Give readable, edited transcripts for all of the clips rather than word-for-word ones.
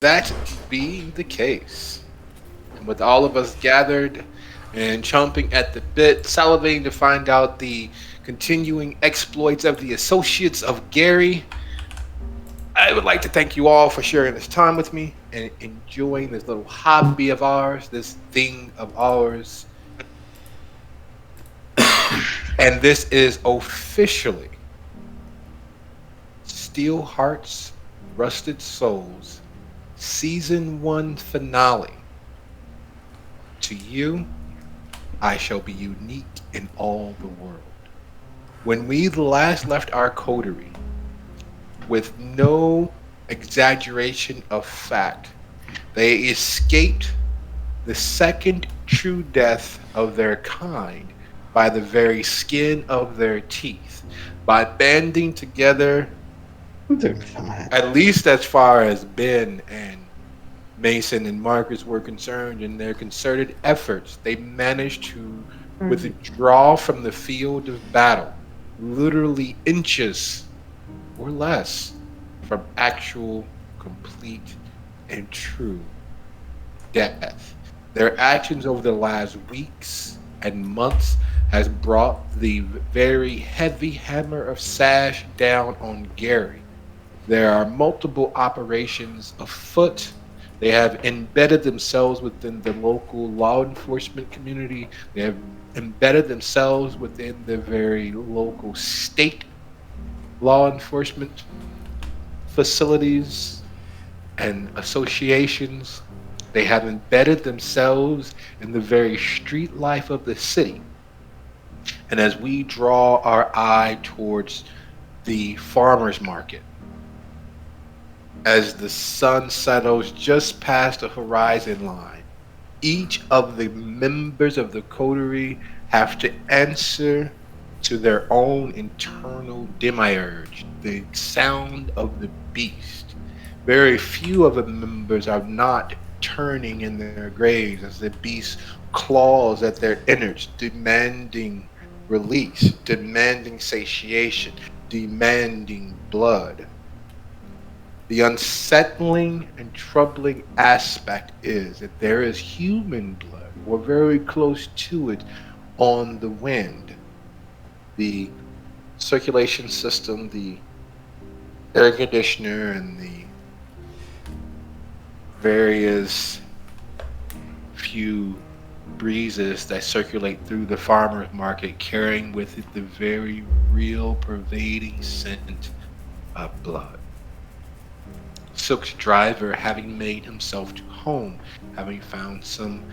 That being the case, and with all of us gathered and chomping at the bit, salivating to find out the continuing exploits of the associates of Gary, I would like to thank you all for sharing this time with me and enjoying this little hobby of ours, this thing of ours. And this is officially Steel Hearts, Rusted Souls, Season 1 finale. To you, I shall be unique in all the world. When we last left our coterie, with no exaggeration of fact, they escaped the second true death of their kind by the very skin of their teeth, by banding together, at least as far as Ben and Mason and Marcus were concerned. In their concerted efforts, they managed to withdraw from the field of battle, literally inches or less from actual, complete, and true death. Their actions over the last weeks and months has brought the very heavy hammer of Sash down on Gary. There are multiple operations afoot. They have embedded themselves within the local law enforcement community. They have embedded themselves within the very local state law enforcement facilities and associations. They have embedded themselves in the very street life of the city. And as we draw our eye towards the farmers market, as the sun settles just past the horizon line, each of the members of the coterie have to answer to their own internal demiurge, the sound of the beast. Very few of the members are not turning in their graves as the beast claws at their innards, demanding release, demanding satiation, demanding blood. The unsettling and troubling aspect is that there is human blood, or very close to it, on the wind. The circulation system, the air conditioner, and the various few breezes that circulate through the farmer's market, carrying with it the very real, pervading scent of blood. Silk's driver, having made himself to home, having found some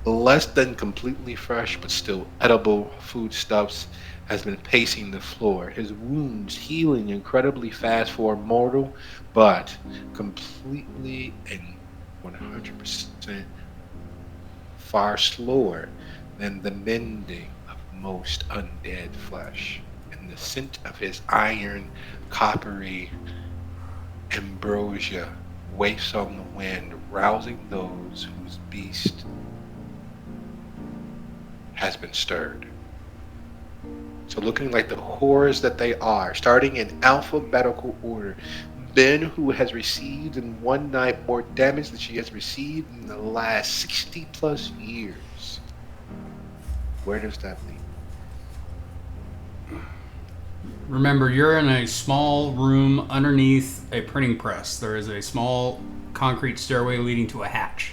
less than completely fresh but still edible foodstuffs, has been pacing the floor, his wounds healing incredibly fast for a mortal, but completely and 100% far slower than the mending of most undead flesh. And the scent of his iron, coppery ambrosia wafts on the wind, rousing those whose beast has been stirred. So, looking like the horrors that they are, starting in alphabetical order, Ben, who has received in one night more damage than she has received in the last 60 plus years. Where does that leave? Remember, you're in a small room underneath a printing press. There is a small concrete stairway leading to a hatch.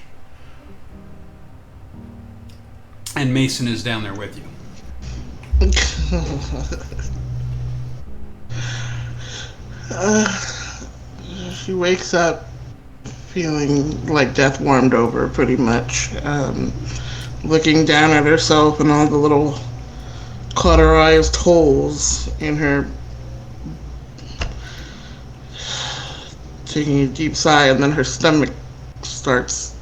And Mason is down there with you. She wakes up feeling like death warmed over, pretty much. Looking down at herself and all the little cauterized holes in her, taking a deep sigh, and then her stomach starts,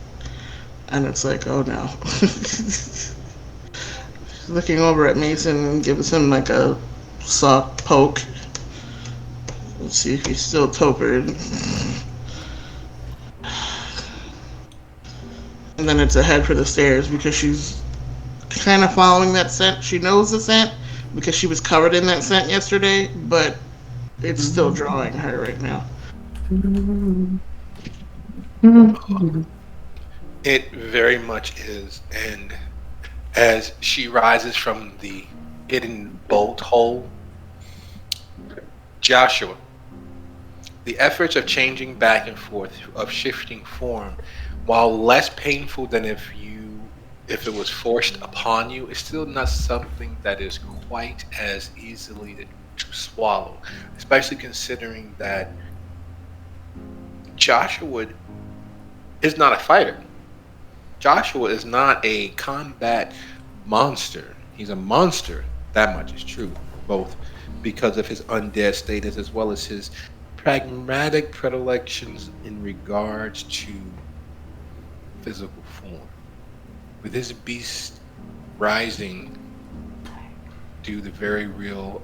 and it's like, oh no. She's looking over at Mason and gives him like a soft poke. Let's see if he's still topered. And then it's ahead for the stairs because she's kind of following that scent. She knows the scent because she was covered in that scent yesterday, but it's still drawing her right now. It very much is. And as she rises from the hidden bolt hole, Joshua, the efforts of changing back and forth, of shifting form, while less painful than if it was forced upon you, is still not something that is quite as easily to swallow, especially considering that Joshua is not a fighter. Joshua is not a combat monster. He's a monster. That much is true, both because of his undead status as well as his pragmatic predilections in regards to physical form. With his beast rising due to the very real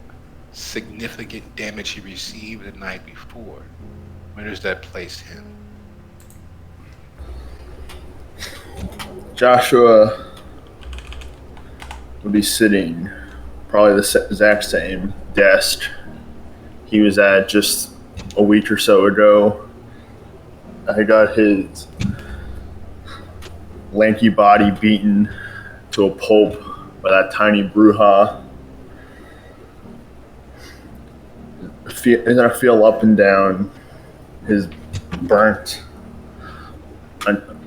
significant damage he received the night before, where does that place him? Joshua would be sitting probably the exact same desk he was at just a week or so ago. I got his lanky body beaten to a pulp by that tiny Bruja. I feel up and down his burnt,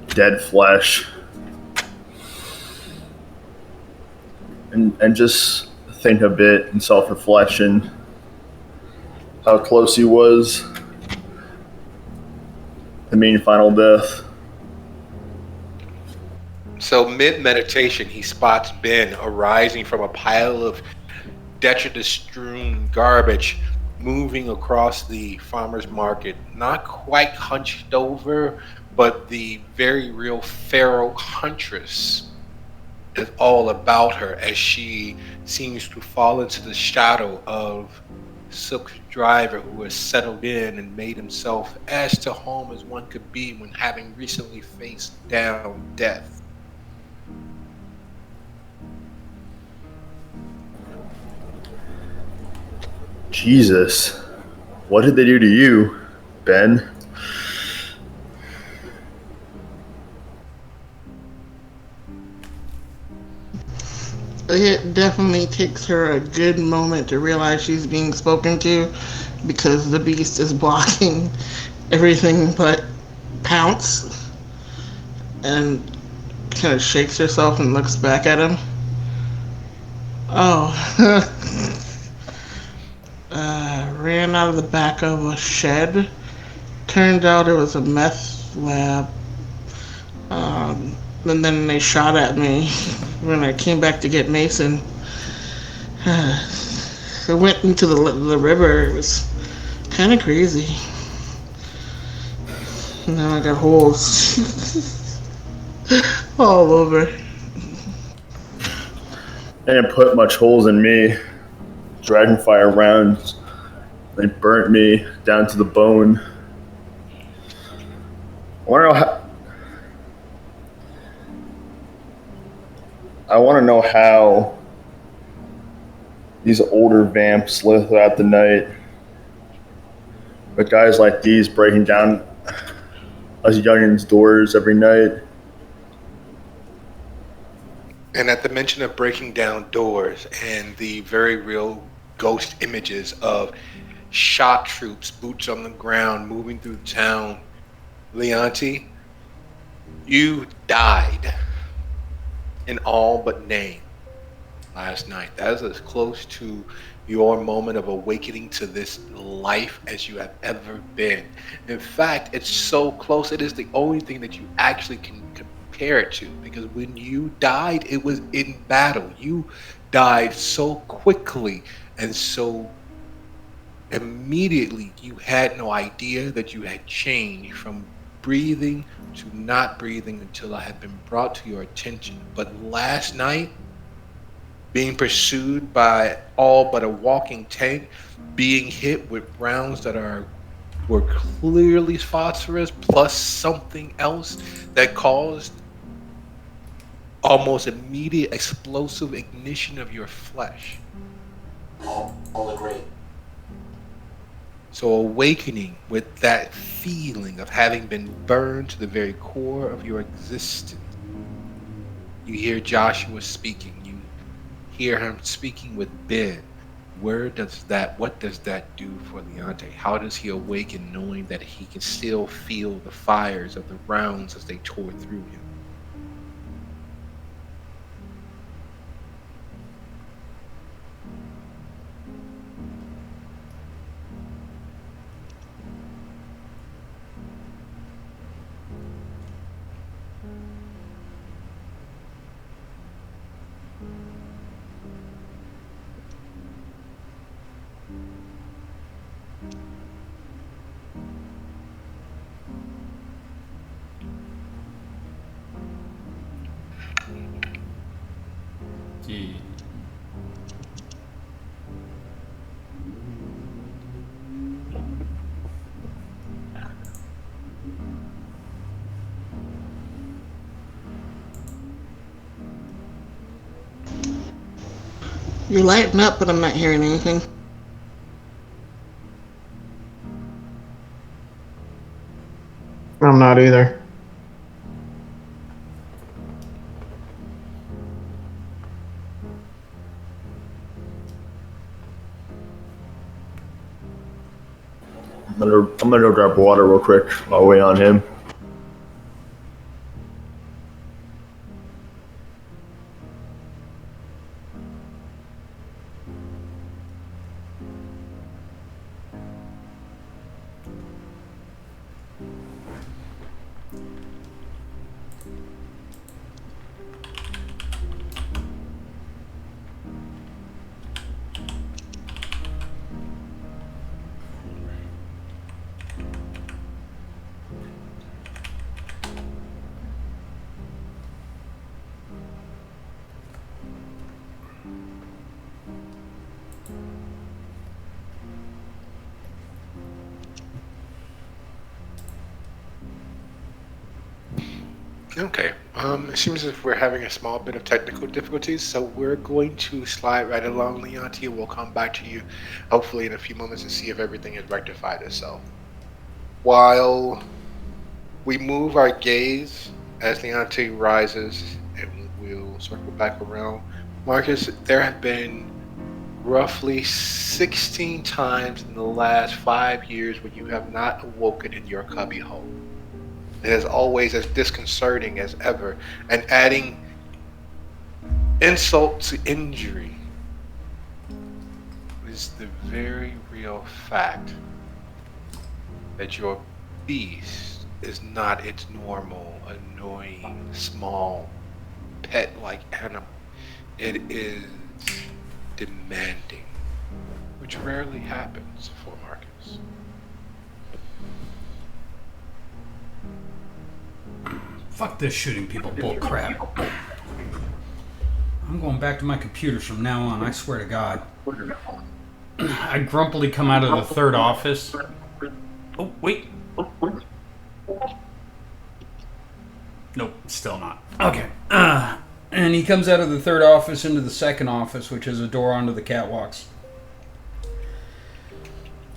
dead flesh, and just think a bit in self-reflection how close he was to meeting final death. So mid-meditation, he spots Ben arising from a pile of detritus-strewn garbage, moving across the farmer's market, not quite hunched over, but the very real feral huntress is all about her as she seems to fall into the shadow of Silk's driver, who has settled in and made himself as to home as one could be when having recently faced down death. Jesus, what did they do to you, Ben? It definitely takes her a good moment to realize she's being spoken to because the beast is blocking everything but Pounce, and kind of shakes herself and looks back at him. Oh. Ran out of the back of a shed. Turned out it was a meth lab. And then they shot at me when I came back to get Mason. I went into the river. It was kind of crazy. Now I got holes all over. They didn't put much holes in me. Dragonfire rounds, they burnt me down to the bone. I want to know how these older vamps live throughout the night. With guys like these breaking down us youngins' doors every night. And at the mention of breaking down doors and the very real ghost images of shot troops, boots on the ground, moving through town, Leonti, you died in all but name last night. That is as close to your moment of awakening to this life as you have ever been. In fact, it's so close, it is the only thing that you actually can compare it to, because when you died, it was in battle. You died so quickly and so immediately you had no idea that you had changed from breathing to not breathing until I had been brought to your attention. But last night, being pursued by all but a walking tank, being hit with rounds that were clearly phosphorus plus something else that caused almost immediate explosive ignition of your flesh. All agree. So awakening with that feeling of having been burned to the very core of your existence, you hear Joshua speaking. You hear him speaking with Ben. What does that do for Leonte? How does he awaken knowing that he can still feel the fires of the rounds as they tore through him? Yeah. You're lighting up, but I'm not hearing anything. I'm not either. I'm gonna go grab water real quick while we wait on him. Okay. It seems as if we're having a small bit of technical difficulties, so we're going to slide right along, Leonti, and we'll come back to you hopefully in a few moments to see if everything has rectified itself. While we move our gaze as Leonti rises, and we'll circle back around, Marcus, there have been roughly 16 times in the last 5 years when you have not awoken in your cubbyhole. It is always as disconcerting as ever, and adding insult to injury is the very real fact that your beast is not its normal, annoying, small, pet-like animal. It is demanding, which rarely happens for Marcus. Fuck this shooting people bull crap. I'm going back to my computers from now on, I swear to God. I grumpily come out of the third office. Oh, wait. Nope, still not. Okay. And he comes out of the third office into the second office, which is a door onto the catwalks.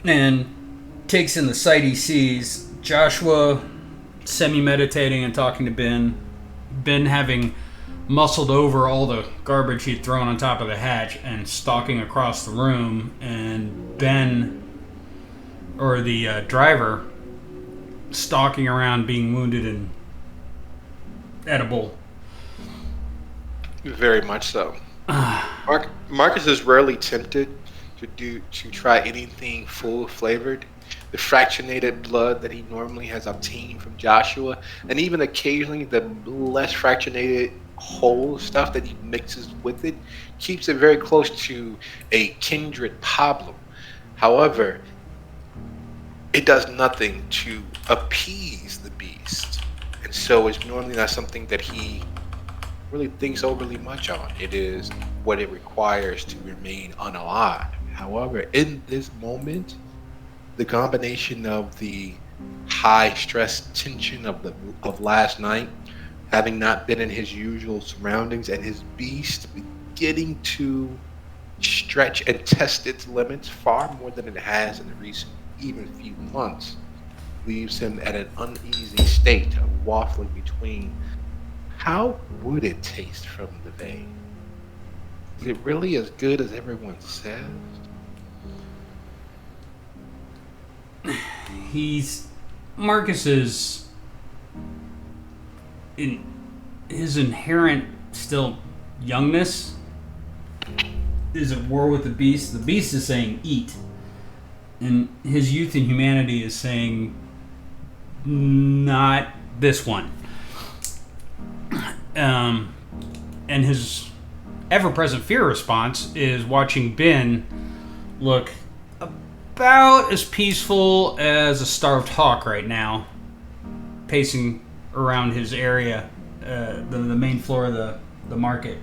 And takes in the sight he sees. Joshua semi-meditating and talking to Ben. Ben having muscled over all the garbage he'd thrown on top of the hatch and stalking across the room. And Ben, or the driver, stalking around being wounded and edible. Very much so. Marcus is rarely tempted to try anything full flavored. The fractionated blood that he normally has obtained from Joshua, and even occasionally the less fractionated whole stuff that he mixes with it, keeps it very close to a kindred problem. However, it does nothing to appease the beast, and so it's normally not something that he really thinks overly much on. It is what it requires to remain unalive. However, in this moment, the combination of the high stress tension of last night, having not been in his usual surroundings, and his beast beginning to stretch and test its limits far more than it has in the recent even few months, leaves him at an uneasy state of waffling between how would it taste from the vein? Is it really as good as everyone says? Marcus is in his inherent still youngness is at war with the beast. The beast is saying eat, and his youth and humanity is saying not this one. And his ever-present fear response is watching Ben look about as peaceful as a starved hawk right now, pacing around his area, the main floor of the market,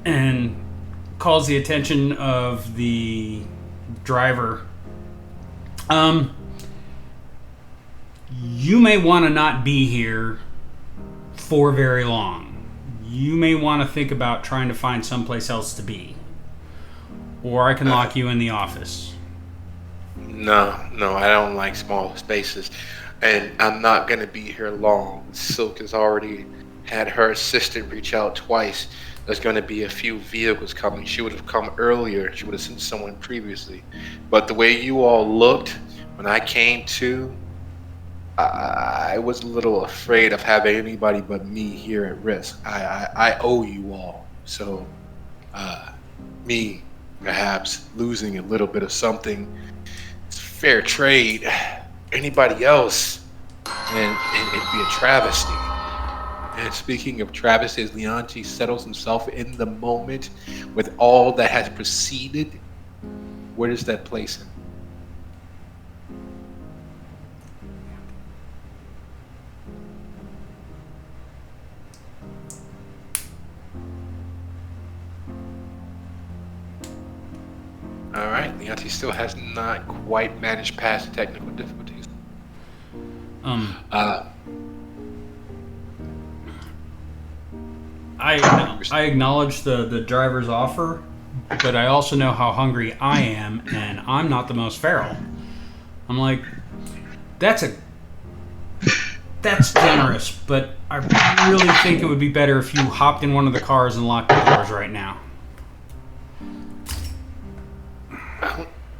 and calls the attention of the driver. You may want to not be here for very long. You may want to think about trying to find someplace else to be. Or I can lock you in the office. No, I don't like small spaces. And I'm not going to be here long. Silk has already had her assistant reach out twice. There's going to be a few vehicles coming. She would have come earlier. She would have sent someone previously. But the way you all looked when I came to, I was a little afraid of having anybody but me here at risk. I owe you all. So, me perhaps losing a little bit of something, it's fair trade. Anybody else, and it'd be a travesty. And speaking of travesties, Leonti settles himself in the moment with all that has preceded. Where does that place him? All right, Leonti still has not quite managed past the technical difficulties. I acknowledge the driver's offer, but I also know how hungry I am, and I'm not the most feral. I'm like, that's generous, but I really think it would be better if you hopped in one of the cars and locked the doors right now.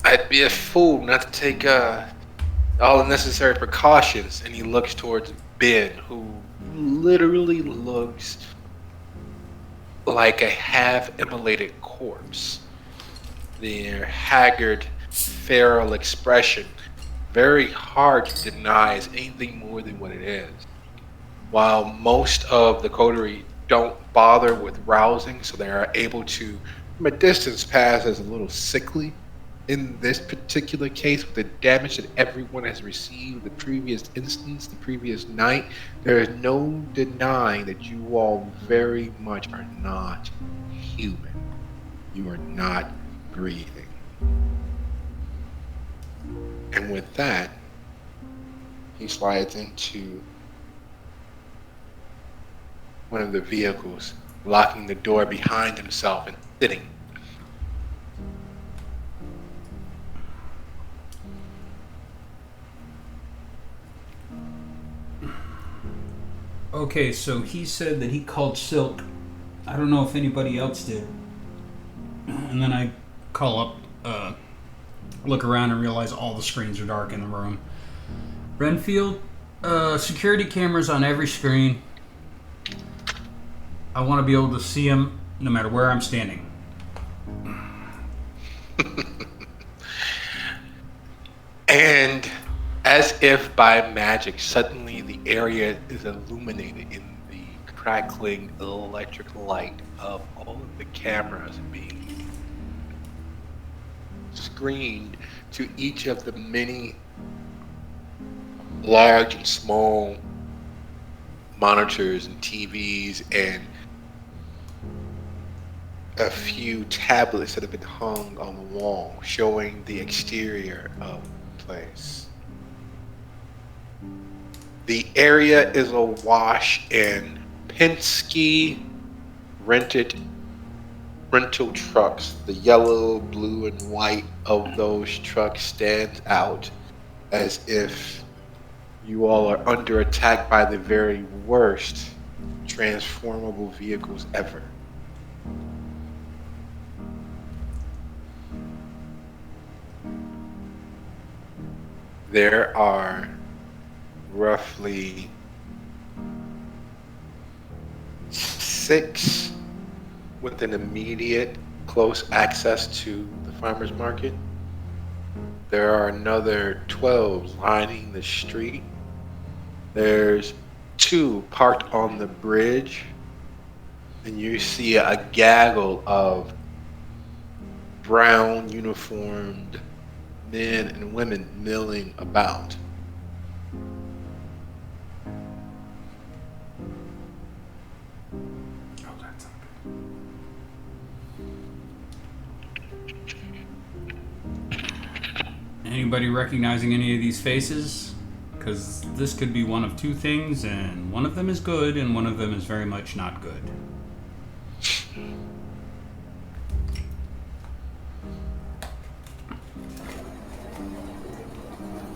I'd be a fool not to take all the necessary precautions. And he looks towards Ben, who literally looks like a half-immolated corpse. Their haggard, feral expression, very hard to deny as anything more than what it is. While most of the coterie don't bother with rousing, so they are able to, from a distance, pass as a little sickly. In this particular case, with the damage that everyone has received the previous instance, the previous night, there is no denying that you all very much are not human. You are not breathing. And with that, he slides into one of the vehicles, locking the door behind himself and sitting. Okay, so he said that he called Silk. I don't know if anybody else did. And then I call up, look around and realize all the screens are dark in the room. Renfield, security cameras on every screen. I want to be able to see them no matter where I'm standing. And as if by magic, suddenly the area is illuminated in the crackling electric light of all of the cameras being screened to each of the many large and small monitors and TVs and a few tablets that have been hung on the wall showing the exterior of the place. The area is awash in Penske rented rental trucks, the yellow, blue, and white of those trucks stands out as if you all are under attack by the very worst transformable vehicles ever. There are roughly 6 with an immediate close access to the farmer's market. There are another 12 lining the street. There's 2 parked on the bridge, and you see a gaggle of brown uniformed men and women milling about. Anybody recognizing any of these faces? Because this could be one of 2 things, and one of them is good, and one of them is very much not good.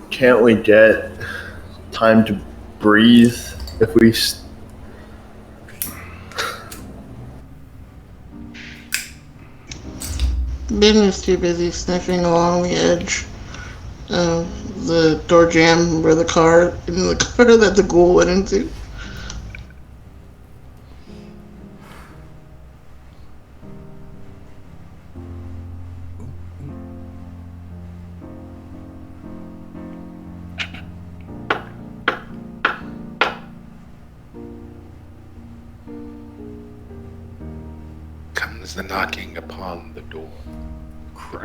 Can't we get time to breathe if we... Ben is too busy sniffing along the edge of the door jam where the car that the ghoul went into. Comes the knocking upon the door. The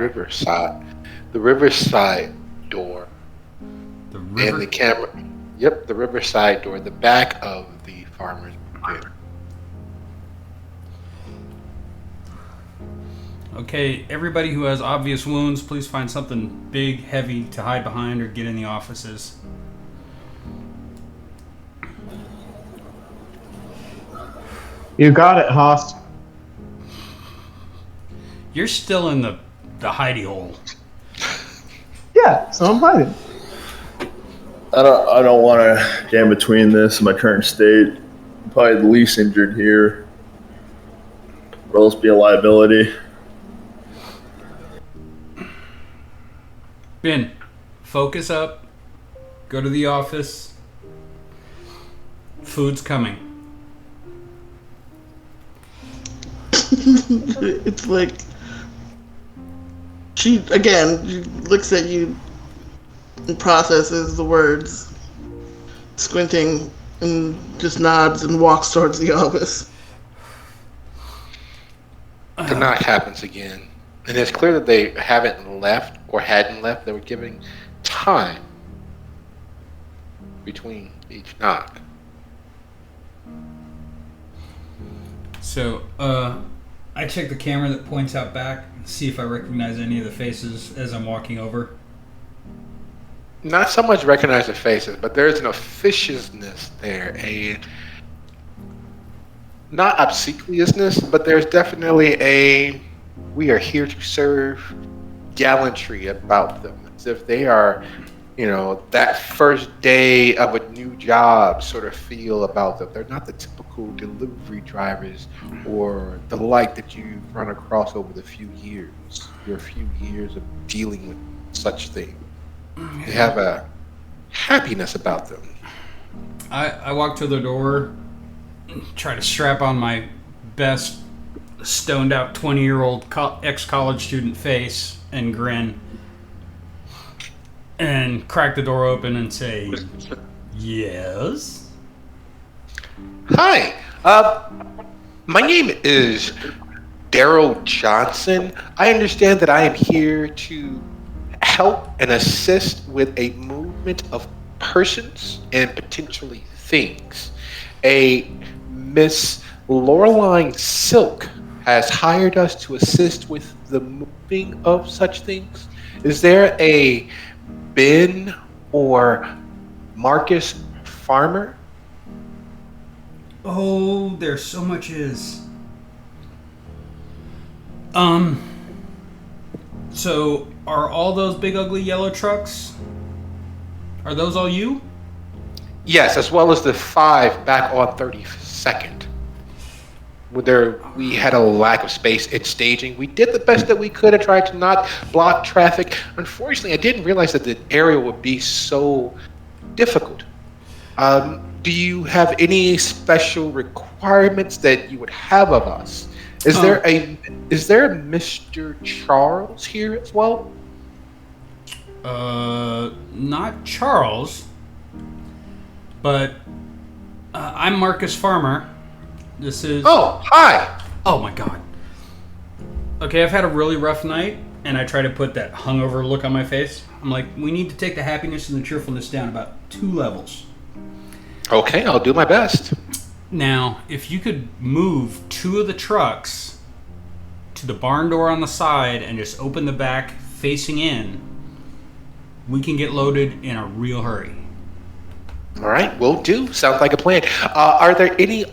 riverside door. The river. And the camera. Yep, the riverside door, the back of the farmer's market. Okay, everybody who has obvious wounds, please find something big, heavy to hide behind or get in the offices. You got it, Haas. You're still in the hidey hole. Yeah, so I'm hiding. I don't want to get in between this and my current state. I'm probably the least injured here. Will else be a liability? Ben, focus up. Go to the office. Food's coming. It's like she looks at you and processes the words, squinting, and just nods and walks towards the office. The knock happens again, and it's clear that they haven't left or hadn't left. They were giving time between each knock. So, I check the camera that points out back, see if I recognize any of the faces as I'm walking over. Not so much recognize the faces, but there's an officiousness there, not obsequiousness, but there's definitely a we are here to serve gallantry about them, as if they are, that first day of a new job sort of feel about them. They're not the typical delivery drivers or the like that you've run across over the few years of dealing with such things. They have a happiness about them. I walk to the door, try to strap on my best stoned out 20-year-old ex-college student face and grin and crack the door open and say, yes? Hi, my name is Daryl Johnson. I understand that I am here to help and assist with a movement of persons and potentially things. A Miss Loreline Silk has hired us to assist with the moving of such things. Is there a Ben or Marcus Farmer? Oh, there so much is. So are all those big ugly yellow trucks? Are those all you? Yes, as well as the 5 back on 32nd. We had a lack of space in staging. We did the best that we could and tried to not block traffic. Unfortunately, I didn't realize that the area would be so difficult. Do you have any special requirements that you would have of us? Is there a Mr. Charles here as well? Not Charles, but I'm Marcus Farmer. This is... Oh, hi! Oh my god. Okay, I've had a really rough night, and I try to put that hungover look on my face. I'm like, we need to take the happiness and the cheerfulness down about 2 levels. Okay, I'll do my best. Now, if you could move 2 of the trucks to the barn door on the side and just open the back facing in, we can get loaded in a real hurry. All right, will do. Sounds like a plan. Are there any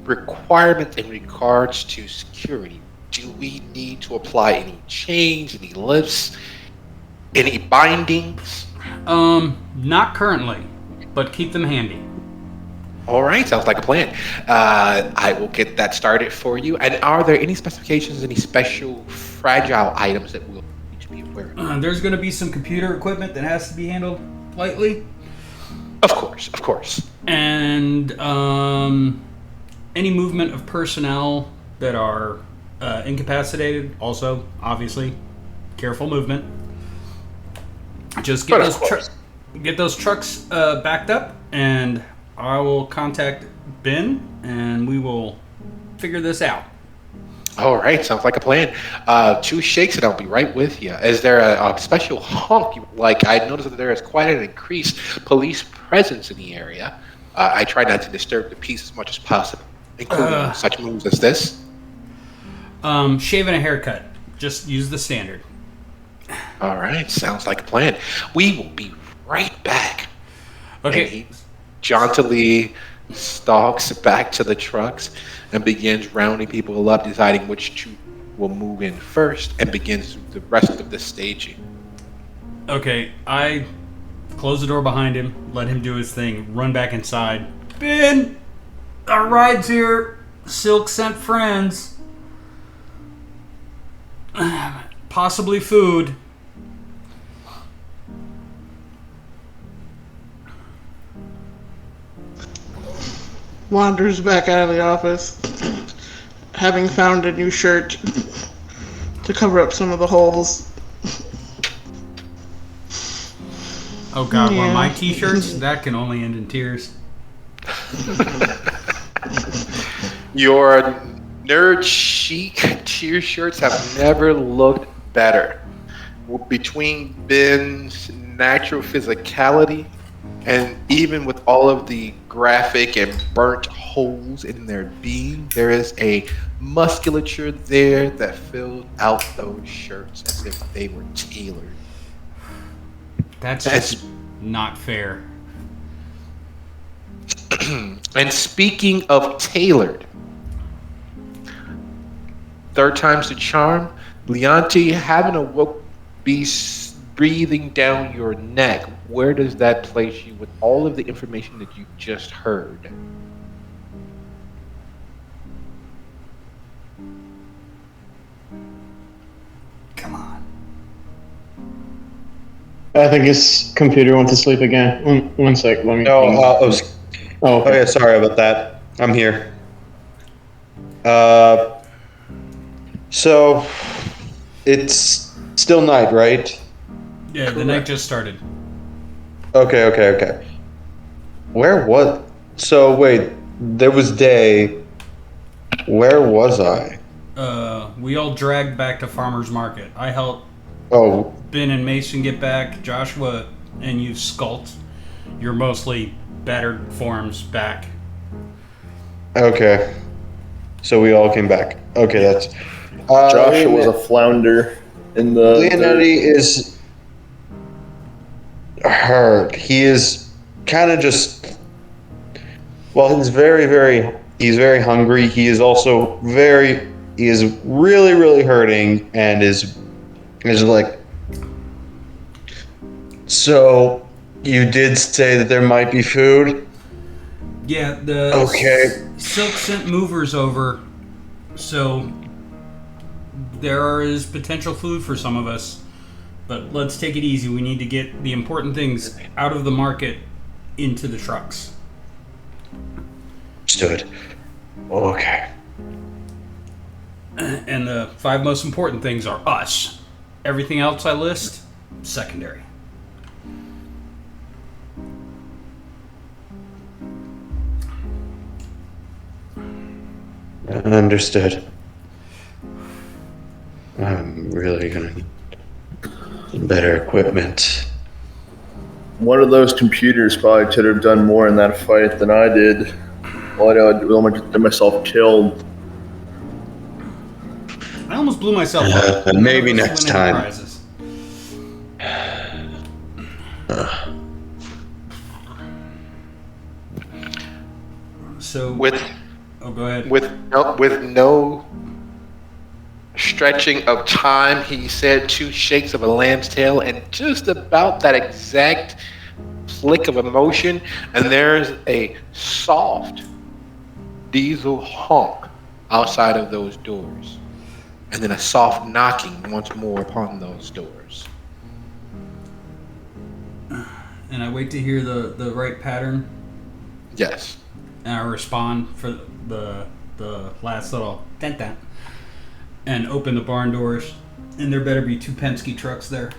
requirements in regards to security? Do we need to apply any chains, any lifts, any bindings? Not currently, but keep them handy. All right, sounds like a plan. I will get that started for you. And are there any specifications, any special fragile items that we'll need to be aware of? There's going to be some computer equipment that has to be handled lightly. Of course. And any movement of personnel that are incapacitated, also, obviously, careful movement. Just get those trucks backed up, and I will contact Ben, and we will figure this out. All right, sounds like a plan. 2 shakes, and I'll be right with you. Is there a special honk? Like, I noticed that there is quite an increased police presence in the area. I try not to disturb the peace as much as possible, including such moves as this. Shave and a haircut. Just use the standard. All right, sounds like a plan. We will be right back. Okay. And he jauntily stalks back to the trucks and begins rounding people up, deciding which 2 will move in first, and begins the rest of the staging. Okay, I close the door behind him, let him do his thing, run back inside. Ben, our ride's here. Silk sent friends. Possibly food. Wanders back out of the office, having found a new shirt to cover up some of the holes. Oh god, one of my Yeah. t-shirts? That can only end in tears. Your nerd chic t-shirts have never looked better. Between Ben's natural physicality and even with all of the graphic and burnt holes in their being, there is a musculature there that filled out those shirts as if they were tailored. That's just not fair. And speaking of tailored, 3rd time's the charm. Leonti, having a woke beast breathing down your neck, where does that place you with all of the information that you just heard? Come on. I think his computer went to sleep again. One sec, let me. No, Oh, oh okay. yeah, sorry about that. I'm here. So it's still night, right? Yeah, the night just started. Okay. Where was? So wait, there was day. Where was I? We all dragged back to Farmer's Market. I helped Oh, Ben and Mason get back. Joshua and you sculpt your mostly battered forms back. okay. So we all came back. Okay, that's. Joshua was a flounder in the. Leonetti is hurt. He is kind of just. Well, he's very hungry. He is also very, he is really, really hurting and is like, so you did say that there might be food? Yeah, the Okay. Silk sent movers over, so there is potential food for some of us. But let's take it easy. We need to get the important things out of the market into the trucks. Understood. Okay. And the 5 most important things are us. Everything else I list, secondary. Understood. I'm really gonna need better equipment. One of those computers probably could have done more in that fight than I did. All I did was get myself killed. I almost blew myself up. Maybe None of next us win any time. prizes. So With oh, go ahead. with no stretching of time, he said 2 shakes of a lamb's tail, and just about that exact flick of emotion, and there's a soft diesel honk outside of those doors, and then a soft knocking once more upon those doors. And I wait to hear the right pattern, Yes. and I respond for the last little dent, and open the barn doors. And there better be 2 Penske trucks there.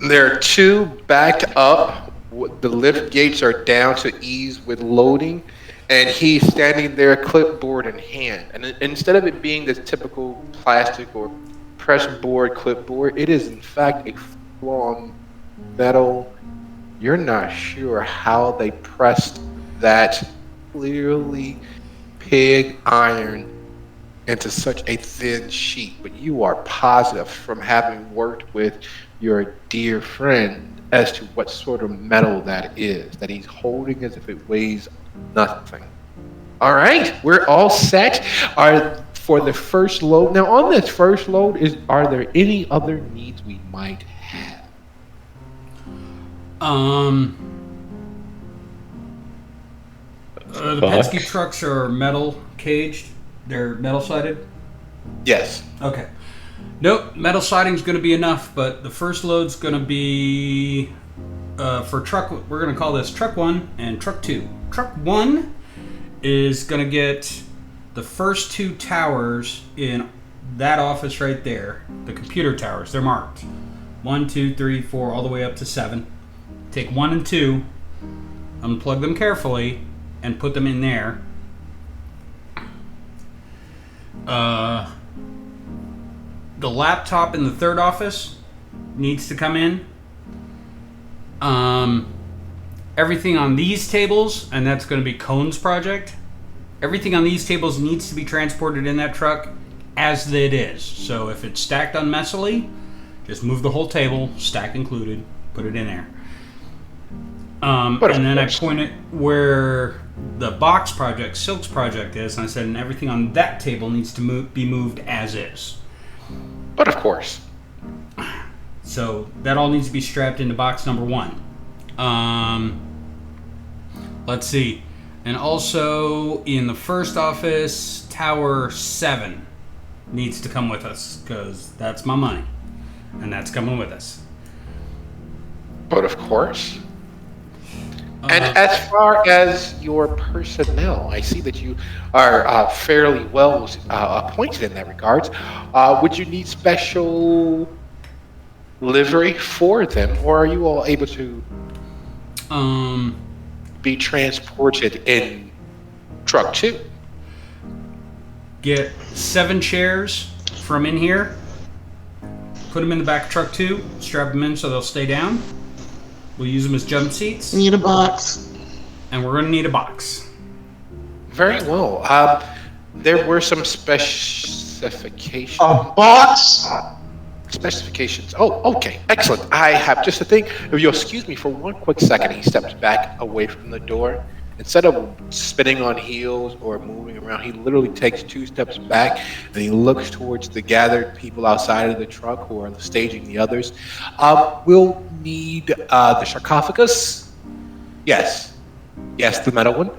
There are 2 backed up. The lift gates are down to ease with loading, and he's standing there, clipboard in hand. And instead of it being this typical plastic or press board clipboard, it is in fact a full-on metal. You're not sure how they pressed that clearly pig iron into such a thin sheet, but you are positive from having worked with your dear friend as to what sort of metal that is, that he's holding as if it weighs nothing. All right, we're all set. For the first load. Now, on this first load, are there any other needs we might have? The Penske trucks are metal caged. They're metal sided. Yes. Okay. Nope, metal siding's going to be enough, but the first load's going to be for truck. We're going to call this truck 1 and truck 2. Truck 1 is going to get the first 2 towers in that office right there. The computer towers, they're marked 1, 2, 3, 4, all the way up to 7. Take 1 and 2, unplug them carefully, and put them in there. The laptop in the 3rd office needs to come in. Everything on these tables, and that's going to be Cone's project, everything on these tables needs to be transported in that truck as it is. So if it's stacked unmessily, just move the whole table, stack included, put it in there. And then I pointed where the box project, Silk's project is, and I said, and everything on that table needs to be moved as is. But of course. So that all needs to be strapped into box number 1. Let's see. And also in the first office, Tower 7 needs to come with us, because that's my money. And that's coming with us. But of course. And as far as your personnel, I see that you are fairly well appointed in that regard. Would you need special livery for them, or are you all able to be transported in truck 2? Get 7 chairs from in here, put them in the back of truck 2, strap them in so they'll stay down. We'll use them as jump seats. Need a box. And we're going to need a box. Very well. There were some specifications. A box? Specifications. Oh, okay. Excellent. I have just a thing. If you'll excuse me for one quick second, he steps back away from the door instead of spinning on heels or moving around, he literally takes 2 steps back and he looks towards the gathered people outside of the truck who are staging the others. We'll need the sarcophagus. Yes. Yes, the metal one.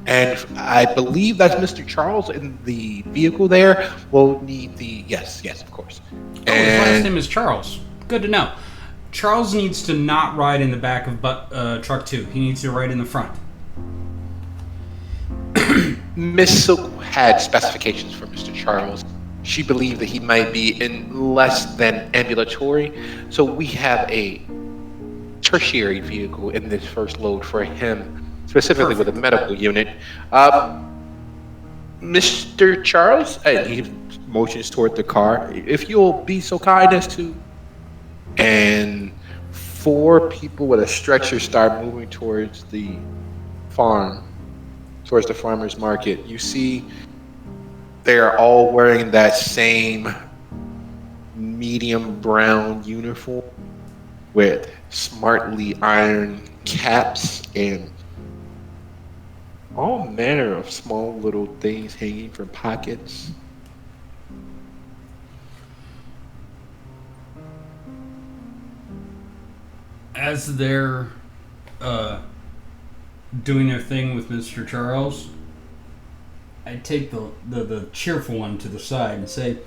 And I believe that's Mr. Charles in the vehicle there. We'll need the... Yes, of course. Oh, his last name is Charles. Good to know. Charles needs to not ride in the back of truck 2. He needs to ride in the front. Miss Silk had specifications for Mr. Charles. She believed that he might be in less than ambulatory, so we have a tertiary vehicle in this first load for him, specifically with a medical unit. Mr. Charles, and he motions toward the car, if you'll be so kind as to... And 4 people with a stretcher start moving towards the farm, towards the farmer's market. You see they are all wearing that same medium brown uniform with smartly ironed caps and all manner of small little things hanging from pockets. As they're doing their thing with Mr. Charles, I take the cheerful one to the side and say,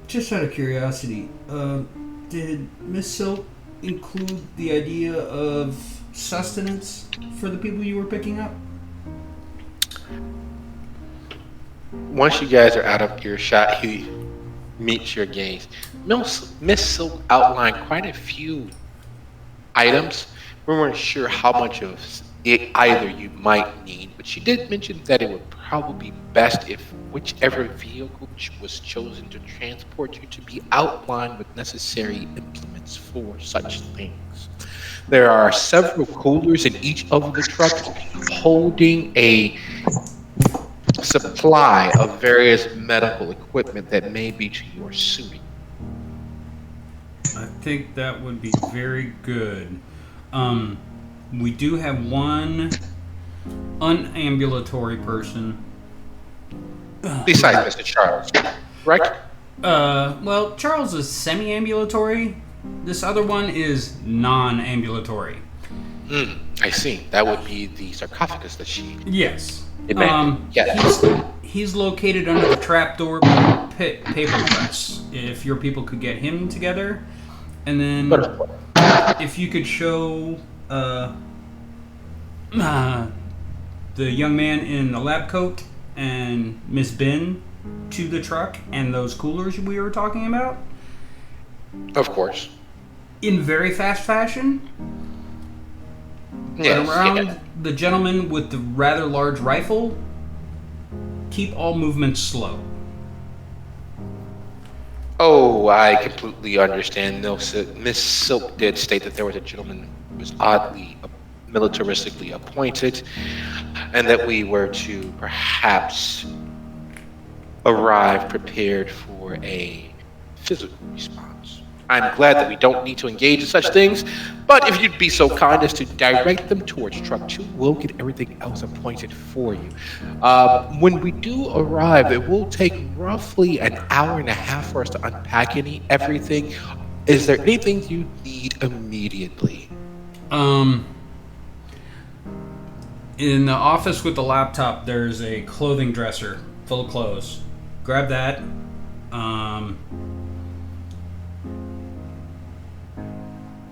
just out of curiosity, did Miss Silk include the idea of sustenance for the people you were picking up? Once you guys are out of earshot, he meets your gaze. Miss Silk outlined quite a few items. We weren't sure how much of it either you might need, but she did mention that it would probably be best if whichever vehicle was chosen to transport you to be outlined with necessary implements for such things. There are several coolers in each of the trucks holding a supply of various medical equipment that may be to your suiting. I think that would be very good. We do have one unambulatory person. Besides Mr. Charles, correct? Well, Charles is semi-ambulatory. This other one is non-ambulatory. I see. That would be the sarcophagus that she... Yes. Yes. He's located under the trapdoor paper press. If your people could get him together, and then if you could show the young man in the lab coat and Miss Ben to the truck and those coolers we were talking about. Of course. In very fast fashion. Yes, but around the gentleman with the rather large rifle, keep all movements slow. Oh, I completely understand. Miss Silk did state that there was a gentleman who was oddly militaristically appointed, and that we were to perhaps arrive prepared for a physical response. I'm glad that we don't need to engage in such things, but if you'd be so kind as to direct them towards Truck 2, we'll get everything else appointed for you. When we do arrive, it will take roughly an hour and a half for us to unpack everything. Is there anything you need immediately? In the office with the laptop, there's a clothing dresser full of clothes. Grab that.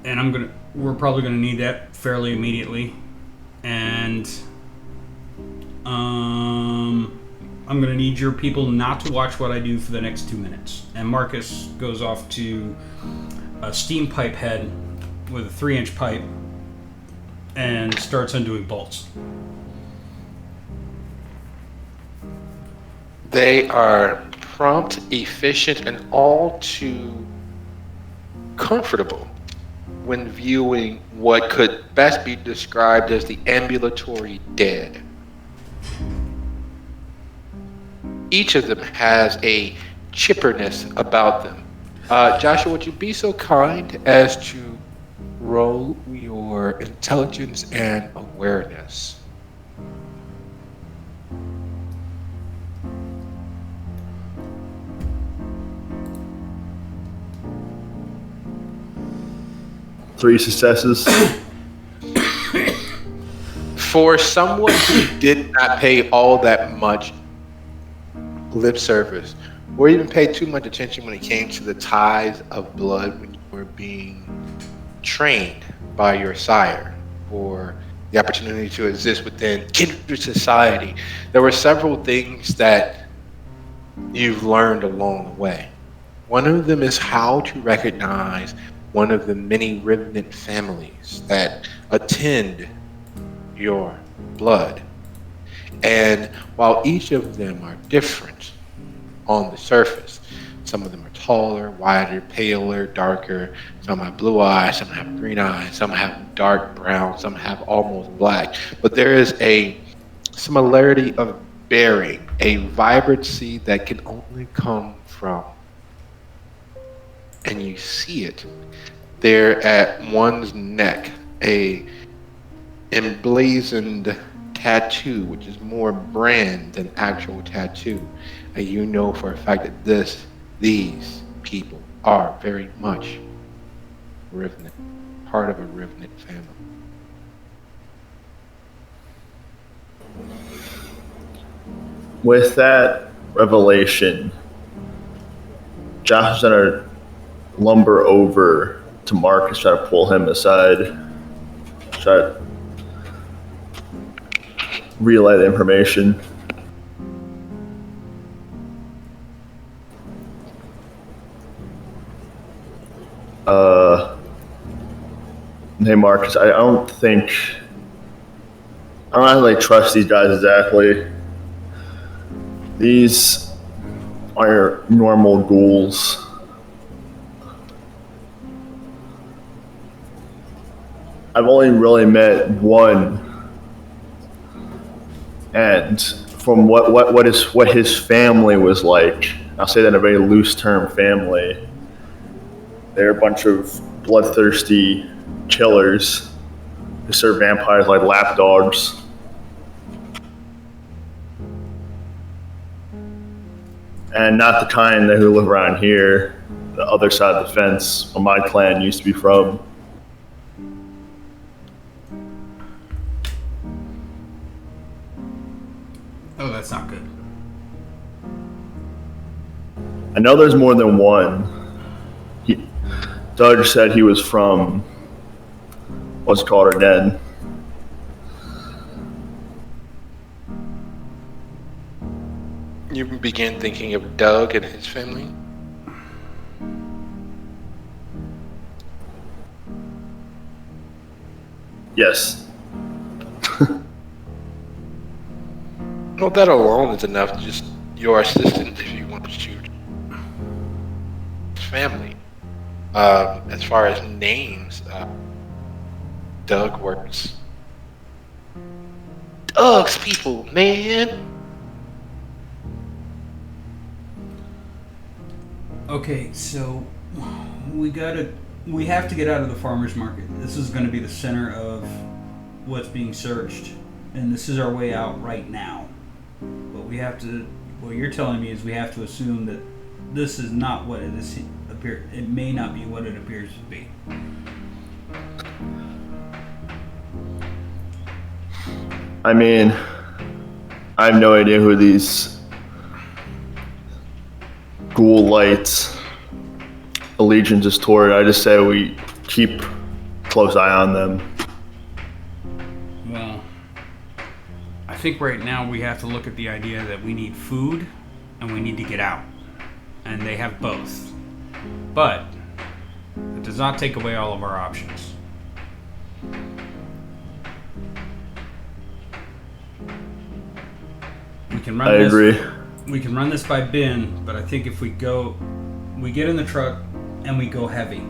And we're probably gonna need that fairly immediately. And I'm gonna need your people not to watch what I do for the next 2 minutes. And Marcus goes off to a steam pipe head with a 3-inch pipe and starts undoing bolts. They are prompt, efficient, and all too comfortable when viewing what could best be described as the ambulatory dead. Each of them has a chipperness about them. Joshua, would you be so kind as to roll your your intelligence and awareness. Three successes. For someone who did not pay all that much lip service, or even pay too much attention when it came to the ties of blood when you were being trained by your sire for the opportunity to exist within kindred society, there were several things that you've learned along the way. One of them is how to recognize one of the many remnant families that attend your blood. And while each of them are different on the surface, some of them are taller, wider, paler, darker, some have blue eyes, some have green eyes, some have dark brown, some have almost black. But there is a similarity of bearing, a vibrancy that can only come from, and you see it there at one's neck, a emblazoned tattoo, which is more brand than actual tattoo. And you know for a fact that these people are very much Rivenant, part of a Rivenant family. With that revelation, Josh is gonna lumber over to Marcus, try to pull him aside, try to relay the information. Hey Marcus, I don't really trust these guys exactly. These are normal ghouls. I've only really met one, and from what his family was like, I'll say that in a very loose term, family. They're a bunch of bloodthirsty killers who serve vampires like lapdogs. And not the kind that who live around here, the other side of the fence where my clan used to be from. Oh, that's not good. I know there's more than one. Doug said he was from what's called Ardennes. You begin thinking of Doug and his family? Yes. Well, that alone is enough. Just your assistant, if you want to shoot family. As far as names, Doug works. Doug's people, man. Okay, so we have to get out of the farmer's market. This is going to be the center of what's being searched, and this is our way out right now. But what you're telling me is we have to assume that this is not what it is. It may not be what it appears to be. I mean, I have no idea who these ghoul lights allegiance is toward. I just say we keep close eye on them. Well, I think right now we have to look at the idea that we need food and we need to get out. And they have both. But it does not take away all of our options. We can run agree. We can run this by Ben, but I think if we get in the truck and we go heavy.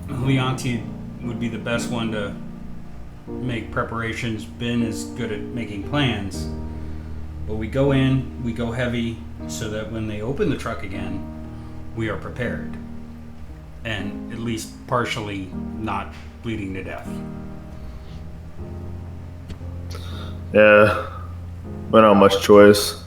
Leonti would be the best one to make preparations. Ben is good at making plans. But we go in, we go heavy, so that when they open the truck again, we are prepared. and at least partially not bleeding to death. Yeah, but not much choice.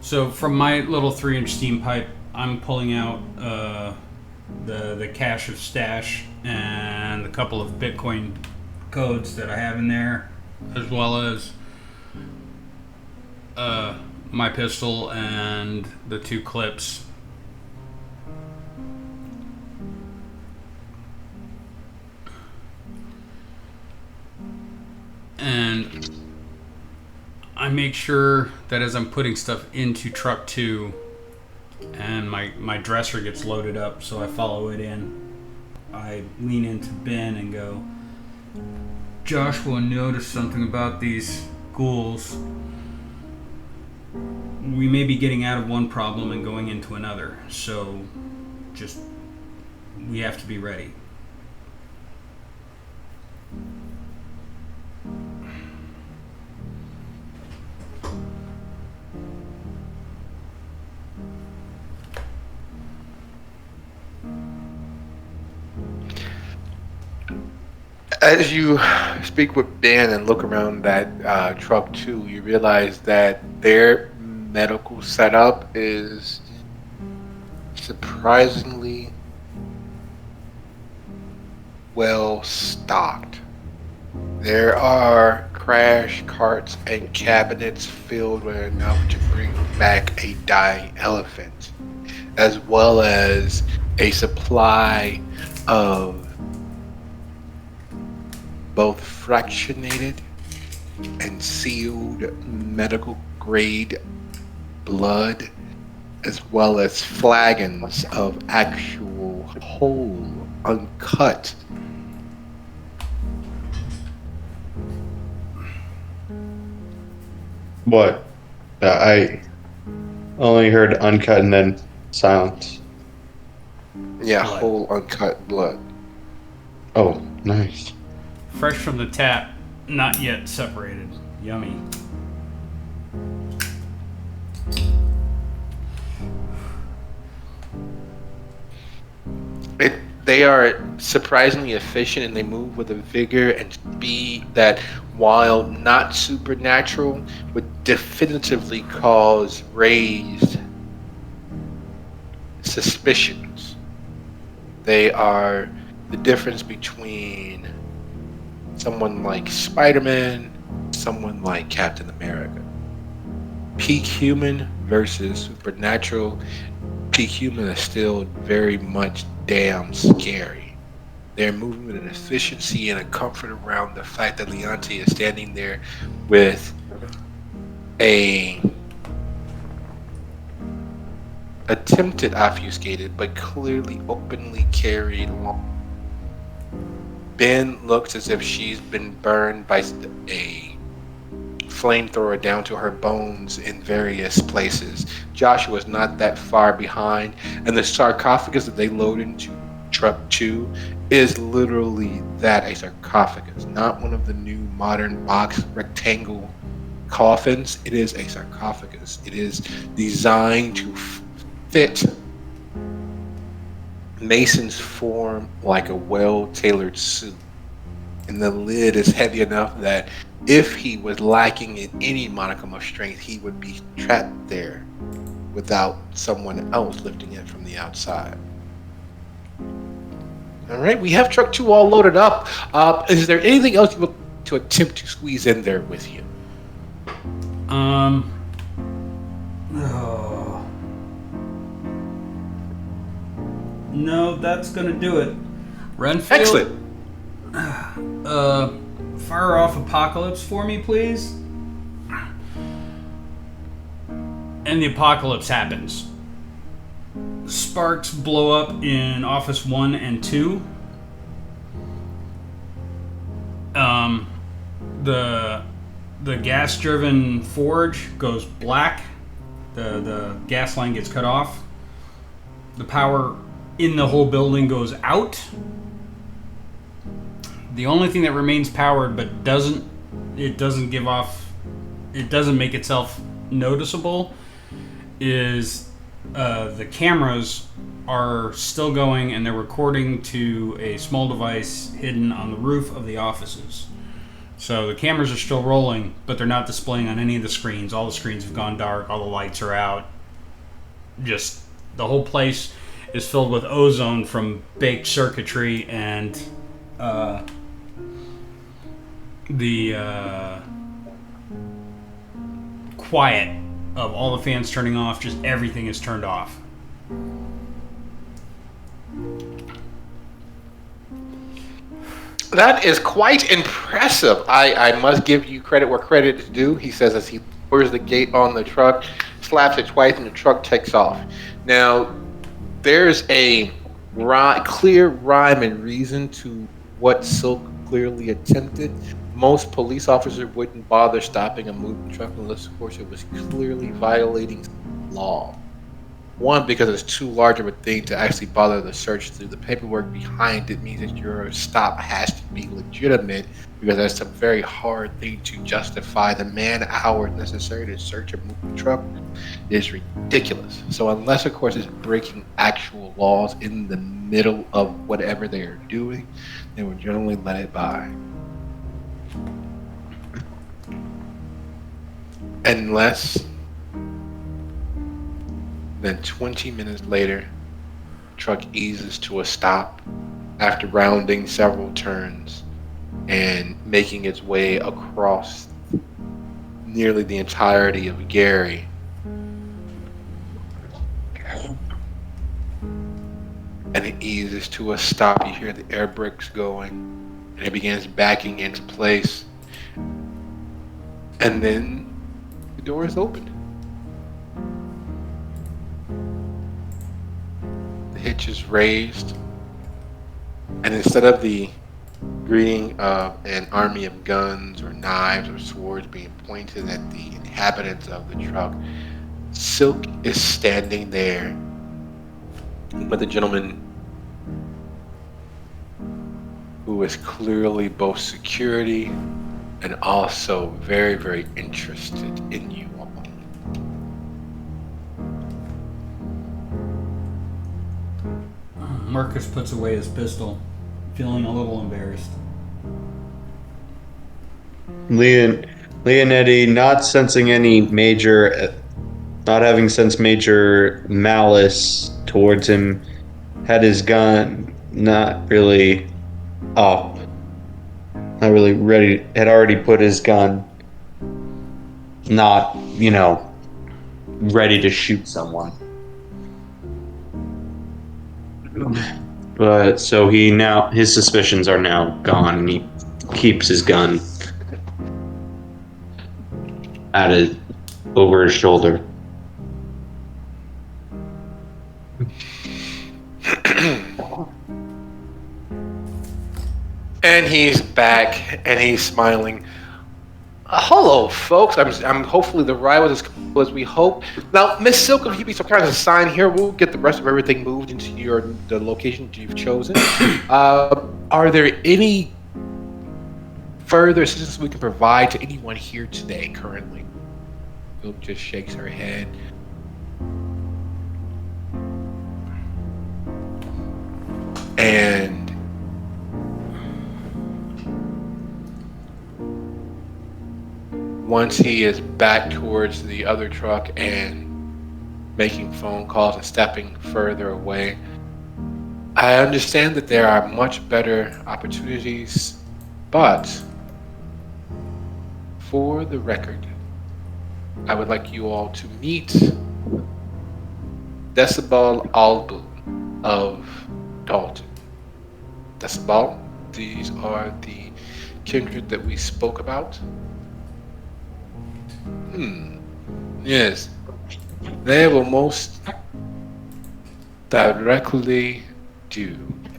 So from my little 3-inch steam pipe, I'm pulling out the cache of stash and a couple of Bitcoin codes that I have in there, as well as my pistol and the 2 clips. And I make sure that as I'm putting stuff into truck 2 and my dresser gets loaded up, so I follow it in, I lean into Ben and go, Joshua noticed something about these ghouls. We may be getting out of one problem and going into another, so just, we have to be ready. As you speak with Ben and look around that truck too, you realize that their medical setup is surprisingly well stocked. There are crash carts and cabinets filled with enough to bring back a dying elephant, as well as a supply of both fractionated and sealed medical grade blood, as well as flagons of actual whole, uncut What? I only heard uncut and then silence. yeah, Blood. whole uncut blood. Oh, nice. Fresh from the tap, not yet separated. Yummy. They are surprisingly efficient, and they move with a vigor and speed that, while not supernatural, would definitively cause raised suspicions. They are the difference between someone like Spider-Man, someone like Captain America. Peak human versus supernatural. Peak human is still very much damn scary. They're moving with an efficiency and a comfort around the fact that Leonte is standing there with a attempted obfuscated but clearly openly carried long. Ben looks as if she's been burned by a flamethrower down to her bones in various places. Joshua's not that far behind, and the sarcophagus that they load into truck 2 is literally that, a sarcophagus, not one of the new modern box rectangle coffins. It is a sarcophagus. It is designed to fit Mason's form like a well-tailored suit, and the lid is heavy enough that if he was lacking in any modicum of strength, he would be trapped there without someone else lifting it from the outside. All right, we have truck 2 all loaded up. Is there anything else you want to attempt to squeeze in there with you? Oh. No, that's gonna do it. Renfield. Excellent. Fire off Apocalypse for me, please. And the apocalypse happens. Sparks blow up in Office 1 and 2. The gas-driven forge goes black. The gas line gets cut off. The power in the whole building goes out. The only thing that remains powered but doesn't give off, it doesn't make itself noticeable is the cameras are still going and they're recording to a small device hidden on the roof of the offices. So the cameras are still rolling, but they're not displaying on any of the screens. All the screens have gone dark, all the lights are out. Just the whole place is filled with ozone from baked circuitry and the quiet of all the fans turning off. Just everything is turned off. That is quite impressive. I must give you credit where credit is due. He says as he lowers the gate on the truck, slaps it twice, and the truck takes off. Now, there's a clear rhyme and reason to what Silk clearly attempted. Most police officers wouldn't bother stopping a moving truck unless, of course, it was clearly violating law. One, because it's too large of a thing to actually bother the search through. The paperwork behind it means that your stop has to be legitimate, because that's a very hard thing to justify. The man-hours necessary to search a moving truck is ridiculous. So unless, of course, it's breaking actual laws in the middle of whatever they are doing, they would generally let it by. Unless... Then 20 minutes later, the truck eases to a stop after rounding several turns and making its way across nearly the entirety of Gary. And it eases to a stop. You hear the air brakes going, and it begins backing into place. And then the door is opened. Hitch is raised, and instead of the greeting of an army of guns or knives or swords being pointed at the inhabitants of the truck, Silk is standing there with a gentleman who is clearly both security and also very, very interested in you all. Marcus puts away his pistol, feeling a little embarrassed. Leonetti, not sensing any major, not having sensed major malice towards him, had his gun not really up, not really ready, had already put his gun, not, ready to shoot someone. But so his suspicions are now gone, and he keeps his gun over his shoulder. And he's back, and he's smiling. Hello, folks. I'm hopefully the ride was as cool as we hope. Now, Miss Silk, if you'd be so kind as to sign here, we'll get the rest of everything moved into the location you've chosen. Are there any further assistance we can provide to anyone here today currently? Silk just shakes her head. And once he is back towards the other truck and making phone calls and stepping further away, I understand that there are much better opportunities, but for the record, I would like you all to meet Decibel Albu of Dalton. Decibel, these are the kindred that we spoke about. Yes. They will most directly do.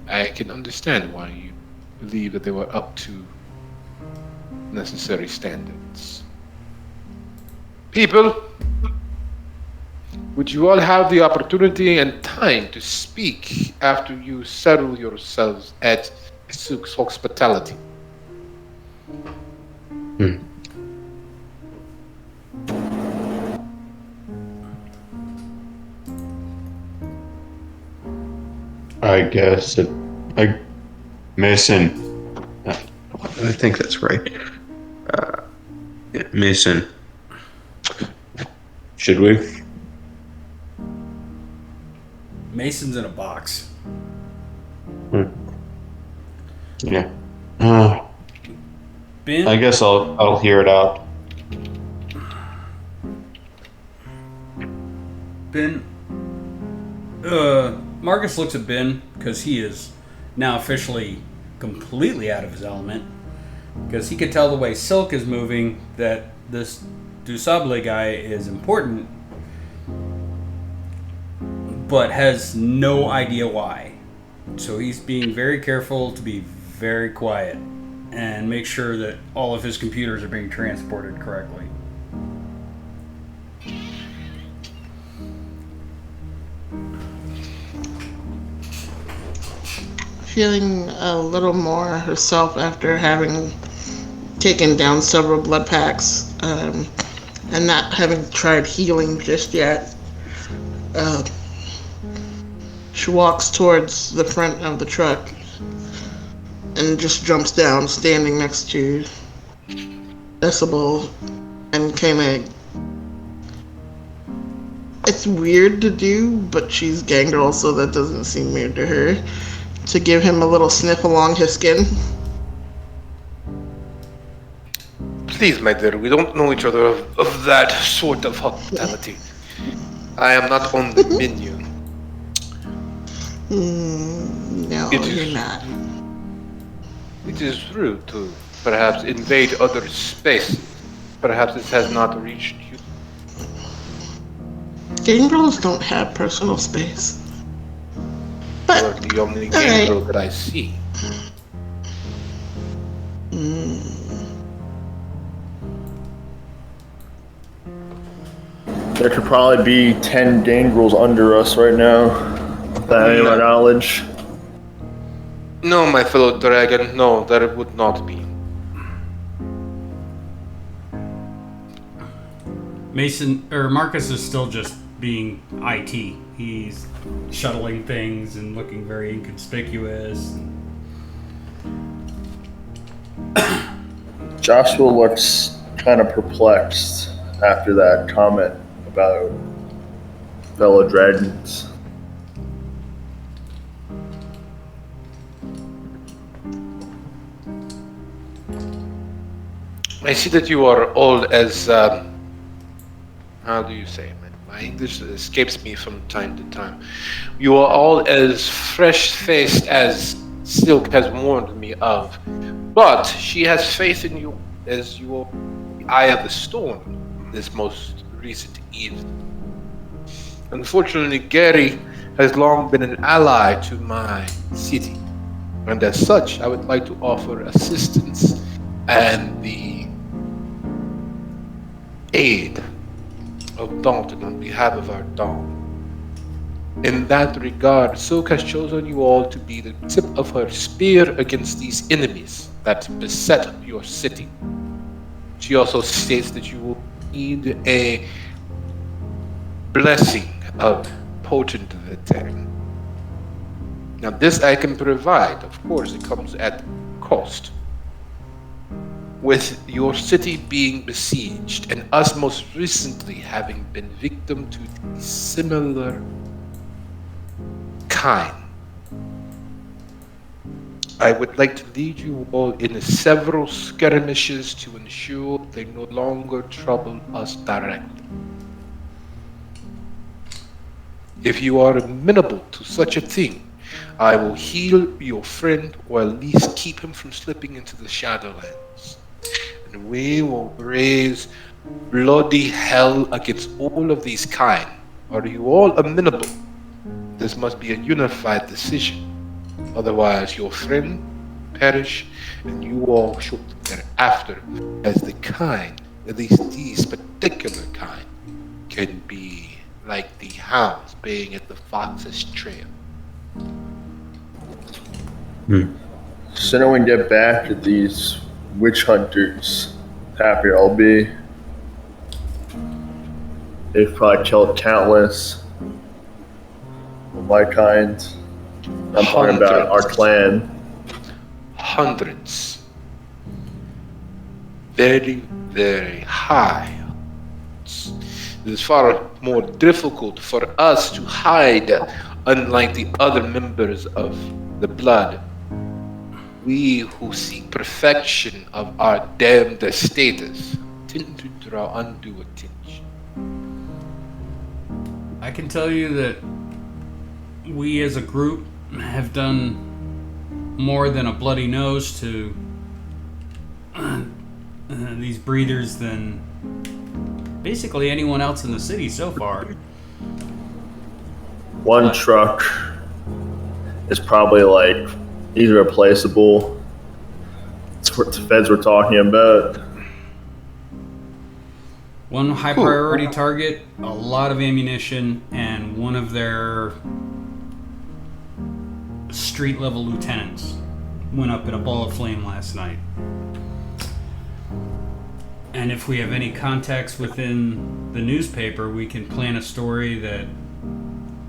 I can understand why you believe that they were up to necessary standards. People, would you all have the opportunity and time to speak after you settle yourselves at Silk's hospitality? I guess it. Mason. I think that's right. Yeah, Mason. Should we? Mason's in a box. Yeah. Ben, I guess I'll hear it out. Ben. Marcus looks at Ben because he is now officially completely out of his element. Because he could tell the way Silk is moving that this Dusable guy is important, but has no idea why. So he's being very careful to be very quiet and make sure that all of his computers are being transported correctly. Feeling a little more herself after having taken down several blood packs, and not having tried healing just yet. She walks towards the front of the truck and just jumps down, standing next to Decibel and K-Mag. It's weird to do, but she's Gangrel, so that doesn't seem weird to her. To give him a little sniff along his skin. Please, my dear, we don't know each other of that sort of hospitality. I am not on the menu. No, you're not. It is rude to perhaps invade other spaces. Perhaps this has not reached you. Gangrels don't have personal space. You are the only gangrel that I see. There could probably be 10 gangrels under us right now, without any of my knowledge. No, my fellow dragon, no, there would not be. Marcus is still just being IT. He's shuttling things and looking very inconspicuous. Joshua looks kind of perplexed after that comment about fellow dragons. I see that you are all as, how do you say it? My English escapes me from time to time. You are all as fresh-faced as Silk has warned me of. But she has faith in you as you are the eye of the storm this most recent evening. Unfortunately, Gary has long been an ally to my city. And as such, I would like to offer assistance and the aid of Dalton on behalf of our Dawn. In that regard, Silk has chosen you all to be the tip of her spear against these enemies that beset your city. She also states that you will need a blessing of potent veteran. Now this I can provide, of course it comes at cost. With your city being besieged and us most recently having been victim to the similar kind, I would like to lead you all in several skirmishes to ensure they no longer trouble us directly. If you are amenable to such a thing, I will heal your friend or at least keep him from slipping into the Shadowlands. And we will raise bloody hell against all of these kind. Are you all amenable? This must be a unified decision. Otherwise, your friend perish, and you all shortly thereafter, as the kind, at least these particular kind, can be like the hounds baying at the fox's trail. So now we can get back to these witch hunters. Happy I'll be. They've probably killed countless of my kind. I'm talking about our clan. Hundreds. Very, very high. It is far more difficult for us to hide, unlike the other members of the blood. We who seek perfection of our damned status tend to draw undue attention. I can tell you that we as a group have done more than a bloody nose to these breeders than basically anyone else in the city so far. One truck is probably like easily replaceable. It's what the feds were talking about. One high priority target, a lot of ammunition, and one of their street level lieutenants went up in a ball of flame last night. And if we have any contacts within the newspaper, we can plan a story that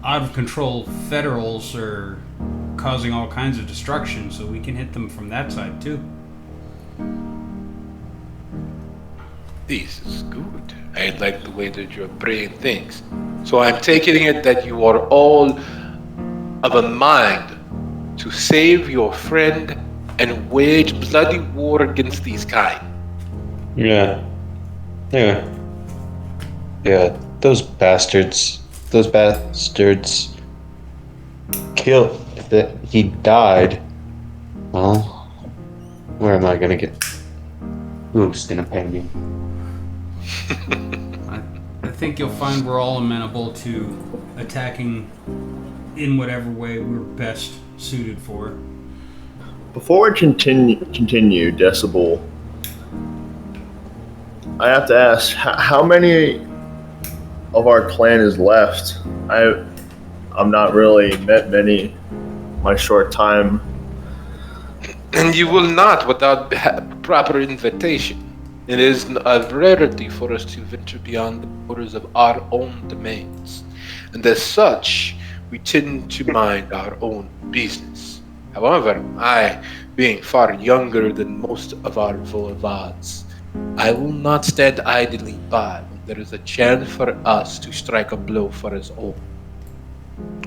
out of control federals are causing all kinds of destruction, so we can hit them from that side too. This is good. I like the way that you're praying things. So I'm taking it that you are all of a mind to save your friend and wage bloody war against these kind. Yeah. Those bastards killed. That he died. Well, where am I gonna get? Who's gonna pay me? I think you'll find we're all amenable to attacking in whatever way we're best suited for. Before we continue, Decibel, I have to ask, how many of our clan is left? I'm not really met many my short time. And you will not without proper invitation. It is a rarity for us to venture beyond the borders of our own domains. And as such, we tend to mind our own business. However, I, being far younger than most of our voivodes, I will not stand idly by when there is a chance for us to strike a blow for us all.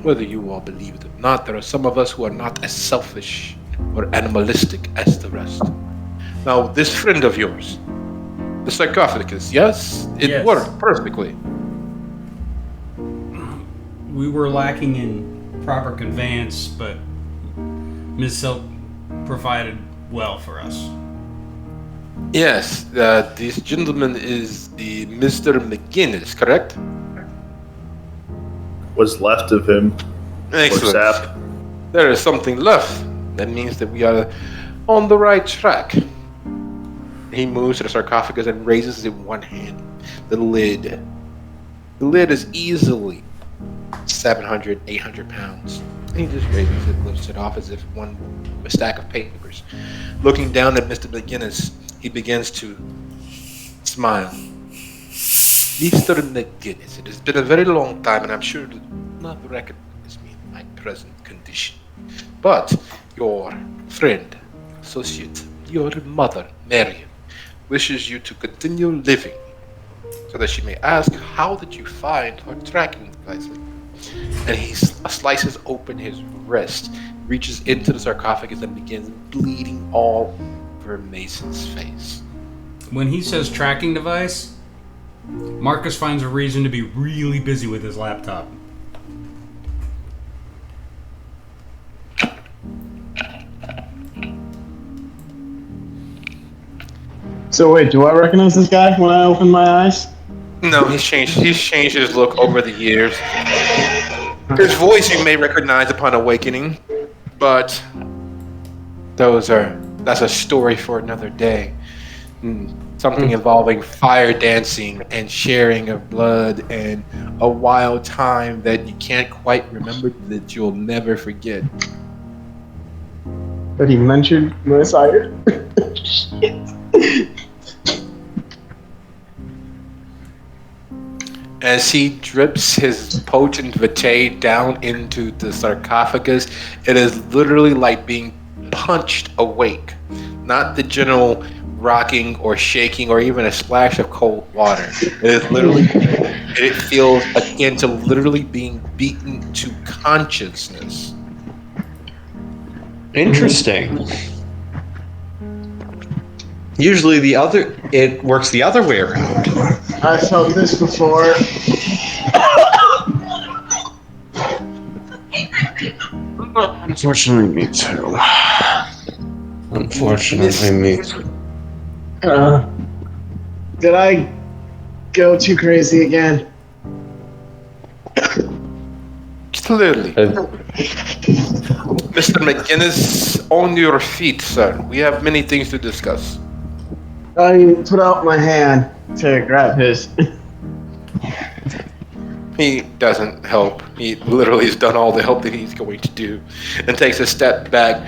Whether you all believe it or not, there are some of us who are not as selfish or animalistic as the rest. Now, this friend of yours, the sarcophagus, yes? It worked perfectly. We were lacking in proper conveyance, but Ms. Silk provided well for us. Yes, this gentleman is the Mr. McGinnis, correct? What's left of him? Excellent. Sap. There is something left. That means that we are on the right track. He moves to the sarcophagus and raises it in one hand. The lid. The lid is easily 700, 800 pounds. And he just raises it, lifts it off as if one a stack of papers. Looking down at Mr. McGinnis, he begins to smile. Mr. McGinnis, it has been a very long time, and I'm sure you do not recognize me in my present condition. But your friend, associate, your mother, Marion, wishes you to continue living so that she may ask, how did you find her tracking device? And he slices open his wrist, reaches into the sarcophagus, and begins bleeding all over Mason's face. When he says tracking device, Marcus finds a reason to be really busy with his laptop. So wait, do I recognize this guy when I open my eyes? No, he's changed his look over the years. His voice you may recognize upon awakening, but that's a story for another day. Something involving fire dancing and sharing of blood and a wild time that you can't quite remember, that you'll never forget. But he mentioned Messiah. Shit. As he drips his potent vitae down into the sarcophagus, it is literally like being punched awake. Not the general rocking or shaking or even a splash of cold water. It is literally, it feels akin to literally being beaten to consciousness. Interesting. Usually it works the other way around. I felt this before. Unfortunately, me too. Unfortunately, me too. Did I go too crazy again? Clearly. Mr. McGinnis, on your feet, sir. We have many things to discuss. I put out my hand to grab his. He doesn't help. He literally has done all the help that he's going to do and takes a step back.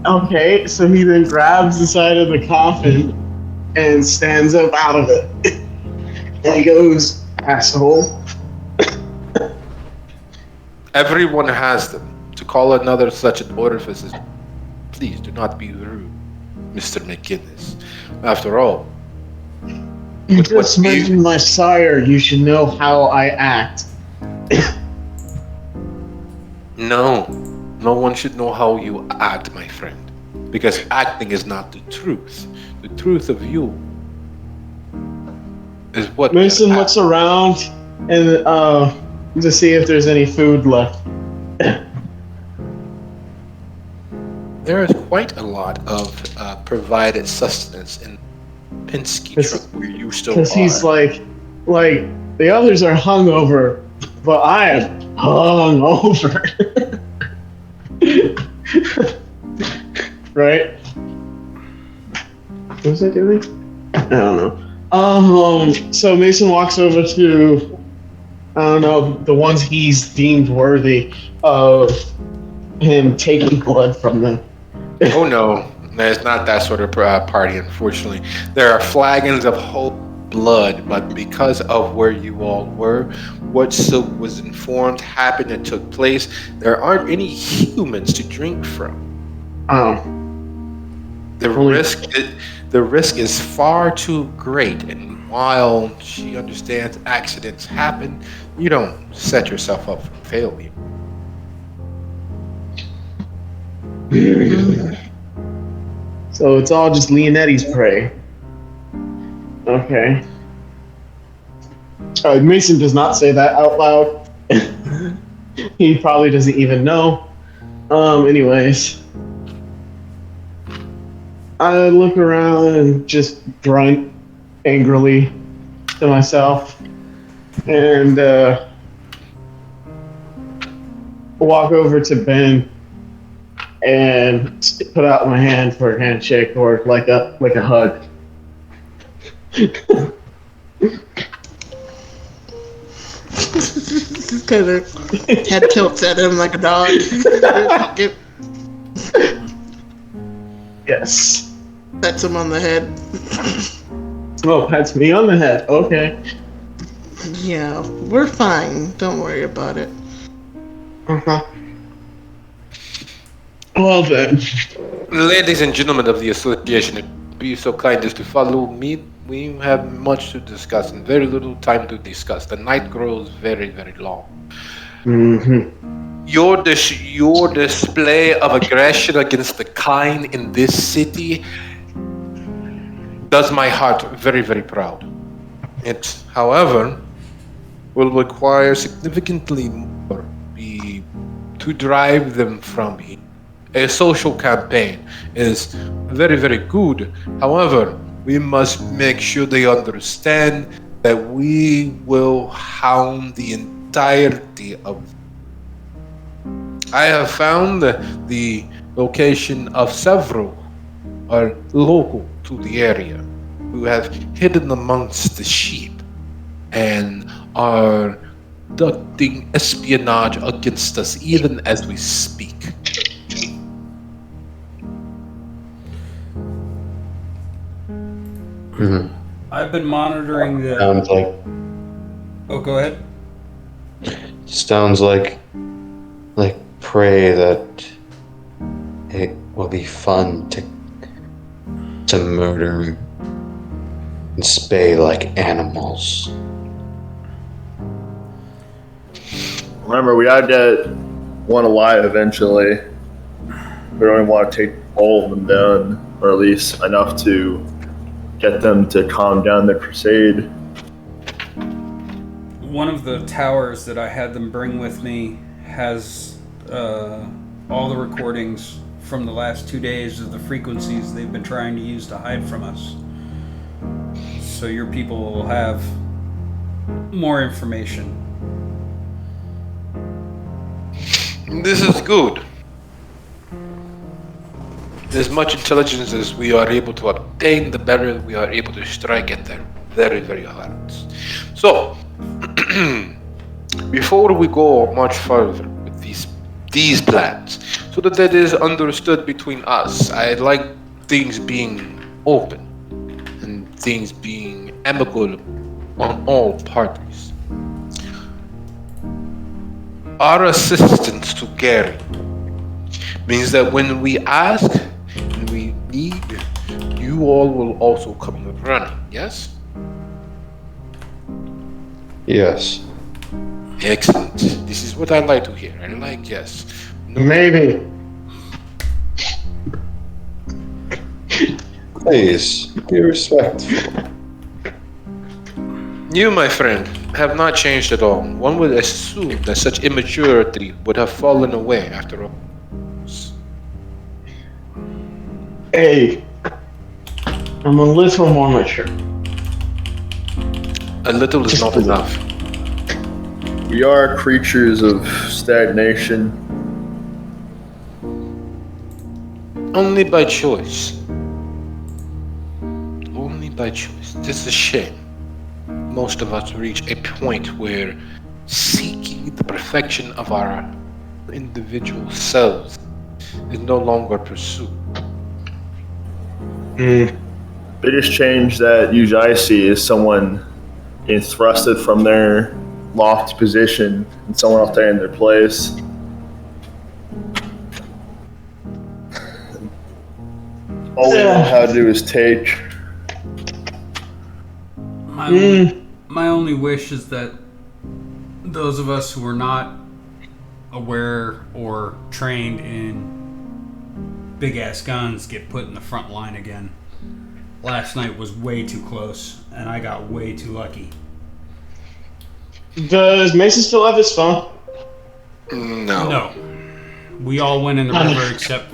Okay, so he then grabs the side of the coffin and stands up out of it. And he goes, asshole. Everyone has them. To call another such an orifice is... Please do not be rude, Mr. McGinnis. After all, You With what just mentioned my sire. You should know how I act. no one should know how you act, my friend. Because acting is not the truth. The truth of you is what... Mason looks around and to see if there's any food left. There is quite a lot of provided sustenance in Pinsky truck where you still are. Because he's like the others are hungover, but I am hungover. Right? What was I doing? I don't know. So Mason walks over to, I don't know, the ones he's deemed worthy of him taking blood from them. Oh no, it's not that sort of party, unfortunately. There are flagons of whole blood, but because of where you all were, what Silk was informed happened and took place, there aren't any humans to drink from. Oh. The risk is far too great, and while she understands accidents happen, you don't set yourself up for failure. So it's all just Leonetti's prey. Okay. Mason does not say that out loud. He probably doesn't even know. Anyways. I look around and just grunt angrily to myself. And walk over to Ben and put out my hand for a handshake or like a hug. Kind of head tilts at him like a dog. Yes. Pets him on the head. Oh, pats me on the head. Okay. Yeah, we're fine. Don't worry about it. Uh-huh. Well then. Ladies and gentlemen of the association, be so kind as to follow me. We have much to discuss and very little time to discuss. The night grows very, very long. Mm-hmm. Your display of aggression against the kind in this city does my heart very, very proud. It, however, will require significantly more to drive them from here. A social campaign is very, very good. However, we must make sure they understand that we will hound the entirety of. I have found the location of several are local to the area who have hidden amongst the sheep and are conducting espionage against us even as we speak. I've been monitoring the. Sounds like Oh, go ahead. sounds like pray that it will be fun to murder and spay like animals. Remember, we gotta get one alive eventually. We don't even want to take all of them down, or at least enough to get them to calm down their crusade. One of the towers that I had them bring with me has all the recordings from the last 2 days of the frequencies they've been trying to use to hide from us. So your people will have more information. This is good. As much intelligence as we are able to obtain, the better we are able to strike at their very, very hearts. So, before we go much further with these plans, so that it is understood between us, I like things being open and things being amicable on all parties. Our assistance to Gary means that when we ask and we need, you all will also come running, yes? Yes. Excellent. This is what I like to hear. I like yes. No, Maybe. Please be respectful. you, my friend, have not changed at all. One would assume that such immaturity would have fallen away after all. Hey, I'm a little more mature. A little is not enough. We are creatures of stagnation. Only by choice. Only by choice. This is a shame. Most of us reach a point where seeking the perfection of our individual selves is no longer pursued. Biggest change that usually I see is someone getting thrusted from their lofty position and someone else taking their place. All we know how to do is take. My only wish is that those of us who are not aware or trained in big ass guns get put in the front line again. Last night was way too close, and I got way too lucky. Does Mason still have his phone? No. No, we all went in the river except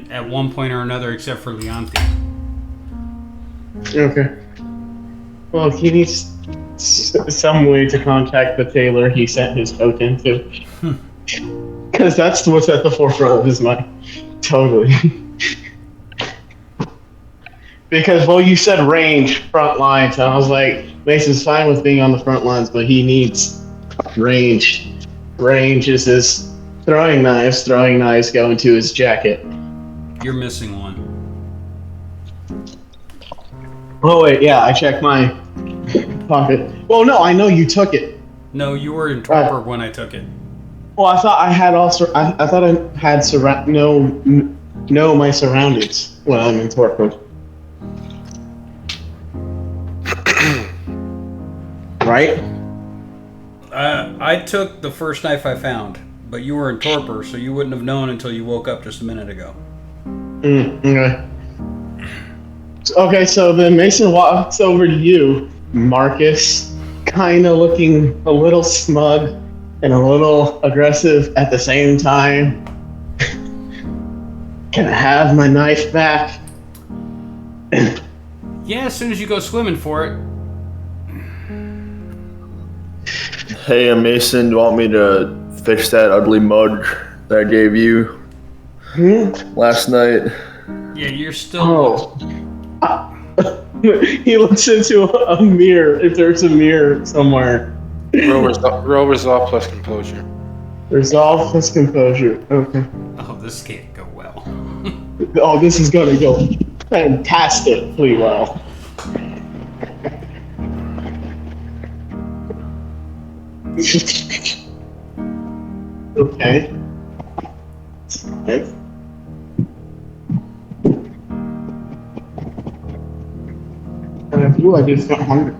at one point or another, except for Leonti. Okay. Well, he needs some way to contact the tailor he sent his coat into. Because that's what's at the forefront of his mind. Totally. Because, well, you said range, front lines, and I was like, Mason's fine with being on the front lines, but he needs range. Range is his throwing knives go into his jacket. You're missing one. Oh, wait, yeah, I checked my pocket. Well, no, I know you took it. No, you were in torpor when I took it. Well, I thought I had I thought I had know my surroundings when I'm in torpor. Right? I took the first knife I found, but you were in torpor, so you wouldn't have known until you woke up just a minute ago. Okay. Okay, so then Mason walks over to you, Marcus, kind of looking a little smug and a little aggressive at the same time. Can I have my knife back? Yeah, as soon as you go swimming for it. Hey, Mason, do you want me to fix that ugly mug that I gave you last night? Yeah, you're still... He looks into a mirror, if there's a mirror somewhere. Roll resolve plus composure. Resolve plus composure. Okay. Oh, this can't go well. Oh, this is going to go fantastically well. Okay. Right. And I feel like it's not hungry.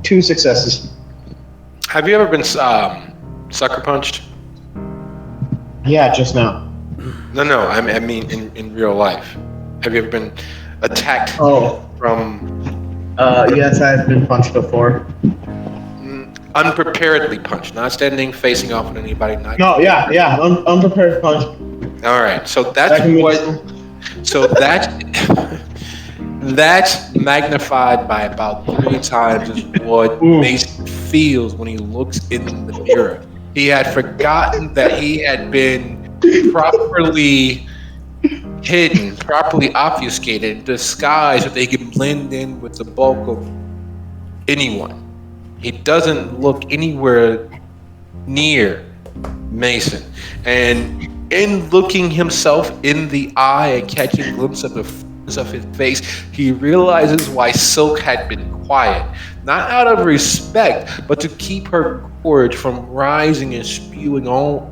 Two successes. Have you ever been sucker punched? Yeah, just now. No. I mean in real life. Have you ever been attacked Oh, from yes, I've been punched before. unpreparedly punched, not standing facing off at anybody? Not. No, yeah, unprepared punch. All right. So that's Second what. missile. So that's magnified by about 3 times is what Ooh. Mason feels when he looks in the mirror. He had forgotten that he had been properly hidden, properly obfuscated, disguised so they can blend in with the bulk of anyone. He doesn't look anywhere near Mason. And in looking himself in the eye and catching a glimpse of the of his face, he realizes why Silk had been quiet. Not out of respect, but to keep her courage from rising and spewing all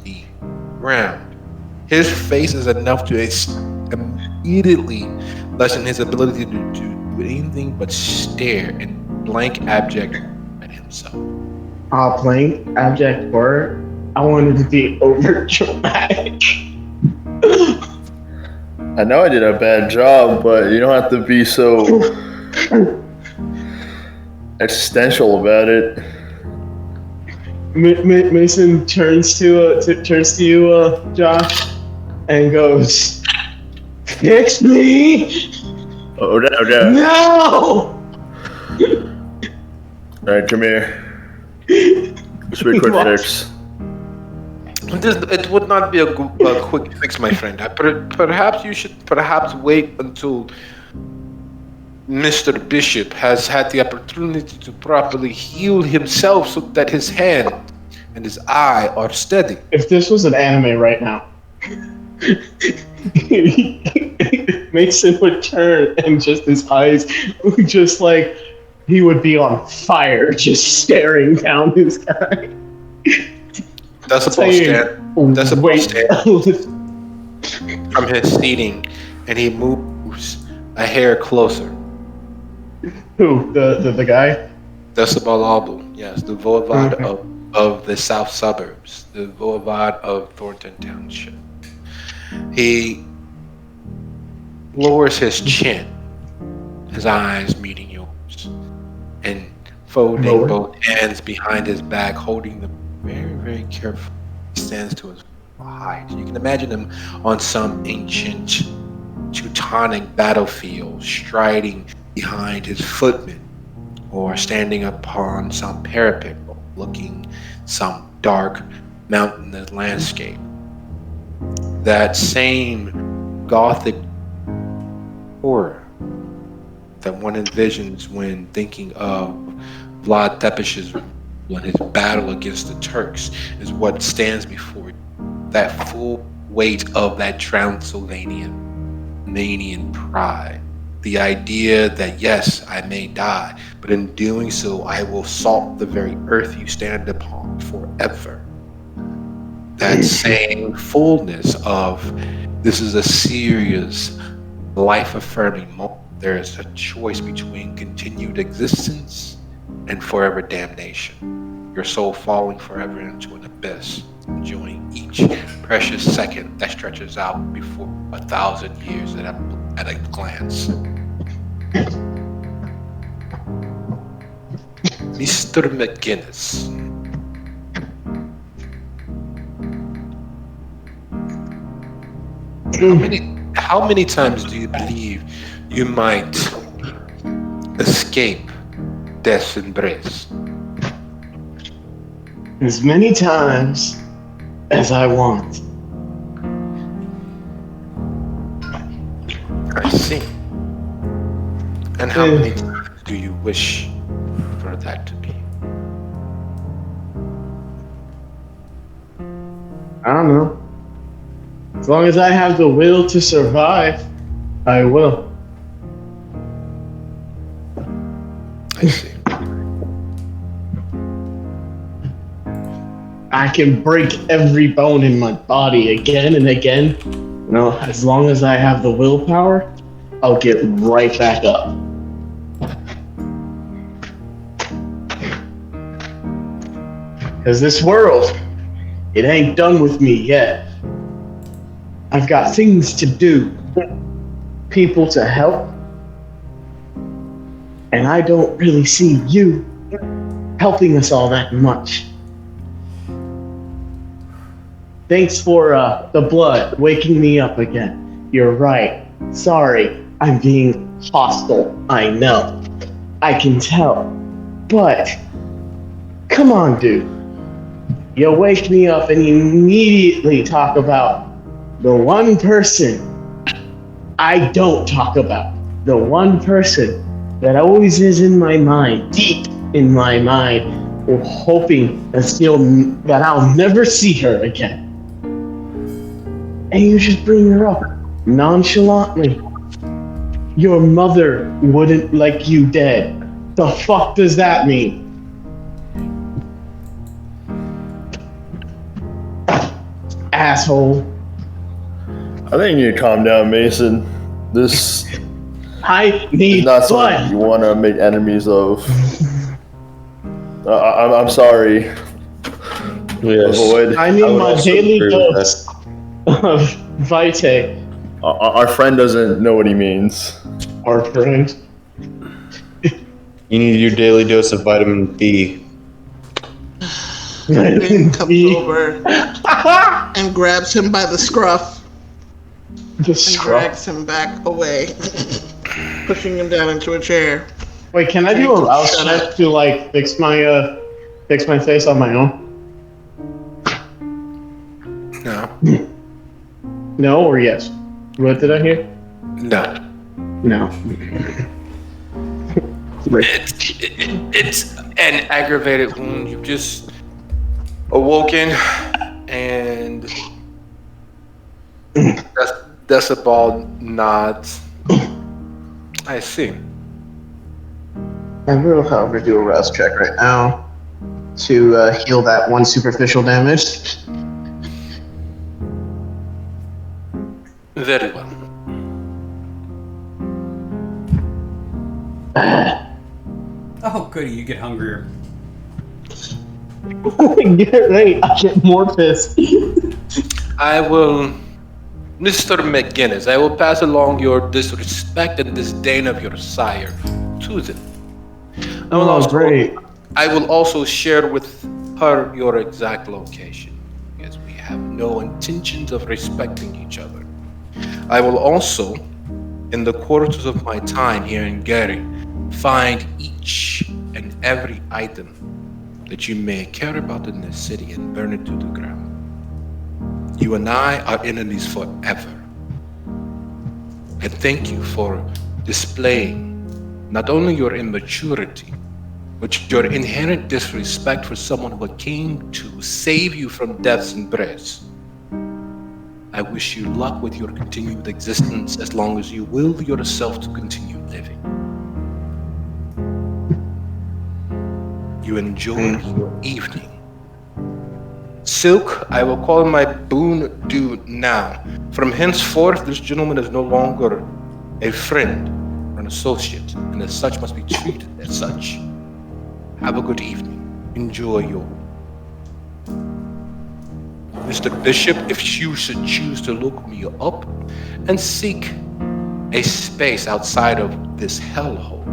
the ground. His face is enough to immediately lessen his ability to do anything but stare in blank abject at himself. Playing abject horror. I wanted to be over dramatic. I know I did a bad job, but you don't have to be so existential about it. Mason turns to you, Josh, and goes, "Fix me! Oh, no. No!" Alright, come here. Sweet quick fix. It would not be a quick fix, my friend. Perhaps you should wait until Mr. Bishop has had the opportunity to properly heal himself so that his hand and his eye are steady. If this was an anime right now, Mason would turn and just his eyes would just like he would be on fire, just staring down this guy. Decibel stands from his seating, and he moves a hair closer. Who? The guy? Decibel Albu, yes, the voivode of the south suburbs, the voivode of Thornton Township. He lowers his chin, his eyes meeting yours, and folding both hands behind his back, holding them very, very carefully. He stands to his height. You can imagine him on some ancient Teutonic battlefield, striding behind his footmen, or standing upon some parapet, looking some dark mountainous landscape. That same Gothic horror that one envisions when thinking of Vlad Tepes's when his battle against the Turks is what stands before you. That full weight of that Transylvanian pride. The idea that yes, I may die, but in doing so, I will salt the very earth you stand upon forever. That same fullness of this is a serious, life-affirming moment. There is a choice between continued existence and forever damnation. Your soul falling forever into an abyss, enjoying each precious second that stretches out before 1,000 years at a glance. Mr. McGinnis. How many times do you believe you might escape death's embrace? As many times as I want. I see. And how many times do you wish for that to be? I don't know. As long as I have the will to survive, I will. I see. I can break every bone in my body again and again. You know, as long as I have the willpower, I'll get right back up. Because this world, it ain't done with me yet. I've got things to do, people to help, and I don't really see you helping us all that much. Thanks for the blood waking me up again. You're right. Sorry, I'm being hostile. I know. I can tell. But, come on, dude. You wake me up and immediately talk about the one person I don't talk about. The one person that always is in my mind, deep in my mind, hoping that I'll never see her again. And you just bring her up nonchalantly. Your mother wouldn't like you dead. The fuck does that mean? Asshole. I think you need to calm down, Mason. This I is need not something blood. you want to make enemies of. I'm sorry. Yes. Avoid. I need I would my also daily agree with dose of Vitae, Our friend doesn't know what he means. our friend. You need your daily dose of vitamin B. Ben comes B. over and grabs him by the scruff The and scruff. drags him back away, pushing him down into a chair. Wait, can I do a rouse Shut check up. to like fix my face on my own? No. No or yes? What did I hear? No. No. It's an aggravated wound. You've just awoken, and Decibel nods. I see. I will, however, do a rouse check right now to heal that one superficial damage. Very well. Oh, goody, you get hungrier. Get right, I get more pissed. I will, Mr. McGinnis, I will pass along your disrespect and disdain of your sire to them. I will also share with her your exact location, because we have no intentions of respecting each other. I will also, in the quarters of my time here in Gary, find each and every item that you may care about in this city and burn it to the ground. You and I are enemies forever. And thank you for displaying not only your immaturity, but your inherent disrespect for someone who came to save you from death's embrace. I wish you luck with your continued existence as long as you will yourself to continue living. You enjoy your evening. Silk, I will call my boon due now. From henceforth, this gentleman is no longer a friend or an associate, and as such must be treated as such. Have a good evening. Enjoy your... Mr. Bishop, if you should choose to look me up and seek a space outside of this hellhole,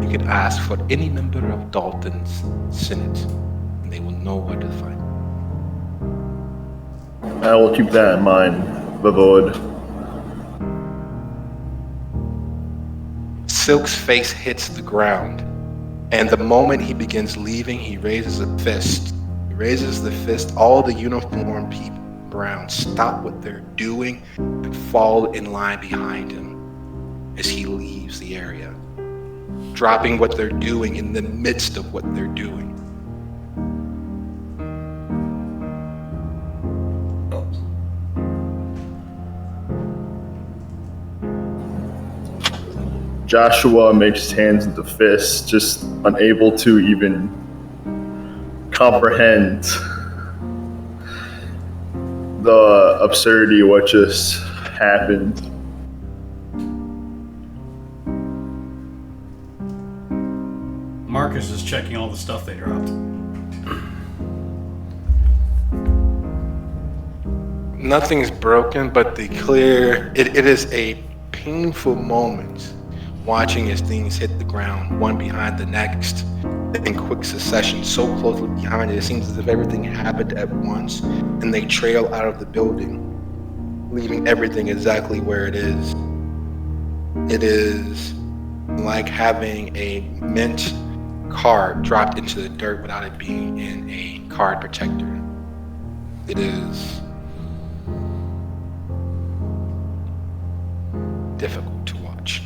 you can ask for any member of Dalton's Senate, and they will know where to find you. I will keep that in mind, Vavoid. Silk's face hits the ground, and the moment he begins leaving, he raises a fist. He raises the fist. All the uniformed people around stop what they're doing and fall in line behind him as he leaves the area, dropping what they're doing in the midst of what they're doing. Joshua makes his hands into fists, just unable to even comprehend the absurdity of what just happened. Marcus is checking all the stuff they dropped. Nothing's broken, but it is a painful moment watching as things hit the ground, one behind the next, in quick succession, so closely behind it seems as if everything happened at once, and they trail out of the building, leaving everything exactly where it is. It is like having a mint card dropped into the dirt without it being in a card protector. It is difficult to watch.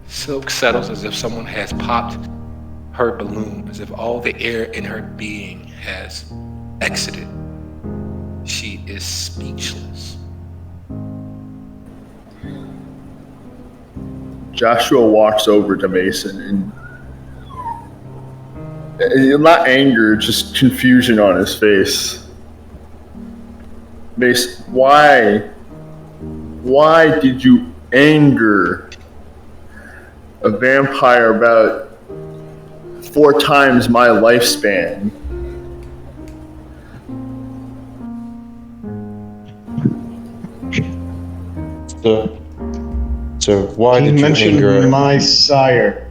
Silk settles as if someone has popped her balloon, as if all the air in her being has exited. She is speechless. Joshua walks over to Mason and not anger, just confusion on his face. Mason, why did you anger a vampire about 4 times my lifespan? So why He did you mentioned anger? my sire.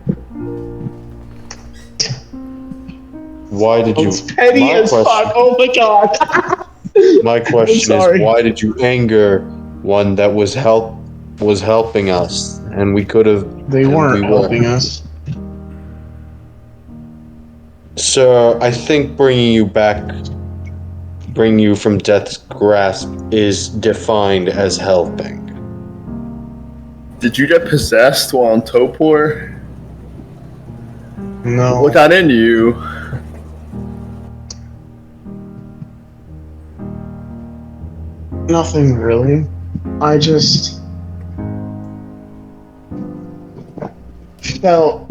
Why did you? It's petty my as question- fuck. Oh my god. My question sorry. is, why did you anger one that was helping us, and we could have? They and weren't we were. helping us. Sir, I think bringing you from death's grasp is defined as helping. Did you get possessed while on Topor? No. What got into you? Nothing really. I just felt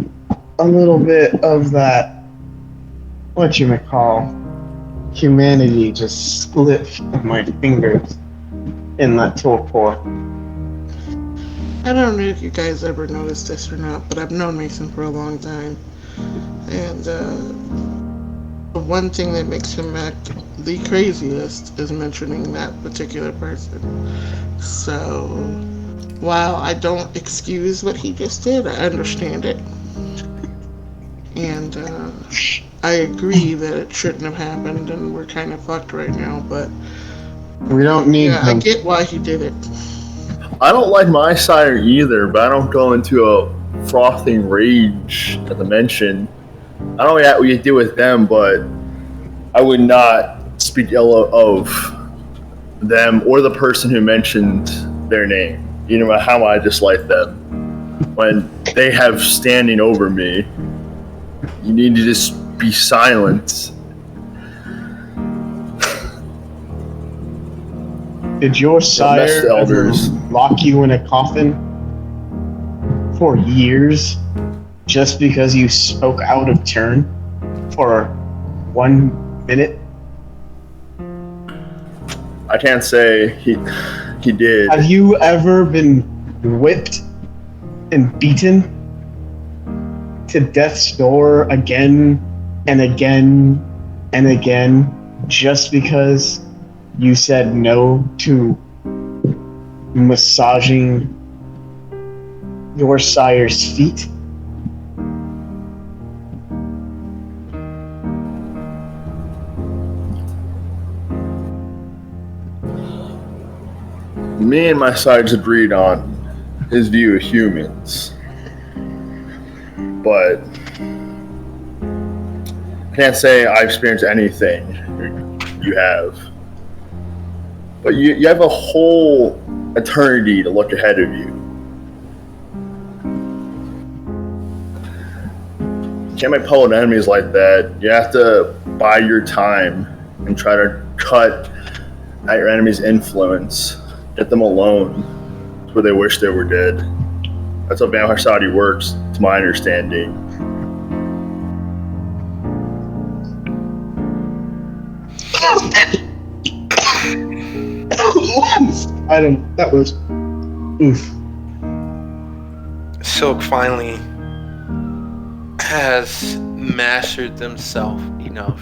a little bit of that, humanity just split from my fingers in that torpor. I don't know if you guys ever noticed this or not, but I've known Mason for a long time. And the one thing that makes him act the craziest is mentioning that particular person. So, while I don't excuse what he just did, I understand it. And I agree that it shouldn't have happened and we're kind of fucked right now, but We don't need yeah, I them. get why he did it. I don't like my sire either, but I don't go into a frothing rage at the mention. I don't know what you did with them, but I would not speak ill of them or the person who mentioned their name, no matter how I dislike them. When they have standing over me, you need to just be silent. Did your sire ever elders. lock you in a coffin for years just because you spoke out of turn for 1 minute? I can't say he did. Have you ever been whipped and beaten to death's door again and again and again just because you said no to massaging your sire's feet? Me and my sides agreed on his view of humans, but I can't say I've experienced anything you have. But you have a whole eternity to look ahead of you. You can't make public enemies like that. You have to bide your time and try to cut at your enemy's influence. Get them alone where they wish they were dead. That's how vampire society works, to my understanding. That was oof. Silk finally has mastered themselves enough.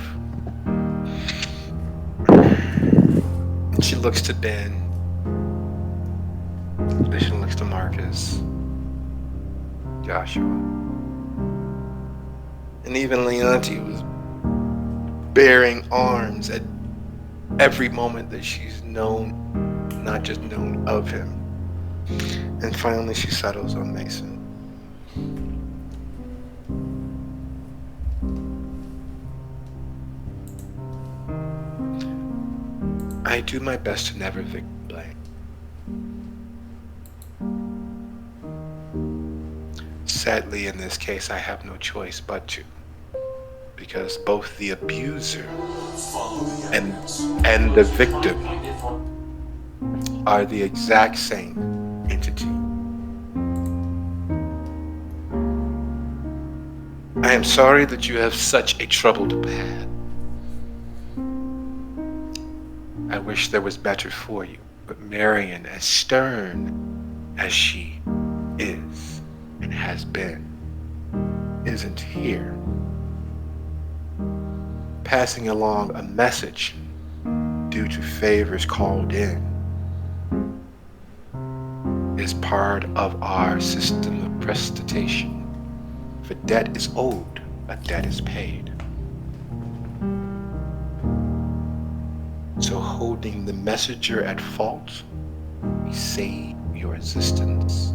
She looks to Ben. Then she looks to Marcus, Joshua, and even Leonti was bearing arms at every moment that she's known, not just known of him. And finally she settles on Mason. I do my best to never victim blame. Sadly, in this case, I have no choice but to, because both the abuser and the victim are the exact same entity. I am sorry that you have such a troubled path. I wish there was better for you, but Marion, as stern as she is and has been, isn't here. Passing along a message due to favors called in is part of our system of prestitation. If a debt is owed, a debt is paid. So holding the messenger at fault, he saved your existence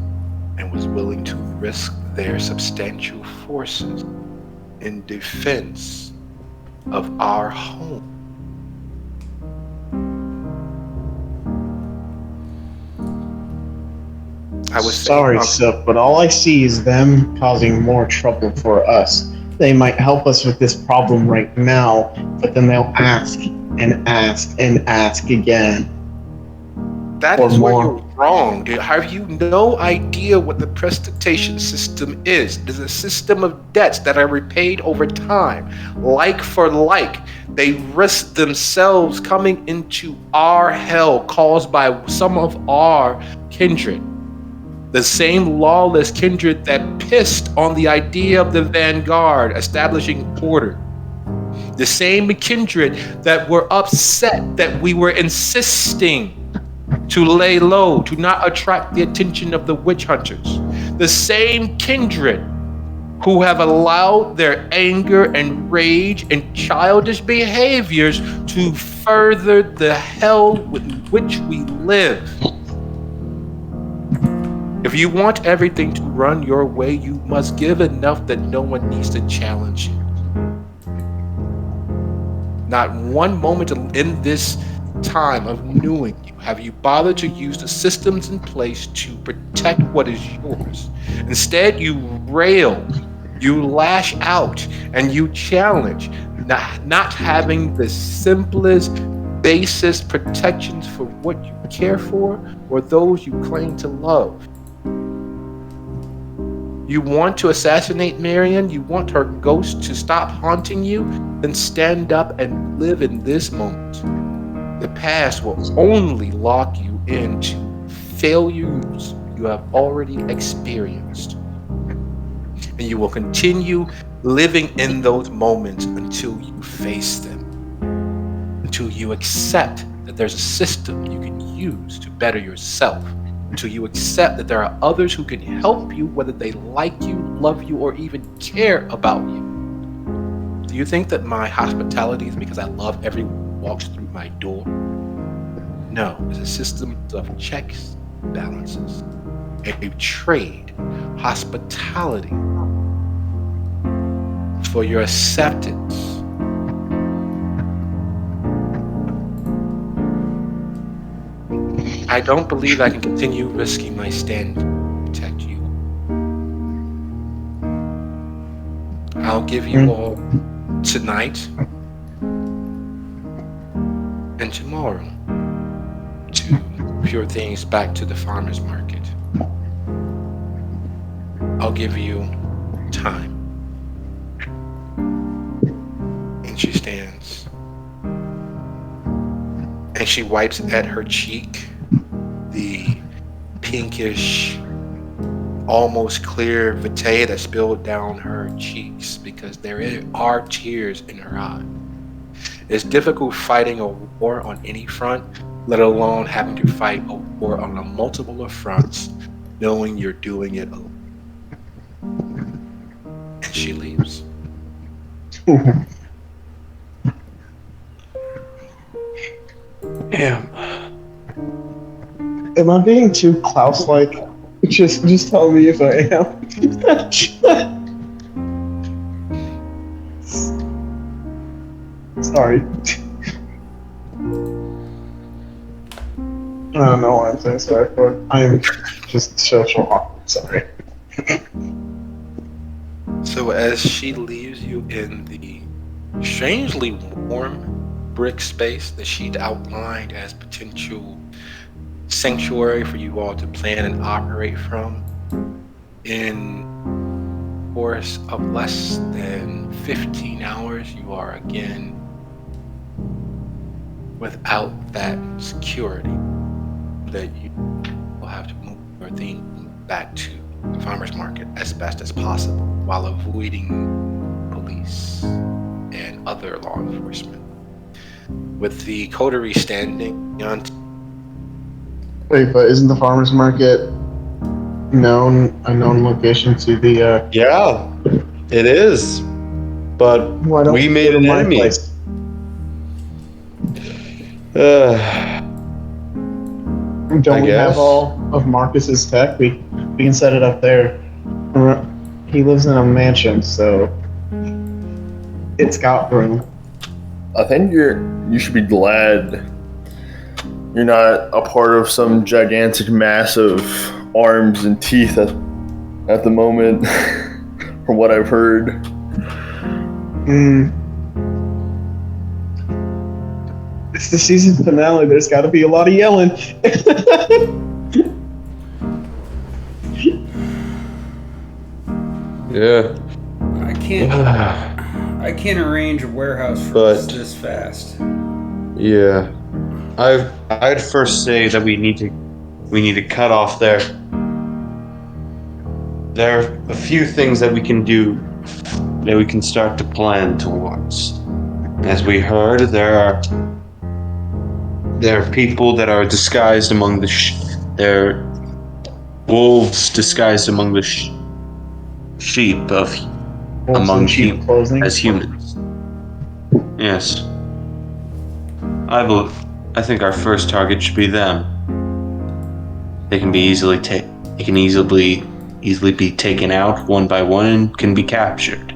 and was willing to risk their substantial forces in defense of our home. I was Sorry, Silk, but all I see is them causing more trouble for us. They might help us with this problem right now, but then they'll ask and ask and ask again. That or is where more. you're wrong, dude. Have you no idea what the prestitation system is? It is a system of debts that are repaid over time, like for like. They risk themselves coming into our hell caused by some of our kindred. The same lawless kindred that pissed on the idea of the vanguard establishing order. The same kindred that were upset that we were insisting to lay low, to not attract the attention of the witch hunters. The same kindred who have allowed their anger and rage and childish behaviors to further the hell with which we live. If you want everything to run your way, you must give enough that no one needs to challenge you. Not one moment in this time of knowing you have you bothered to use the systems in place to protect what is yours. Instead, you rail, you lash out, and you challenge, not having the simplest, basest protections for what you care for or those you claim to love. You want to assassinate Marion? You want her ghost to stop haunting you? Then stand up and live in this moment. The past will only lock you into failures you have already experienced. And you will continue living in those moments until you face them. Until you accept that there's a system you can use to better yourself. Until you accept that there are others who can help you, whether they like you, love you, or even care about you. Do you think that my hospitality is because I love everyone who walks through my door? No, it's a system of checks, balances, a trade, hospitality for your acceptance. I don't believe I can continue risking my stand to protect you. I'll give you all tonight and tomorrow. to procure things back to the farmer's market. I'll give you time. And she stands. And she wipes at her cheek the pinkish, almost clear vitae that spilled down her cheeks because there are tears in her eyes. It's difficult fighting a war on any front, let alone having to fight a war on a multiple of fronts, knowing you're doing it alone. And she leaves. Damn. Am I being too Klaus-like? Just tell me if I am. Sorry. I don't know why I'm saying sorry for it. I am just so awkward. Sorry. So as she leaves you in the strangely warm brick space that she'd outlined as potential sanctuary for you all to plan and operate from, in the course of less than 15 hours, you are again without that security that you will have to move your thing back to the farmer's market as best as possible while avoiding police and other law enforcement. With the coterie standing on Wait, but isn't the farmer's market a known location to the? Yeah, it is. But Why don't we go made to an my enemy. place? Don't I we guess. have all of Marcus's tech? We can set it up there. He lives in a mansion, so it's got room. I think you should be glad you're not a part of some gigantic mass of arms and teeth at the moment, from what I've heard. It's the season finale. There's got to be a lot of yelling. Yeah. I can't arrange a warehouse for But- us this fast. Yeah. I'd first say that we need to cut off there. There are a few things that we can do that we can start to plan towards. As we heard, there are people that are disguised among the they're wolves disguised among the sheep of among cheap sheep clothing. as humans. Yes. I think our first target should be them. They can be easily be taken out one by one and can be captured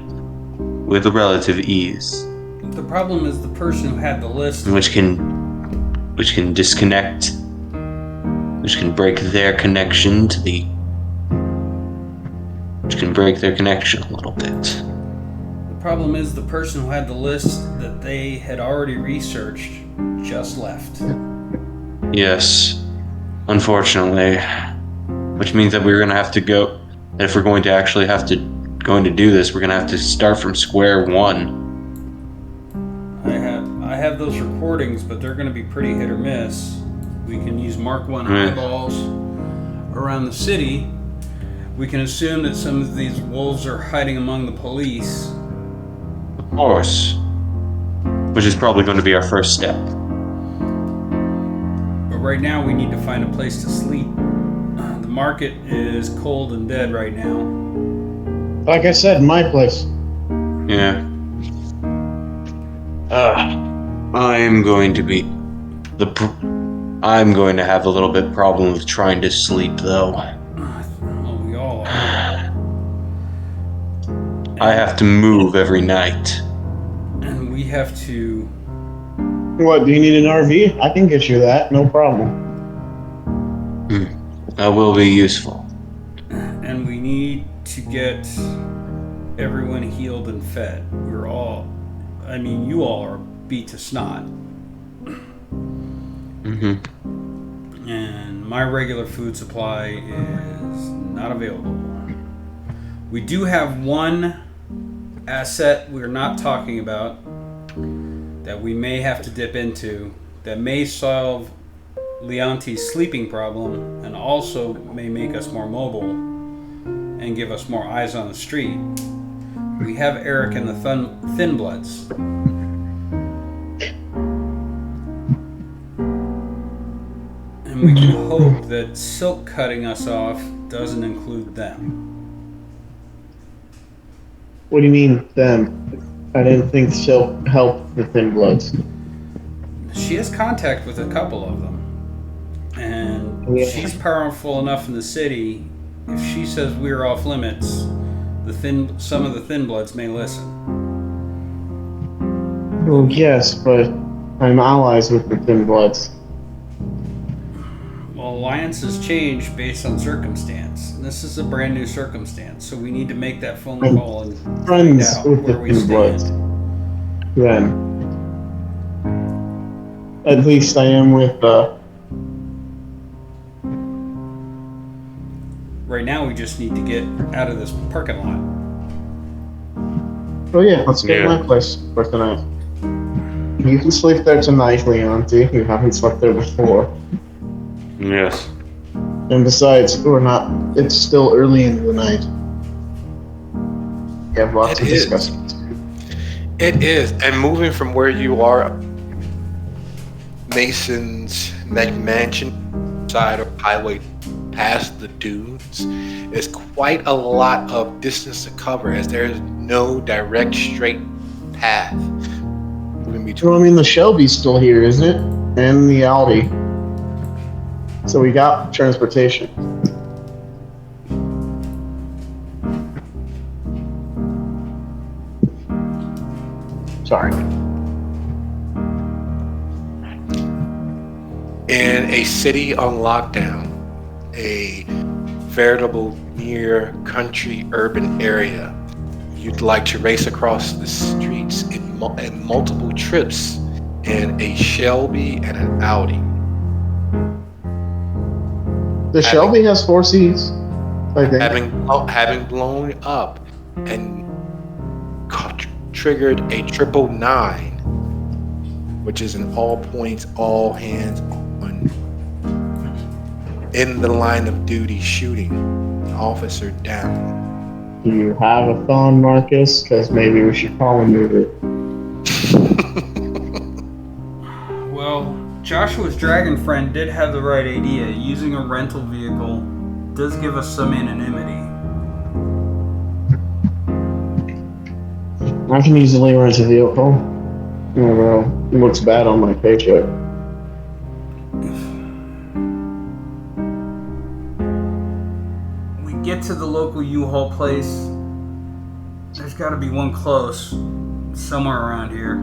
with a relative ease, The problem is the person who had the list. which can disconnect, which can break their connection to the, which can break their connection a little bit. The problem is the person who had the list that they had already researched just left. Yes, unfortunately, which means that we're going to have to go. If we're going to actually going to do this, we're going to have to start from square one. I have those recordings, but they're going to be pretty hit or miss. We can use Mark 1 Mm. eyeballs around the city. We can assume that some of these wolves are hiding among the police. Of course, which is probably going to be our first step. But right now, we need to find a place to sleep. The market is cold and dead right now. Like I said, my place. Yeah. I'm going to be I'm going to have a little bit problem with trying to sleep though. Well, we all are. I have to move every night. And we have to. What, do you need an RV? I can get you that, no problem. That will be useful. And we need to get everyone healed and fed. You all are beat to snot. Mm-hmm. And my regular food supply is not available. We do have one asset we're not talking about that we may have to dip into that may solve Leonti's sleeping problem and also may make us more mobile and give us more eyes on the street. We have Eric and the Thin Bloods. And we can hope that Silk cutting us off doesn't include them. What do you mean, them? I didn't think Silk helped the Thin Bloods. She has contact with a couple of them. And Yeah. she's powerful enough in the city. If she says we're off limits, some of the Thin Bloods may listen. Well, yes, but I'm allies with the Thin Bloods. Well, alliances change based on circumstance. And this is a brand new circumstance, so we need to make that phone I'm call and find Friends out with the where we Thin Bloods. stand. Then. At least I am with, Right now, we just need to get out of this parking lot. Oh yeah, let's get Yeah. my place for tonight. You can sleep there tonight, Leonti. You haven't slept there before. Yes. And besides, it's still early in the night. You have lots It of is. discussions. It is. And moving from where you are, Mason's McMansion side of highway past the dunes, is quite a lot of distance to cover as there is no direct straight path moving between. Well, I mean, the Shelby's still here, isn't it? And the Audi. So we got transportation. Sorry. In a city on lockdown, a veritable near country urban area, you'd like to race across the streets in multiple trips in a Shelby and an Audi. The Shelby has 4 seats, I think. Having blown up and triggered a 999, which is an all points, all hands on, in the line of duty shooting an officer down. Do you have a phone, Marcus? Because maybe we should call him Uber. Well, Joshua's dragon friend did have the right idea. Using a rental vehicle does give us some anonymity. I can easily rent a vehicle. Oh, well, it looks bad on my paycheck. We get to the local U-Haul place. There's got to be one close, somewhere around here.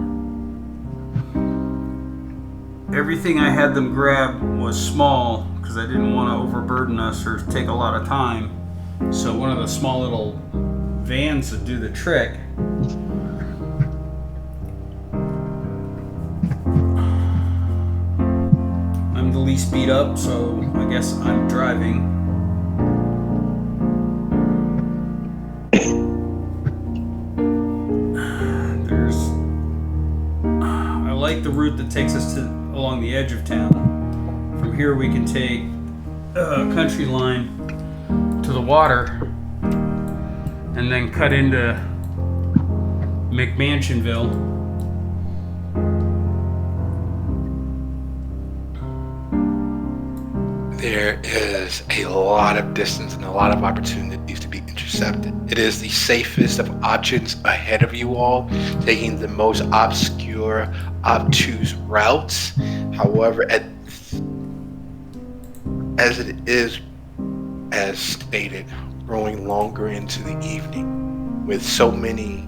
Everything I had them grab was small because I didn't want to overburden us or take a lot of time. So one of the small little vans would do the trick. I'm the least beat up, so I guess I'm driving. I like the route that takes us along the edge of town. From here we can take a country line to the water and then cut into McMansionville. There is a lot of distance and a lot of opportunities to be intercepted. It is the safest of options ahead of you all, taking the most obscure, obtuse routes. However, as it is, as stated, growing longer into the evening, with so many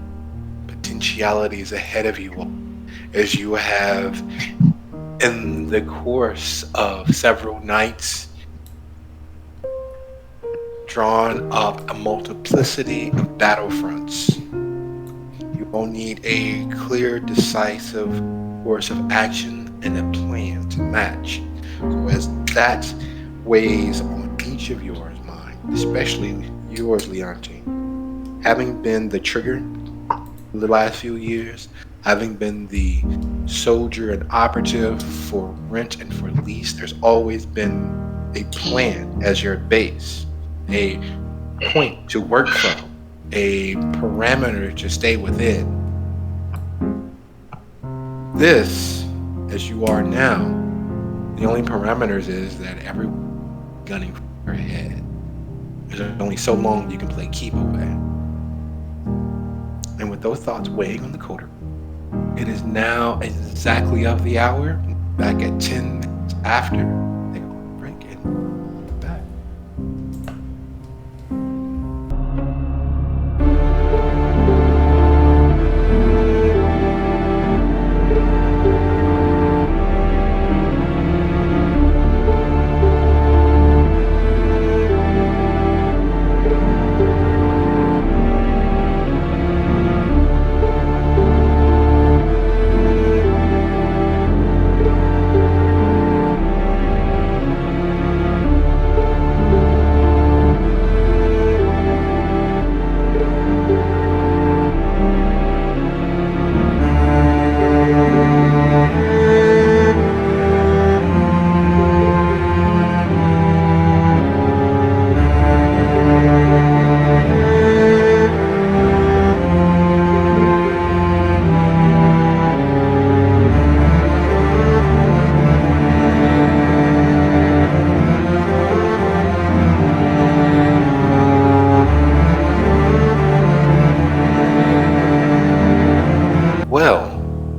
potentialities ahead of you all, as you have in the course of several nights drawn up a multiplicity of battlefronts. You will need a clear, decisive course of action and a plan to match. So as that weighs on each of yours mind, especially yours, Leontine. Having been the trigger the last few years, having been the soldier and operative for rent and for lease, there's always been a plan as your base, a point to work from, a parameter to stay within. This, as you are now, the only parameters is that everyone's gunning for your head. There's only so long you can play keep away. And with those thoughts weighing on the coder, it is now exactly of the hour, back at 10 minutes after. Take a break and back.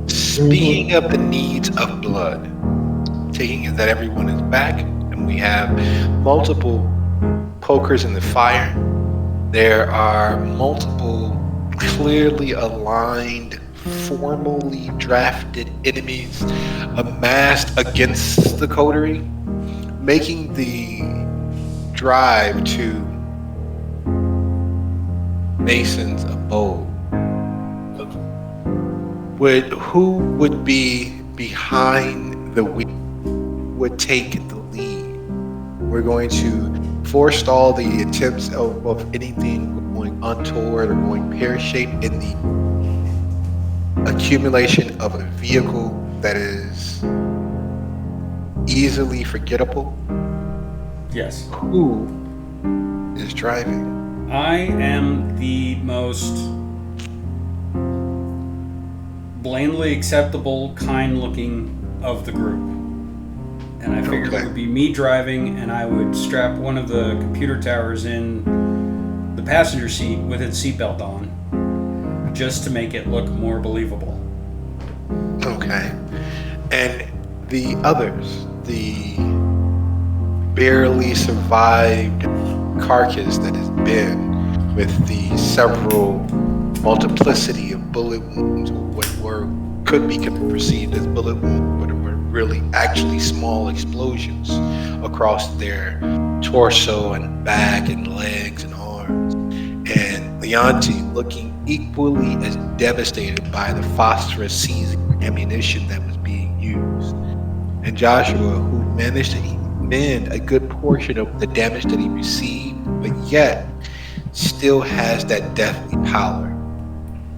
Speaking of the needs of blood, taking it that everyone is back and we have multiple pokers in the fire. There are multiple clearly aligned, formally drafted enemies amassed against the coterie, making the drive to Mason's abode. Who would be behind the wheel, would take the lead? We're going to forestall the attempts of anything going untoward or going pear-shaped in the accumulation of a vehicle that is easily forgettable. Yes. Who is driving? I am the most blandly acceptable, kind-looking of the group. And I figured it would be me driving, and I would strap one of the computer towers in the passenger seat with its seatbelt on, just to make it look more believable. Okay. And the others, the barely survived carcass that has been with the several multiplicity of bullet wounds, or what could be perceived as bullet wounds, but were really actually small explosions across their torso and back and legs and arms. And Leonti looking equally as devastated by the phosphorus seizing ammunition that was being used. And Joshua, who managed to mend a good portion of the damage that he received, but yet still has that deathly pallor.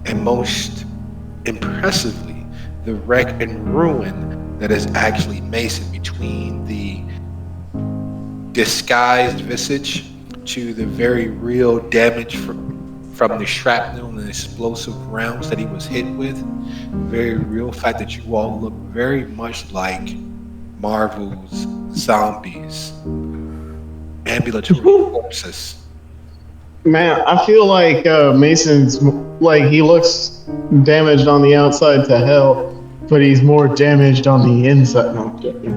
And most impressively, the wreck and ruin that is actually Mason, between the disguised visage to the very real damage from the shrapnel and the explosive rounds that he was hit with. Very real fact that you all look very much like Marvel's zombies, ambulatory corpses. Man, I feel like Mason's like he looks damaged on the outside to hell, but he's more damaged on the inside. No, I'm kidding.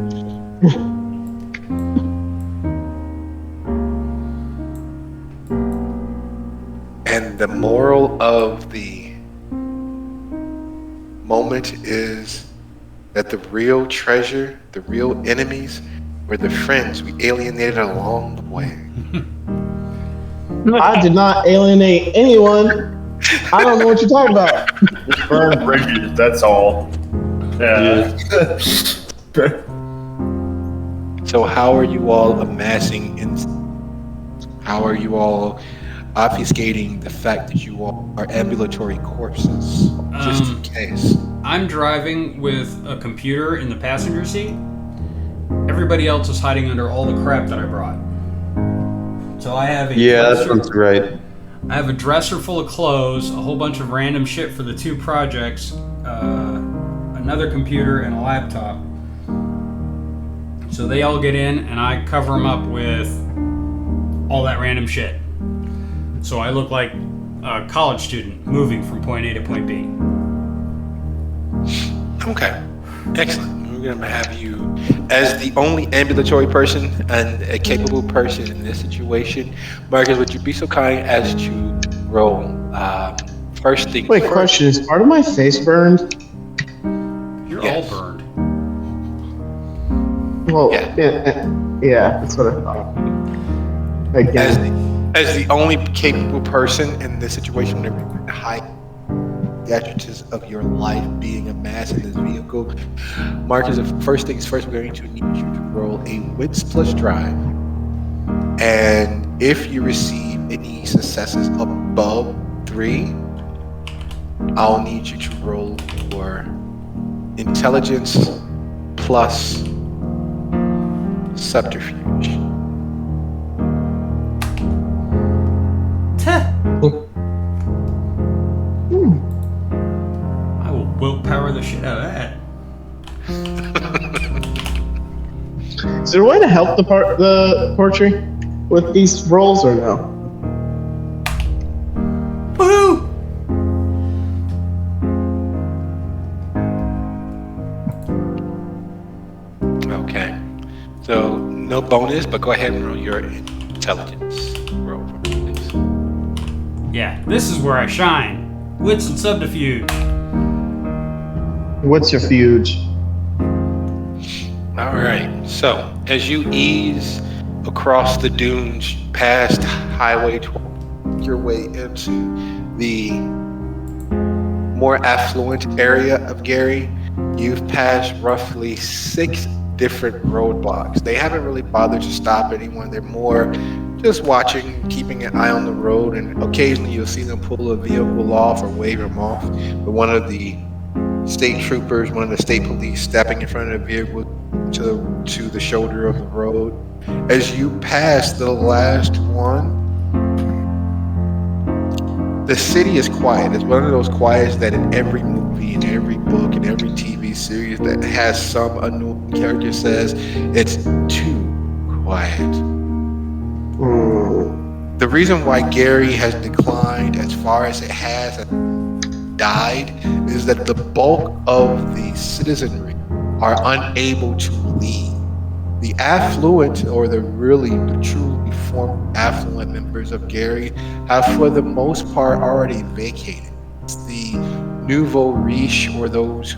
And the moral of the moment is that the real treasure, the real enemies, were the friends we alienated along the way. I did not alienate anyone. I don't know what you're talking about. Just burn bridges, that's all. Yeah. So how are you all amassing how are you all obfuscating the fact that you all are ambulatory corpses? Just in case. I'm driving with a computer in the passenger seat. Everybody else is hiding under all the crap that I brought. So I have a Yeah, that sounds right. I have a dresser full of clothes, a whole bunch of random shit for the 2 projects, another computer, and a laptop. So they all get in, and I cover them up with all that random shit. So I look like a college student moving from point A to point B. Okay. Excellent. We're going to have you, as the only ambulatory person and a capable person in this situation, Marcus, would you be so kind as to roll first thing Wait, first? question: is part of my face burned? You're Yes. all burned. Well, Yeah. yeah, that's what I thought. As Again, the only capable person in this situation, whenever you hide the attributes of your life being amassed in this vehicle, Marcus, the first things first, we're going to need you to roll a wits plus drive. And if you receive any successes above 3, I'll need you to roll for intelligence plus subterfuge. I will willpower the shit out of that. is there a way to help the portrait with these rolls or no? Woohoo! Okay. So no bonus, but go ahead and roll your intelligence roll for me, please. Yeah, this is where I shine. Wits and subterfuge. What's your fuge? All right. So as you ease across the dunes, past Highway 12, your way into the more affluent area of Gary, you've passed roughly 6 different roadblocks. They haven't really bothered to stop anyone. They're more just watching, keeping an eye on the road, and occasionally you'll see them pull a vehicle off or wave them off. But one of the state troopers, one of the state police, stepping in front of the vehicle to the shoulder of the road. As you pass the last one, the city is quiet. It's one of those quiets that in every movie, in every book, in every TV series that has some unknown character says it's too quiet. The reason why Gary has declined as far as it has and died is that the bulk of the citizenry are unable to leave. The affluent, or the truly former affluent members of Gary have for the most part already vacated. It's the nouveau riche, or those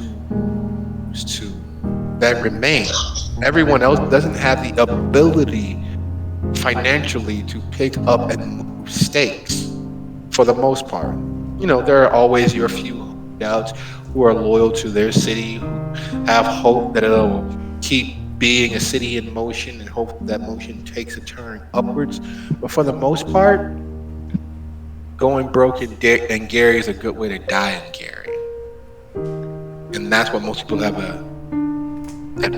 that remain. Everyone else doesn't have the ability financially to pick up and move stakes for the most part. You know, there are always your few holdouts who are loyal to their city, who have hope that it'll keep being a city in motion and hope that motion takes a turn upwards. But for the most part, going broke in Gary is a good way to die in Gary. And that's what most people have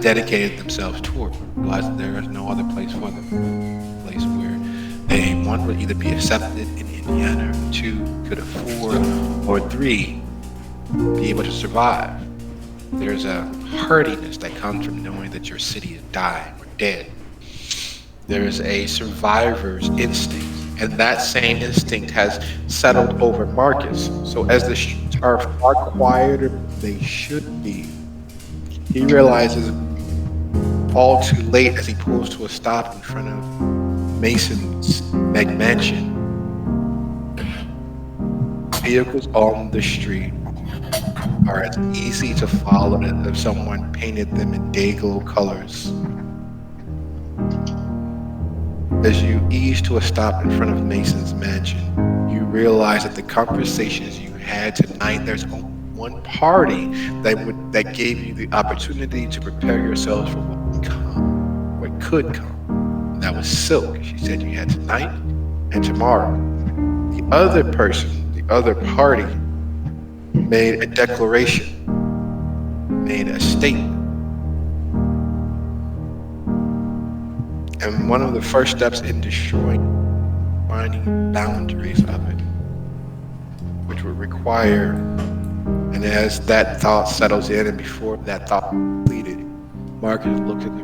dedicated themselves toward, realizing there is no other place for them. A place where they, 1, would either be accepted in Indiana, or 2, could afford, or 3, be able to survive. There's a hardiness that comes from knowing that your city is dying or dead. There is a survivor's instinct, and that same instinct has settled over Marcus. So as the streets are far quieter than they should be, he realizes all too late as he pulls to a stop in front of Mason's McMansion. Vehicles on the street are as easy to follow as if someone painted them in day-glow colors. As you ease to a stop in front of Mason's mansion, you realize that the conversations you had tonight, there's only one party that gave you the opportunity to prepare yourselves for what could come. And that was Silk. She said you had tonight and tomorrow. The other person, the other party, made a declaration, made a statement. And one of the first steps in destroying, finding boundaries of it, which would require, and as that thought settles in and before that thought completed, Marcus looks in the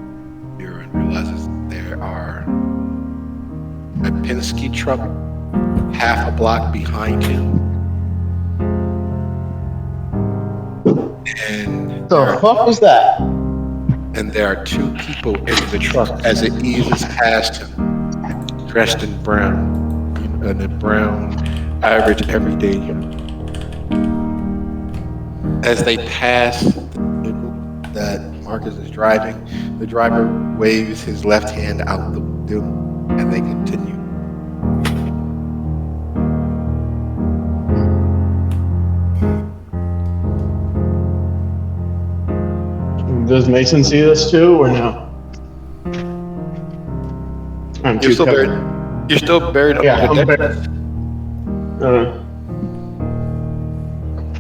mirror and realizes there are a Penske truck half a block behind him. And The fuck was that? there are two people in the truck as it eases past him, dressed in brown, in a brown, average, everyday uniform. As they pass the vehicle that Marcus is driving, the driver waves his left hand out the window, and they continue. Does Mason see this too, or no? I'm You're too still covered. buried. You're still buried Yeah, under I'm the deck. buried.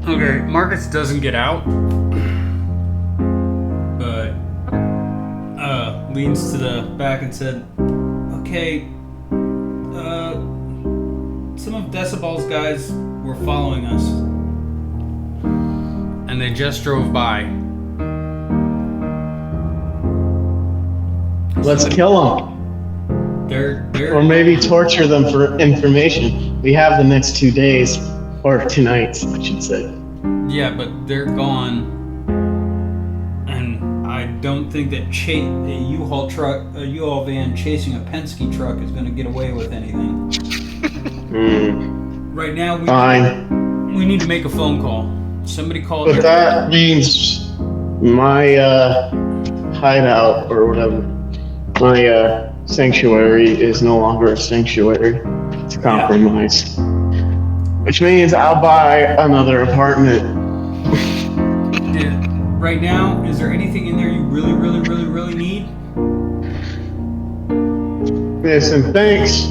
Okay, Marcus doesn't get out, but leans to the back and said, "Okay, some of Decibel's guys were following us, and they just drove by. Let's kill them. They're Or maybe torture them for information. We have the next 2 days, or 2 nights, I should say. yeah, but they're gone, and I don't think that a U-Haul van chasing a Penske truck is going to get away with anything. Right now, Fine. we need to make a phone call. Somebody call But their- that means my hideout, or whatever, my sanctuary is no longer a sanctuary. It's compromised. Which means I'll buy another apartment. Right now, is there anything in there you really, really, really, really need? Listen, thanks.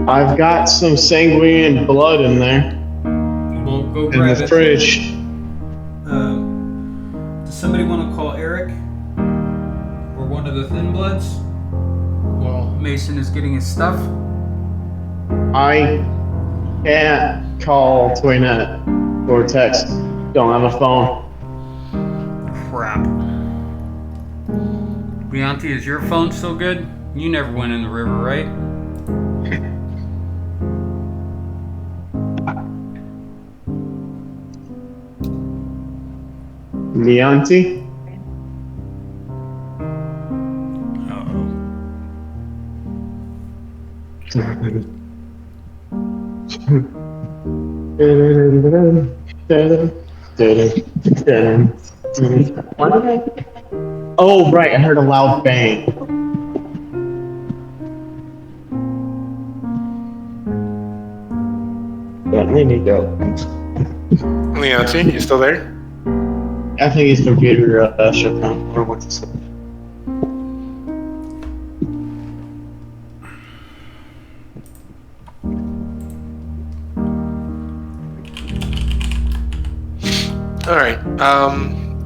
I've got some sanguine blood in there, We'll go in grab the it. fridge. Does somebody want to call Eric or one of the Thin Bloods while Mason is getting his stuff? I can't call Toynette or text. Don't have a phone. Crap. Brianti, is your phone still good? You never went in the river, right? Leonti? Uh-oh. Oh, right, I heard a loud bang. Let me go. Leonti, you still there? I think his computer shut down, or what's it? All right.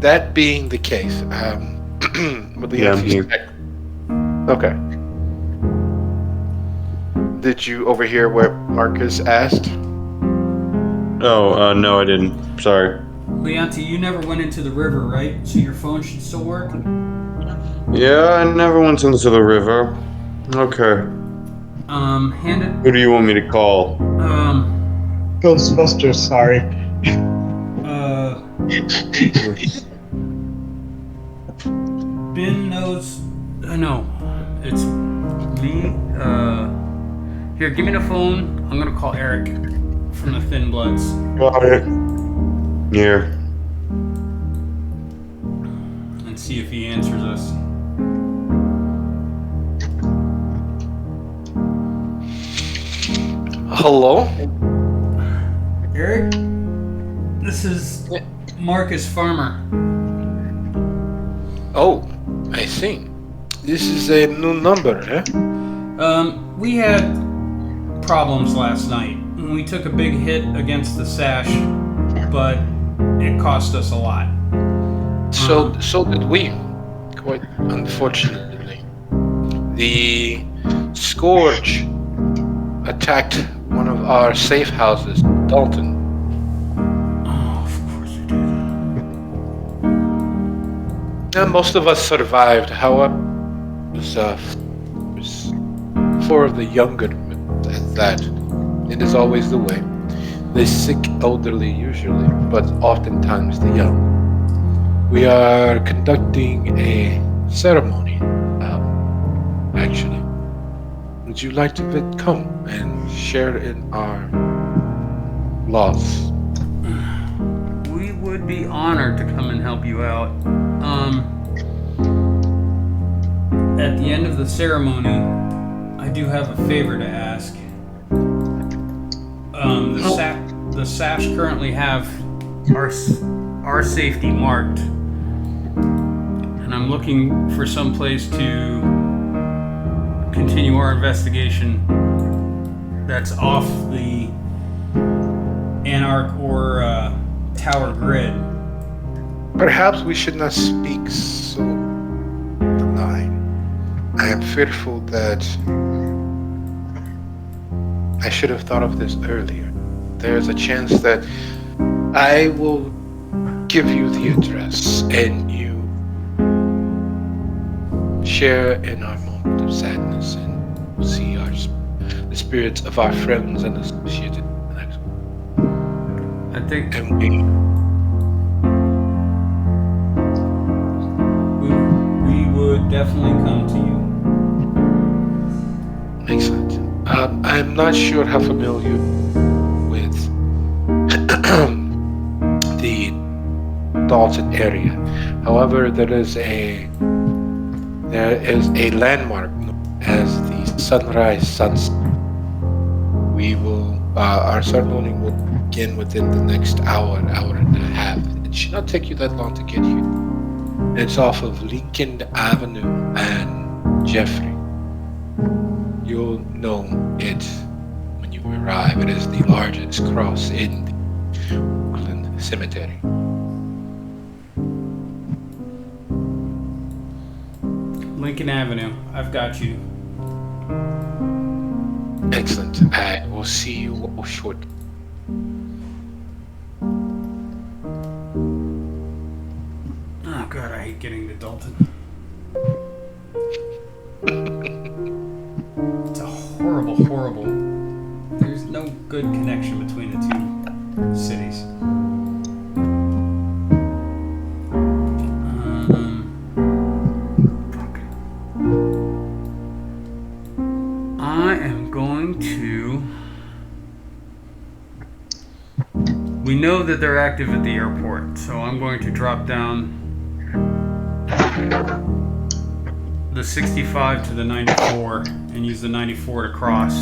That being the case, would Yeah, I'm Leonti here. check- Okay. Did you overhear what Marcus asked? Oh, no, I didn't. Sorry. Leonti, you never went into the river, right? So your phone should still work? Yeah, I never went into the river. Okay. Hand it, Who do you want me to call? Ghostbusters, sorry. Ben knows. No, it's me. Here, give me the phone. I'm gonna call Eric from the Thin Bloods. Got it. Here. And see if he answers us. Hello? Eric, this is Marcus Farmer. Oh, I see. This is a new number, eh? We had problems last night. We took a big hit against the sash, but it cost us a lot. So did we. Quite unfortunately. The Scourge attacked one of our safe houses, Dalton. Oh, of course it did. And most of us survived. However, it was four of the younger at that. It is always the way. The sick elderly usually, but oftentimes the young. We are conducting a ceremony, actually. Would you like to come and share in our loss? We would be honored to come and help you out. At the end of the ceremony, I do have a favor to ask. The Sash currently have our safety marked, and I'm looking for some place to continue our investigation that's off the Anarch or Tower grid. Perhaps we should not speak so benign. I am fearful that I should have thought of this earlier. There's a chance that I will give you the address and you share in our moment of sadness and see the spirits of our friends and associates in the next one. I think And we would definitely come to you. excellent. I'm not sure how familiar with the Dalton area. However, there is a landmark known as the Sunrise Sunset. We will our ceremony will begin within the next hour and a half. It should not take you that long to get here. It's off of Lincoln Avenue and Jeffrey. You'll know it when you arrive. It is the largest cross in the Oakland Cemetery. Lincoln Avenue. I've got you. Excellent. I will see you shortly. Oh god, I hate getting to Dalton. It's a horrible. There's no good connection between the two cities. I am going to. We know that they're active at the airport, so I'm going to drop down the 65 to the 94 and use the 94 to cross.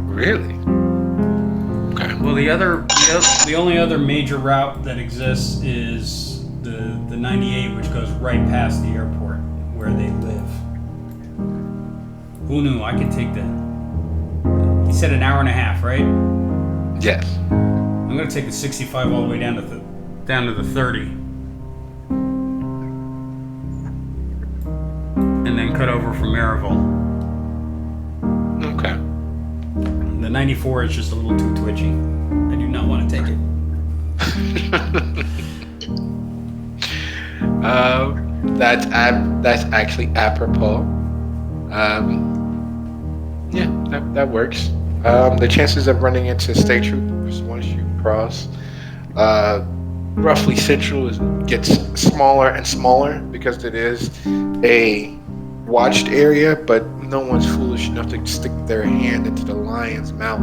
Really? Okay. Well, the only other major route that exists is the 98, which goes right past the airport where they live. Who knew? I could take the. He said an hour and a half, right? Yes. I'm gonna take the 65 all the way down to the 30, and then cut over from Maryville. Okay. The 94 is just a little too twitchy. I do not want to take it. That's actually apropos. Yeah, that works. The chances of running into state troopers once you cross roughly central gets smaller and smaller because it is a watched area, but no one's foolish enough to stick their hand into the lion's mouth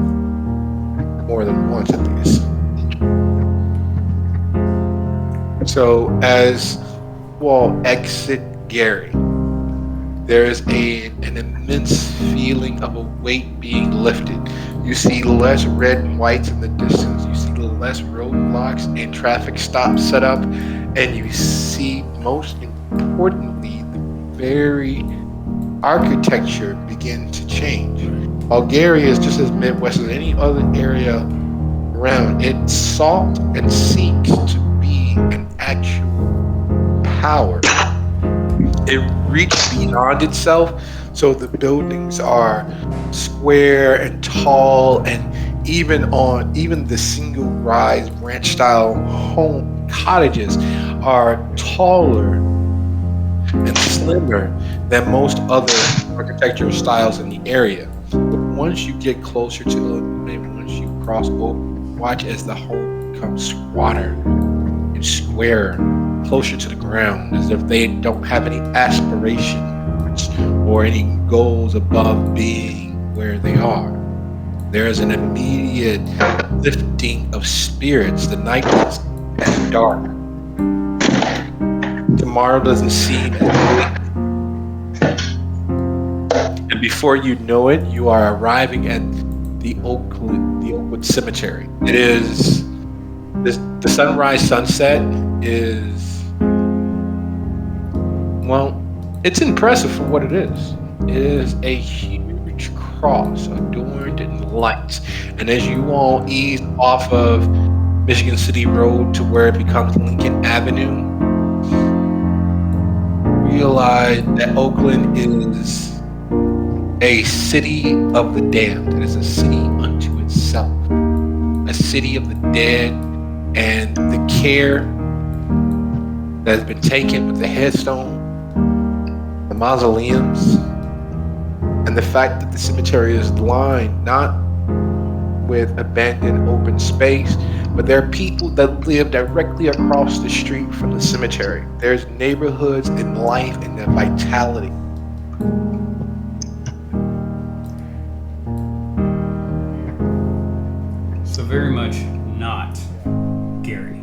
more than once at least. So as you exit Gary, there is an immense feeling of a weight being lifted. You see less red and whites in the distance. You see less roadblocks and traffic stops set up. And you see, most importantly, the very architecture begin to change. Bulgaria is just as Midwest as any other area around. It sought and seeks to be an actual power. It reached beyond itself, so the buildings are square and tall, and even the single rise branch style home cottages are taller and slimmer than most other architectural styles in the area. But once you get closer to Illinois, once you cross over, watch as the home becomes squatter and squarer, closer to the ground, as if they don't have any aspirations or any goals above being where they are. There is an immediate lifting of spirits. The night is as dark. Tomorrow doesn't seem as bleak. And before you know it, you are arriving at the Oakwood Cemetery. It is the sunrise sunset is, well, it's impressive for what it is. It is a huge cross adorned in lights. And as you all ease off of Michigan City Road to where it becomes Lincoln Avenue, realize that Oakland is a city of the damned. It is a city unto itself, a city of the dead, and the care that has been taken with the headstone, the mausoleums, and the fact that the cemetery is lined not with abandoned open space, but there are people that live directly across the street from the cemetery. There's neighborhoods and life and their vitality. So very much not Gary.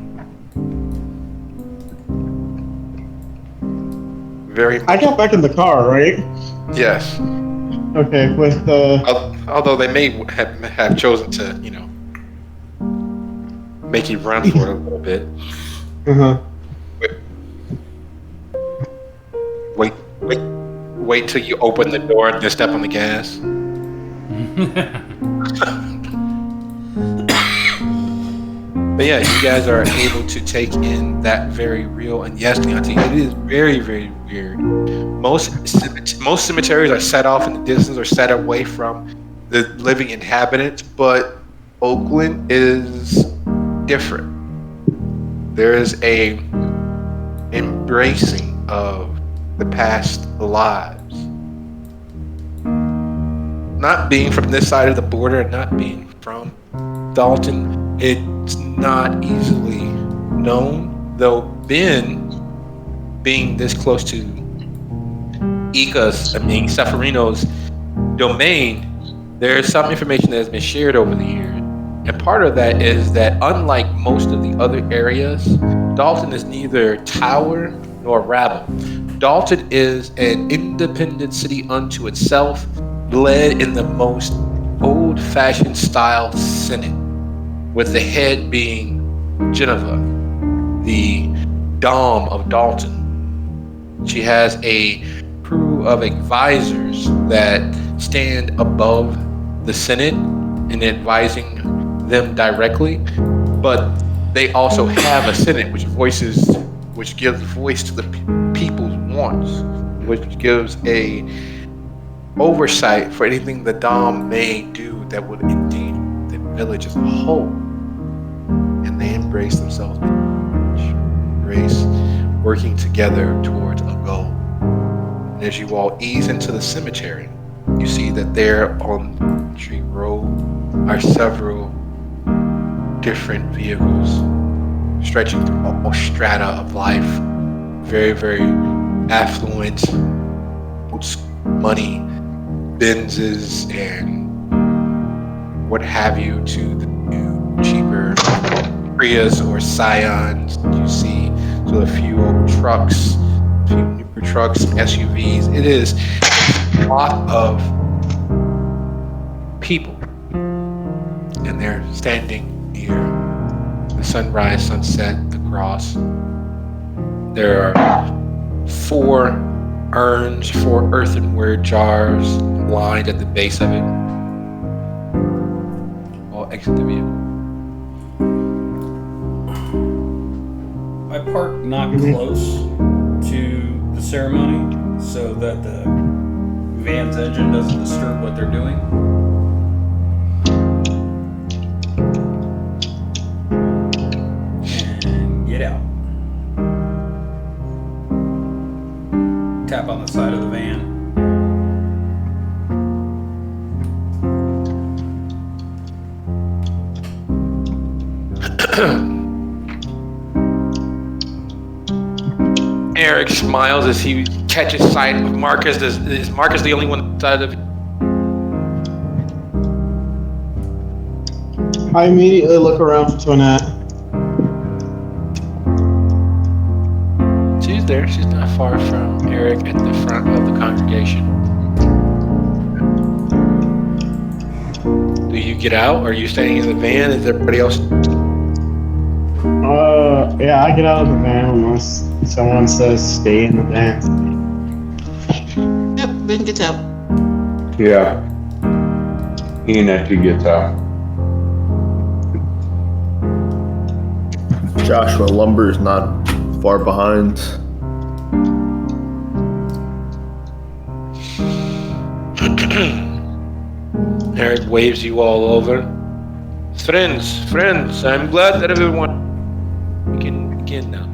Very I much. got back in the car, right? Yes. Okay, with Although they may have chosen to, make you run for it a little bit. uh-huh. Wait till you open the door and then step on the gas. But yeah, you guys are able to take in that very real. And yes, Deontay, it is very, very weird. Most cemeteries are set off in the distance or set away from the living inhabitants, but Oakland is different. There is a embracing of the past lives. Not being from this side of the border and not being from Dalton, it's not easily known, though Ben, being this close to Seferino's domain, there is some information that has been shared over the years. And part of that is that unlike most of the other areas, Dalton is neither tower nor rabble. Dalton is an independent city unto itself, led in the most old-fashioned style Senate, with the head being Geneva, the Dom of Dalton. She has a crew of advisors that stand above the Senate in advising them directly, but they also have a Senate which gives voice to the people's wants, which gives a oversight for anything the Dom may do that would endanger the village as a whole. And they embrace themselves, embrace working together towards a goal. And as you all ease into the cemetery, you see that there on Street Road are several different vehicles stretching through all strata of life. Very, very affluent, money, Benzes and what have you, to the new, cheaper Prius or Scions. You see, so a few old trucks, a few newer trucks, SUVs. It is a lot of people, and they're standing near the sunrise, sunset, the cross, There are 4 urns, 4 earthenware jars lined at the base of it. All exit the vehicle. I park not close to the ceremony so that the van's engine doesn't disturb what they're doing. And get out. Tap on the side of the van. Eric smiles as he catches sight of Marcus. Is Marcus the only one inside of it? I immediately look around for Toinette. She's there. She's not far from Eric at the front of the congregation. Do you get out? Are you staying in the van? Is everybody else? Yeah, I get out of the van unless someone says stay in the van. Yep, Ben gets out. Yeah. Enoch gets out. Joshua Lumber is not far behind. Eric waves you all over. Friends, I'm glad that everyone can begin now.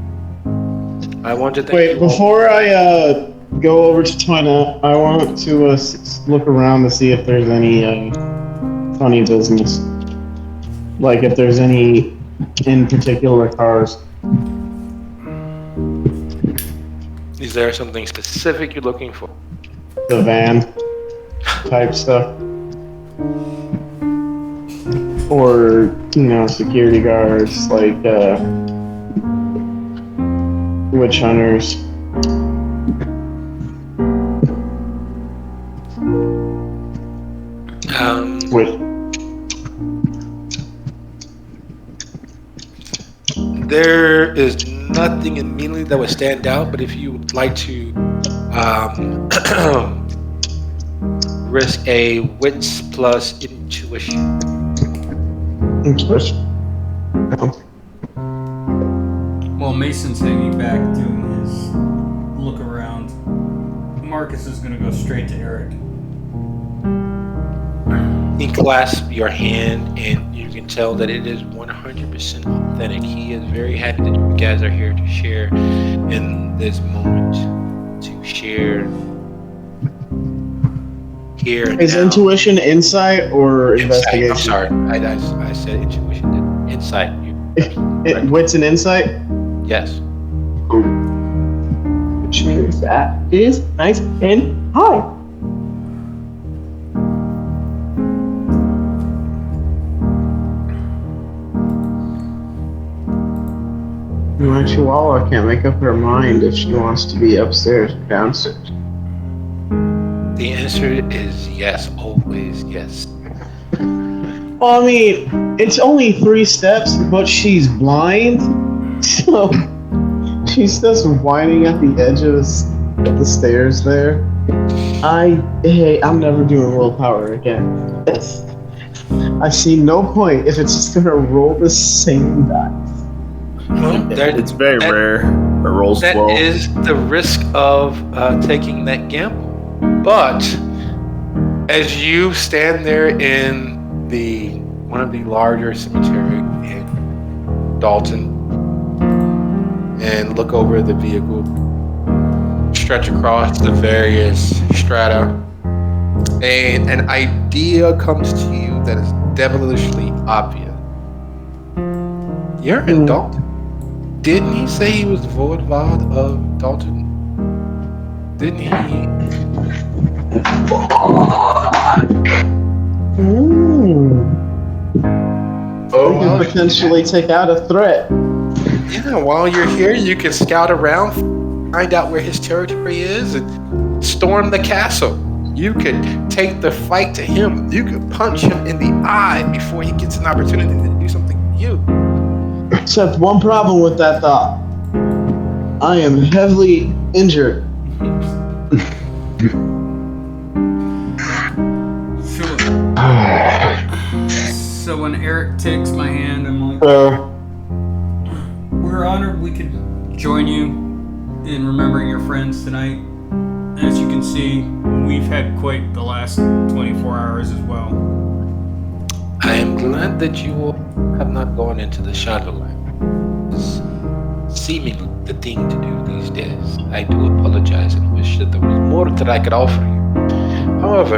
I want to thank Wait, you all. before I go over to Toinette, I want to look around to see if there's any funny business. Like if there's any in particular cars. Is there something specific you're looking for? The van type stuff. Or, security guards, like, witch hunters. With There is nothing immediately that would stand out, but if you would like to risk a wits plus intuition. While Mason's hanging back doing his look around, Marcus is going to go straight to Eric. He clasps your hand, and you can tell that it is 100% authentic. He is very happy that you guys are here to share in this moment, to share here and is now. intuition insight or Insight. investigation? I'm sorry, I said intuition. Insight. Wits and insight? Yes. Which means that is nice and high. My Chihuahua can't make up her mind if she wants to be upstairs or downstairs. The answer is yes, always yes. Well, I mean, it's only 3 steps, but she's blind, so she's just whining at the edge of the stairs there. I'm never doing willpower again. I see no point if it's just gonna roll the same dice. Well, It's very rare. It rolls That 12. is the risk of taking that gamble. But as you stand there in one of the larger cemetery in Dalton and look over the vehicle, stretch across the various strata, and an idea comes to you that is devilishly obvious. You're in Dalton. Didn't he say he was Voivod of Dalton? Didn't he? We can potentially take out a threat. Yeah, while you're here, you can scout around, find out where his territory is, and storm the castle. You could take the fight to him. You could punch him in the eye before he gets an opportunity to do something to you. Except one problem with that thought. I am heavily injured. So when Eric takes my hand, I'm like, we're honored we could join you in remembering your friends tonight. As you can see, we've had quite the last 24 hours as well. I am glad that you all have not gone into the Shadowland. It's seemingly the thing to do these days. I do apologize and wish that there was more that I could offer you. However,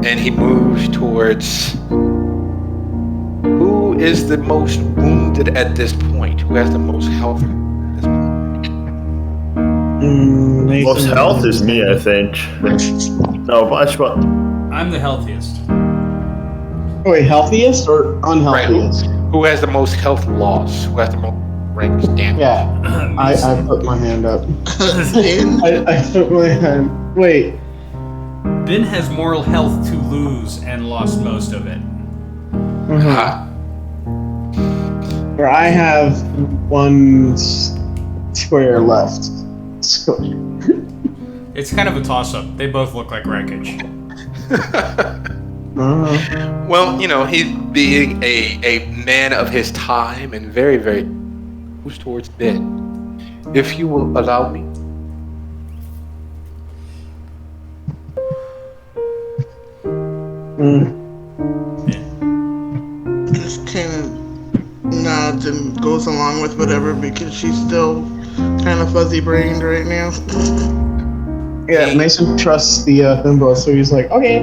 and he moves towards who is the most wounded at this point? Who has the most health at this point? Most health is me, I think. No, but I'm the healthiest. Wait, healthiest or unhealthiest? Who has the most health loss? Who has the most ranks damage? Yeah, I put my hand up. I put my hand. Wait. Ben has moral health to lose and lost most of it. Ah, Where I have one square left. So, It's kind of a toss-up. They both look like wreckage. well, you know, he's being a man of his time and very, very moves towards Ben. If you will allow me. Just kind of nods and goes along with whatever because she's still kind of fuzzy-brained right now. yeah, Mason trusts the thimble, so he's like, okay.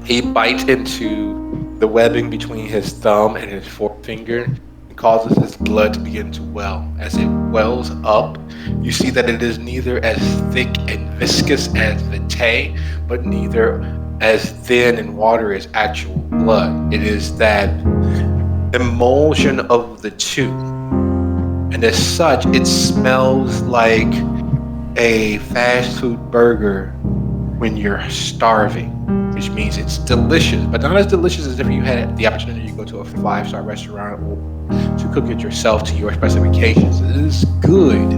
He bites into the webbing between his thumb and his forefinger and causes his blood to begin to well. As it wells up, you see that it is neither as thick and viscous as vitae, but neither as thin and watery as actual blood. It is that emulsion of the two. And as such, it smells like a fast food burger when you're starving, which means it's delicious, but not as delicious as if you had the opportunity to go to a 5-star restaurant or to cook it yourself to your specifications. It is good.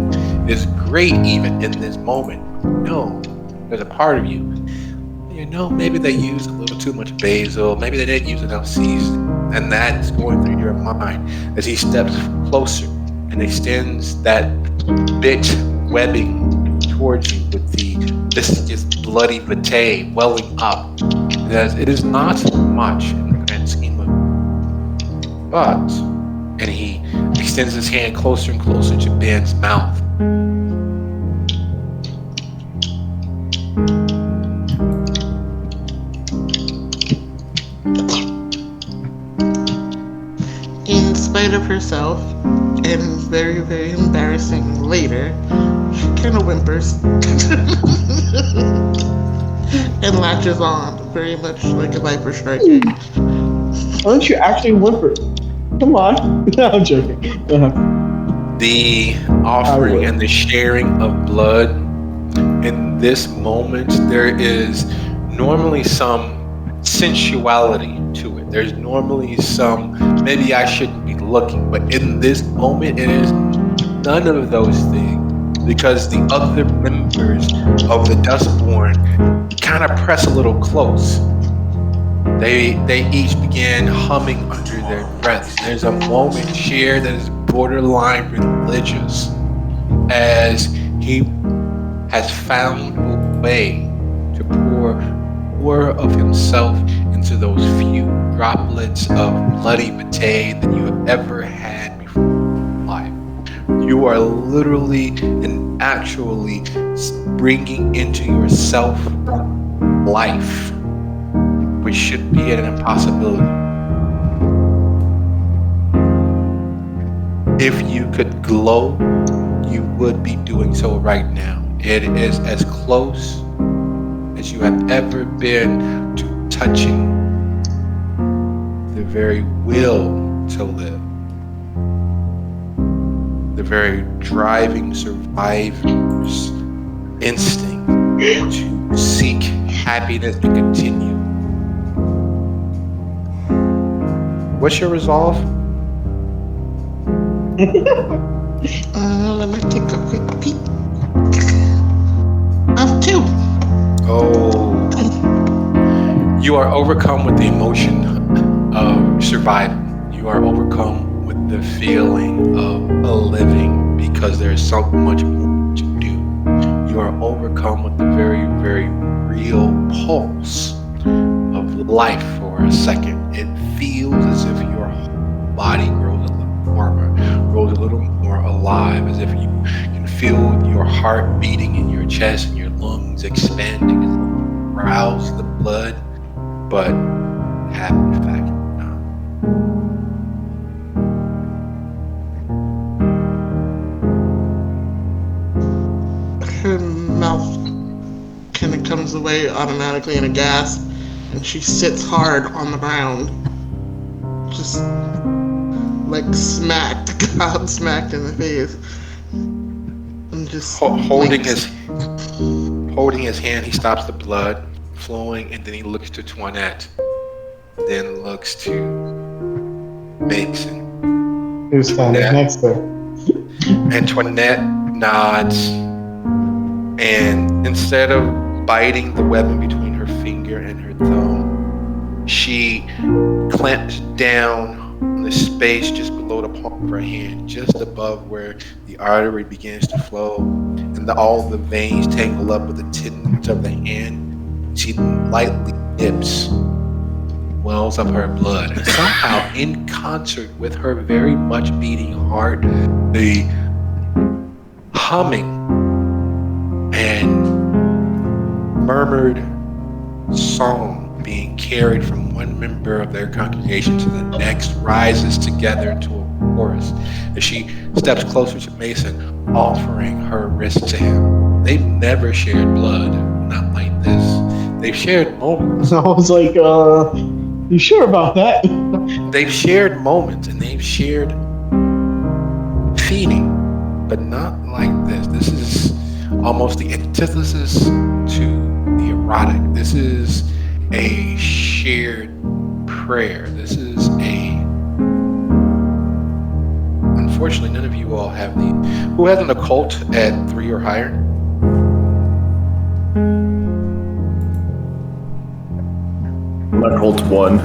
It is great even in this moment. No, there's a part of you. You know, maybe they used a little too much basil, maybe they didn't use enough seasoning, and that's going through your mind as he steps closer and extends that bit webbing towards you with the viscous bloody vitae welling up. As it is not much in the grand scheme of it. But, and he extends his hand closer and closer to Ben's mouth. In spite of herself, and very, very embarrassing later, she kind of whimpers and latches on, very much like a viper striking. Why don't you actually whimper? Come on. No, I'm joking. The offering and the sharing of blood, in this moment, there is normally some sensuality to it. There's normally some, maybe I shouldn't be looking, but in this moment, it is none of those things. Because the other members of the Dustborn kind of press a little close. They each begin humming under their breaths. There's a moment shared that is borderline religious, as he has found a way to pour more of himself into those few droplets of bloody vitae that you have ever had before in life. You are literally and actually bringing into yourself life, which should be an impossibility. If you could glow, you would be doing so right now. It is as close as you have ever been to touching the very will to live. The very driving survivor's instinct to seek happiness and continue. What's your resolve? Let me take a quick peek. Of 2. Oh. You are overcome with the emotion of survival. You are overcome with the feeling of living because there is so much more to do. You are overcome with the very, very real pulse of life for a second. It feels as if your body grows a little warmer, grows a little more alive, as if you can feel your heart beating in your chest and your lungs expanding as it rouse the blood, but have in fact not. Her mouth kind of comes away automatically in a gasp, and she sits hard on the ground, just like smacked in the face, and just Holding blinks. his hand, he stops the blood flowing, and then he looks to Toinette, then looks to Mason. Who's standing next to her? And Toinette nods, and instead of biting the weapon between her finger and her thumb, she clamps down on the space just below the palm of her hand, just above where the artery begins to flow, and all the veins tangle up with the tendons of the hand. She lightly dips, wells up her blood, and somehow, in concert with her very much beating heart, the humming and murmured song being carried from one member of their congregation to the next rises together into a chorus as she steps closer to Mason, offering her wrist to him. They've never shared blood, not like this. They've shared moments. I was like, you sure about that? They've shared moments and they've shared feeding, but not like this. This is almost the antithesis to the erotic. This is a shared prayer. This is unfortunately, none of you all have who has an occult at 3 or higher? My cult's 1.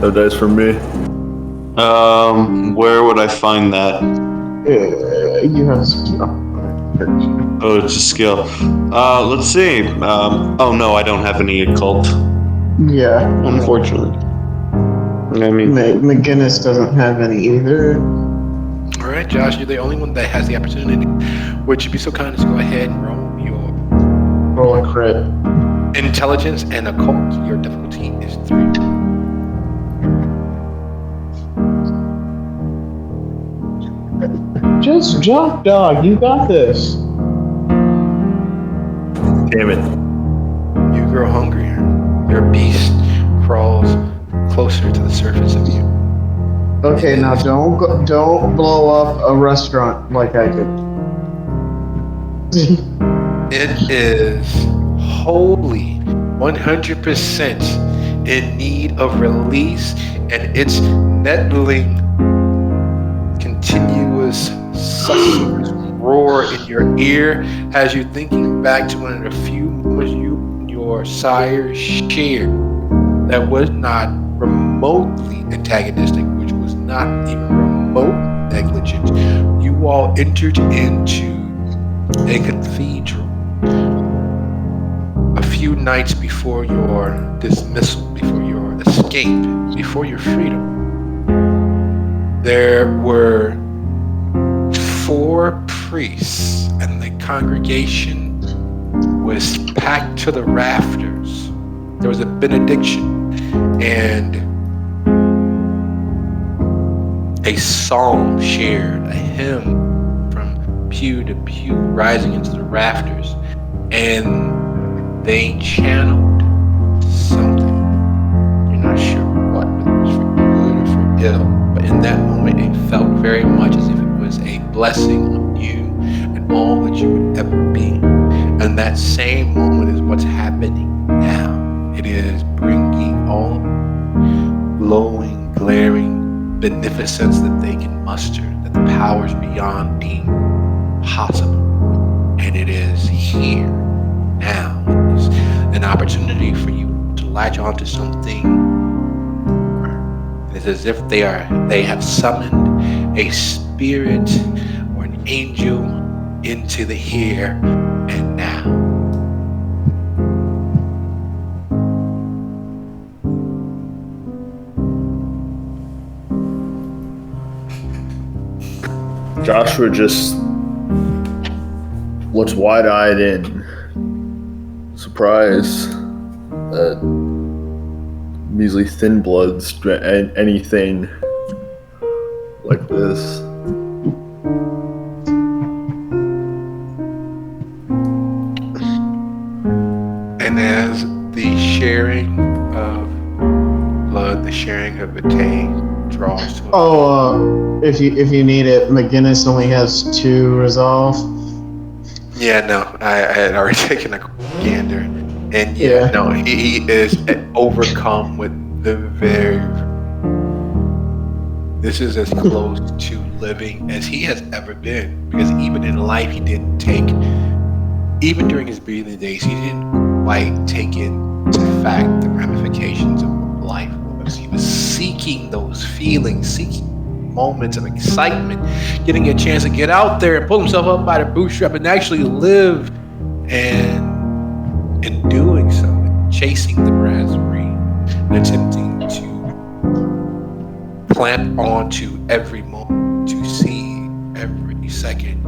No dice for me. Where would I find that? You have skill. Oh, it's a skill. Let's see. Oh no, I don't have any occult, Yeah. unfortunately. I mean, McGinnis doesn't have any either. All right, Josh, you're the only one that has the opportunity. Would you be so kind as to go ahead and roll your Roll a crit. intelligence and occult? Your difficulty is 3. Just jump, dog. You got this. Damn it. You grow hungrier. Your beast crawls closer to the surface of you. Okay, now don't blow up a restaurant like I did. It is wholly 100% in need of release, and its nettling, continuous, succulent roar in your ear has you thinking back to one of the few moments you and your sire shared that was not remotely antagonistic, which was not even remote negligent. You all entered into a cathedral a few nights before your dismissal, before your escape, before your freedom. There were 4 priests, and the congregation was packed to the rafters. There was a benediction and a psalm shared, a hymn from pew to pew rising into the rafters, and they channeled something. You're not sure what, whether it was for good or for ill, but in that moment it felt very much as if it was a blessing on you and all that you would ever be. And that same moment is what's happening now. It is bringing all glowing, glaring beneficence that they can muster, that powers beyond being possible. And it is here, now. It is an opportunity for you to latch onto something. It's as if they have summoned a spirit or an angel into the here and now. Joshua just looks wide-eyed in surprise that measly thin bloods anything like this. And as the sharing of blood, the sharing of Vitae draws to If you need it, McGinnis only has 2 resolve. Yeah, no, I had already taken a gander, and Yeah. no, he is overcome with the very. This is as close to living as he has ever been, because even in life he didn't take, even during his breathing days, he didn't quite take into fact the ramifications of what life was. He was seeking those feelings, seeking moments of excitement, getting a chance to get out there and pull himself up by the bootstrap and actually live, and in doing so, chasing the raspberry and attempting to clamp onto every moment, to see every second.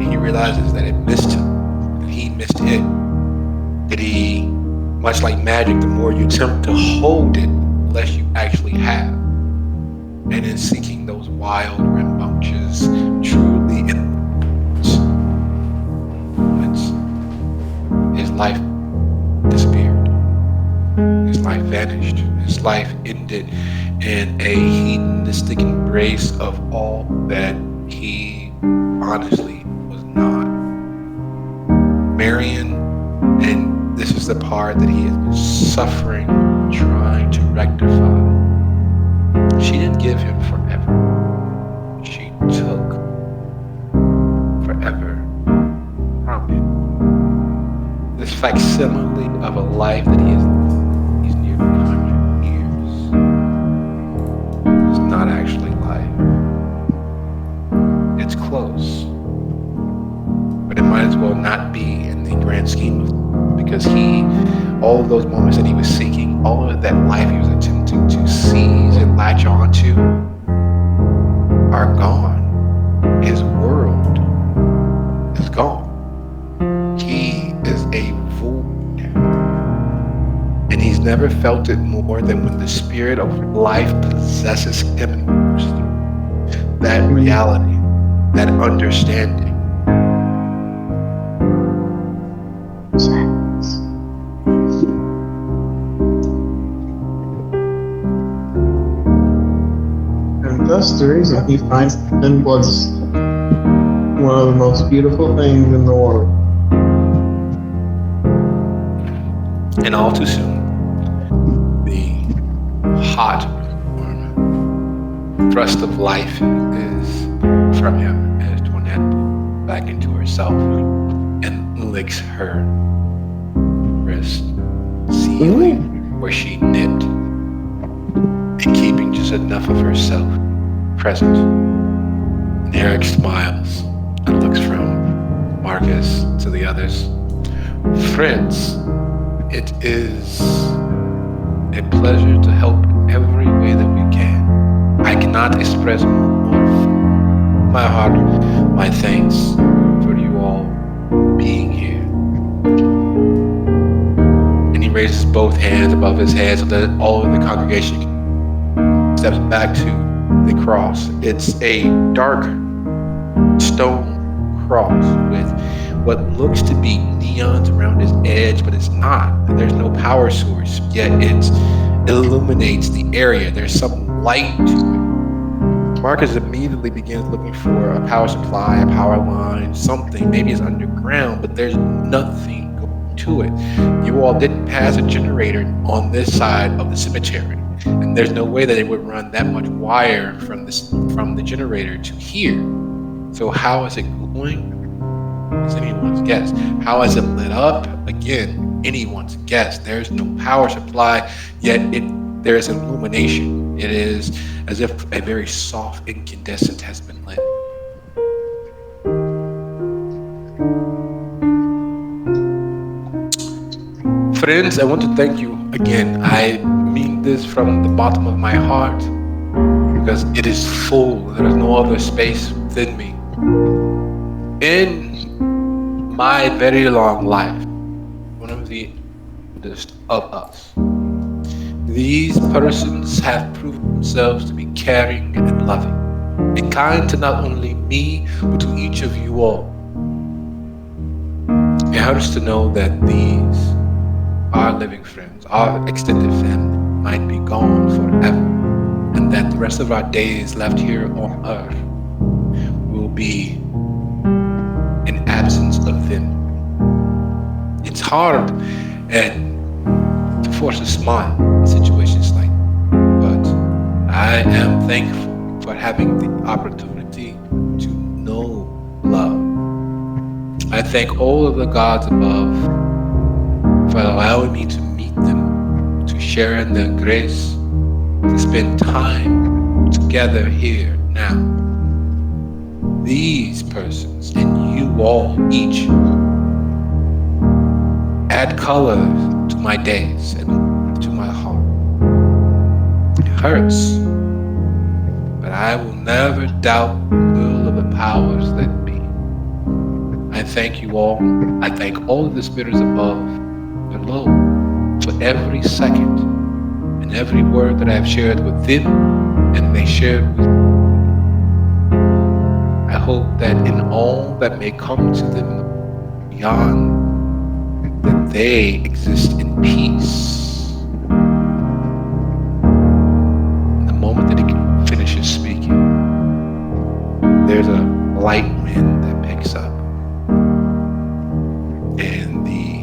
He realizes that it missed him, that he missed it, that he, much like magic, the more you attempt to hold it, the less you actually have. And in seeking those wild, rambunctious, truly moments, his life disappeared. His life vanished. His life ended in a hedonistic embrace of all that he honestly was not. Marion, and this is the part that he has been suffering, trying to rectify. She didn't give him forever. She took forever from him. This facsimile of a life that he's nearly 100 years is not actually life. It's close. But it might as well not be in the grand scheme of things, because all of those moments that he was seeking, all of that life he was attempting to seize and latch onto are gone. His world is gone. He is a void now. And he's never felt it more than when the spirit of life possesses him and moves through that reality, that understanding. And thus the reason he finds thin blood's one of the most beautiful things in the world. And all too soon, the hot, warm thrust of life is from him as Toinette back into herself and licks her wrist, sealing where she knit, and keeping just enough of herself present. And Eric smiles and looks from Marcus to the others. Friends, it is a pleasure to help in every way that we can. I cannot express my heart, my thanks for you all being here. And he raises both hands above his head so that all of the congregation steps back to the cross. It's a dark stone cross with what looks to be neons around its edge, but it's not. There's no power source, yet it illuminates the area. There's some light to it. Marcus immediately begins looking for a power supply, a power line, something. Maybe it's underground, but there's nothing going to it. You all didn't pass a generator on this side of the cemetery. And there's no way that it would run that much wire from the generator to here. So how is it going? Is anyone's guess. How is it lit up? Again, anyone's guess. There's no power supply, yet there is illumination. It is as if a very soft incandescent has been lit. Friends, I want to thank you again. I mean this from the bottom of my heart because it is full. There is no other space within me. In my very long life, one of the oldest of us, these persons have proven themselves to be caring and loving and kind to not only me, but to each of you all. It hurts to know that these, our living friends, our extended family, might be gone forever, and that the rest of our days left here on earth will be in absence of them. It's hard and to force a smile in situations like that, but I am thankful for having the opportunity to know love. I thank all of the gods above for allowing me to meet them, to share in their grace, to spend time together here now. These persons and you all each add color to my days and to my heart. It hurts, but I will never doubt the will of the powers that be. I thank you all. I thank all of the spirits above, below, for every second and every word that I have shared with them and they shared with me. I hope that in all that may come to them beyond, that they exist in peace. The moment that he finishes speaking, there's a light wind that picks up, and the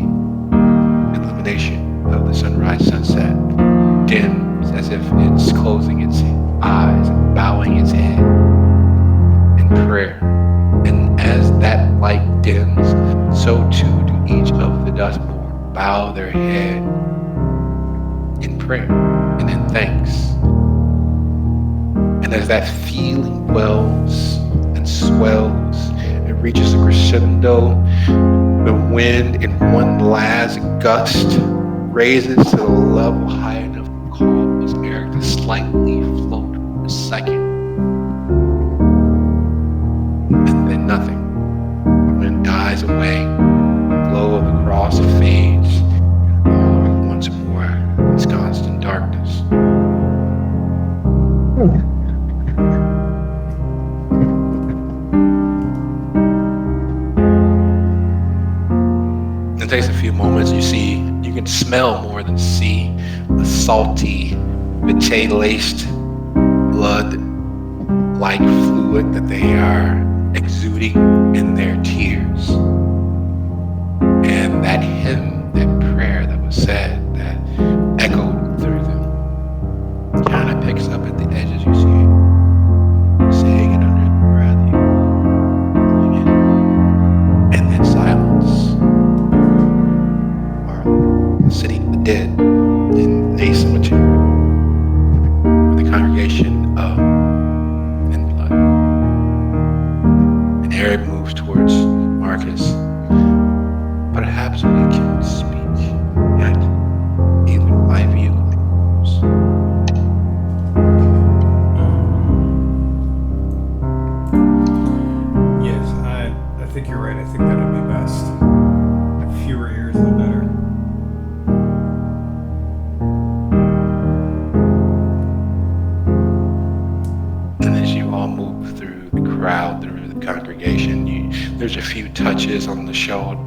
illumination of the sunrise sunset dims as if it's closing its eyes and bowing its head in prayer. And as that light dims, so too do each of the dustborn bow their head in prayer and in thanks. And as that feeling wells and swells, it reaches a crescendo. The wind in one last gust raises to the level high enough to cause Eric to slightly float for a second. And then nothing. The wind dies away, the glow of the cross fades, once more it's constant darkness. It takes a few moments. You can smell more than see the salty, vitae-laced blood-like fluid that they are exuding in their tears. And that hymn, that prayer that was said, that echoed through them, kind of picks up at the edges, you see it, saying it under the breath, doing it, and then silence. Sitting the dead in a cemetery with a congregation of thin blood. And Eric moves towards Marcus. Perhaps we can speak yet, even my view of things. Yes, I think you're right. I think that would be best. Fewer ears, the better. Crowd through the congregation. There's a few touches on the shoulder,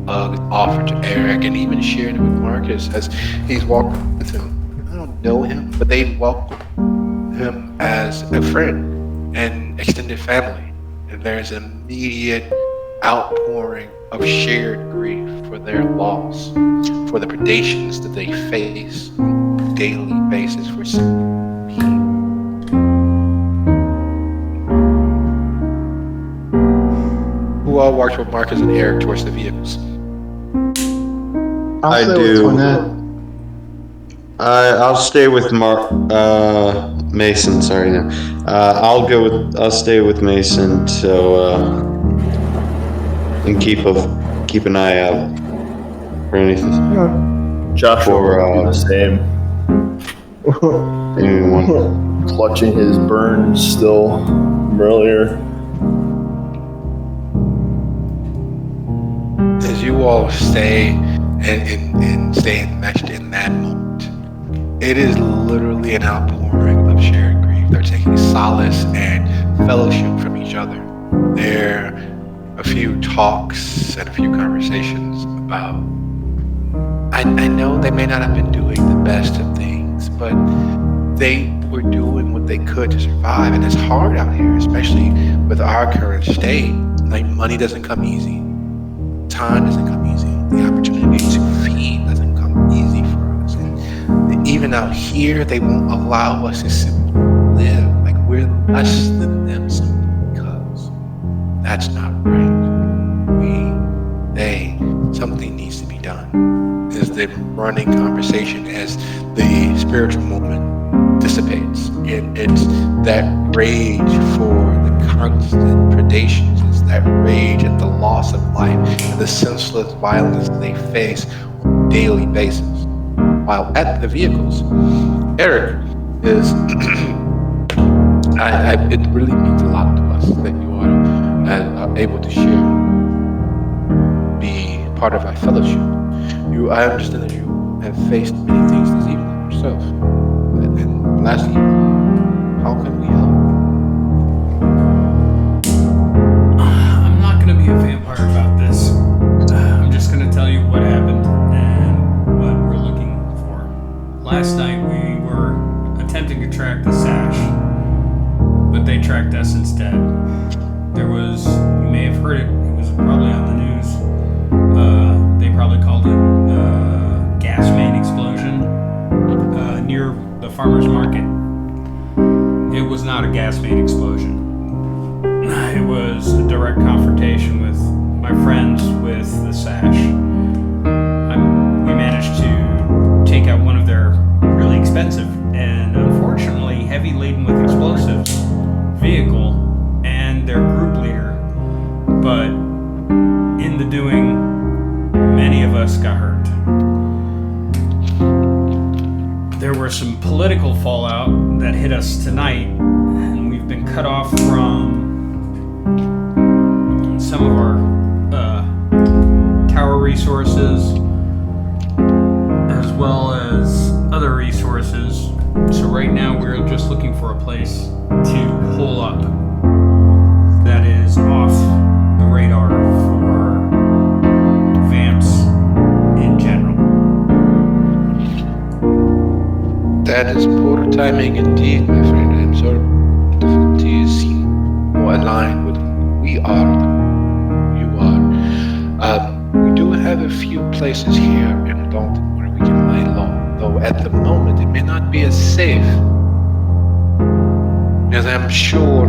hugs offered to Eric, and even shared it with Marcus as he's walking with him. I don't know him, but they welcome him as a friend and extended family. And there's an immediate outpouring of shared grief for their loss, for the predations that they face a daily basis for simply being. Who all walks with Marcus and Eric towards the vehicles? I'll I stay do. with Toinette. I'll stay with Mason. Sorry, no. I'll stay with Mason. And keep an eye out for anything. Joshua will do the same, Anyone. clutching his burns still from earlier. As you all stay and stay enmeshed in that moment, it is literally an outpouring of shared grief. They're taking solace and fellowship from each other. There are a few talks and a few conversations about, I know they may not have been doing the best of things, but they were doing what they could to survive. And it's hard out here, especially with our current state. Like, money doesn't come easy. Time doesn't come easy. The opportunity to feed doesn't come easy for us. And even out here, they won't allow us to simply live. Like, we're less than them simply because that's not right. Something needs to be done. Is the running conversation as the spiritual movement dissipates. It's that rage for the constant predations. It's that rage at the loss of life and the senseless violence they face on a daily basis. While at the vehicles, Eric is, it really means a lot to us that you are able to share, be part of our fellowship. I understand that you have faced many things this evening yourself. And lastly, how can we help? I'm not going to be a vampire about this. I'm just going to tell you what happened and what we're looking for. Last night we were attempting to track the Sash, but they tracked us instead. There was, you may have heard it, it was probably on the news. They probably called it gas main explosion near the farmer's market. It was not a gas main explosion. It was a direct confrontation with my friends with the Sash. We managed to take out one of their really expensive and unfortunately heavy laden with explosives vehicle and their group leader. But in the doing, many of us got hurt. There were some political fallout that hit us tonight, and we've been cut off from some of our tower resources as well as other resources. So right now we're just looking for a place to hole up that is off the radar for vamps in general. That is poor timing indeed, my friend. I am sorry. Difficulties seem more aligned with who we are than you are. We do have a few places here in Dalton where we can lay low, though at the moment it may not be as safe. As I'm sure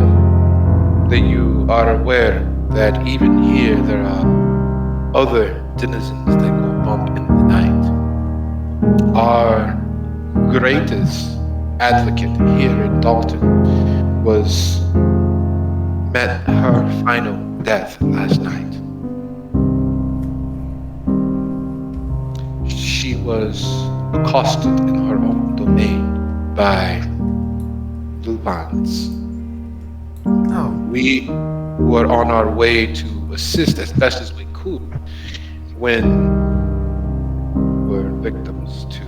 that you are aware that even here there are other denizens that go bump in the night. Our greatest advocate here in Dalton met her final death last night. She was accosted in her own domain by Lupins. We were on our way to assist as best as we could when we were victims to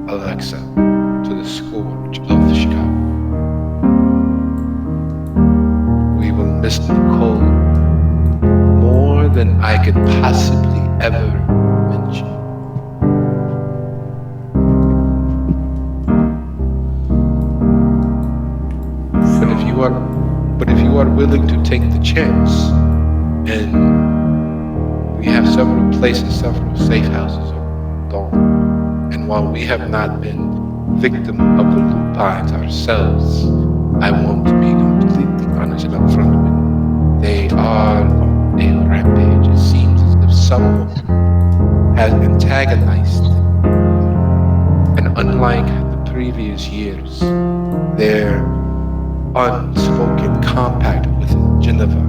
Alexa, to the scourge of the Chicago. We will miss Nicole more than I could possibly ever mention. But if you are willing to take the chance, and we have several places, several safe houses around Dalton, and while we have not been victim of the lupines ourselves, I want to be completely honest and upfront with you. They are on a rampage. It seems as if someone has antagonized them. And unlike the previous years, their unspoken compact with Geneva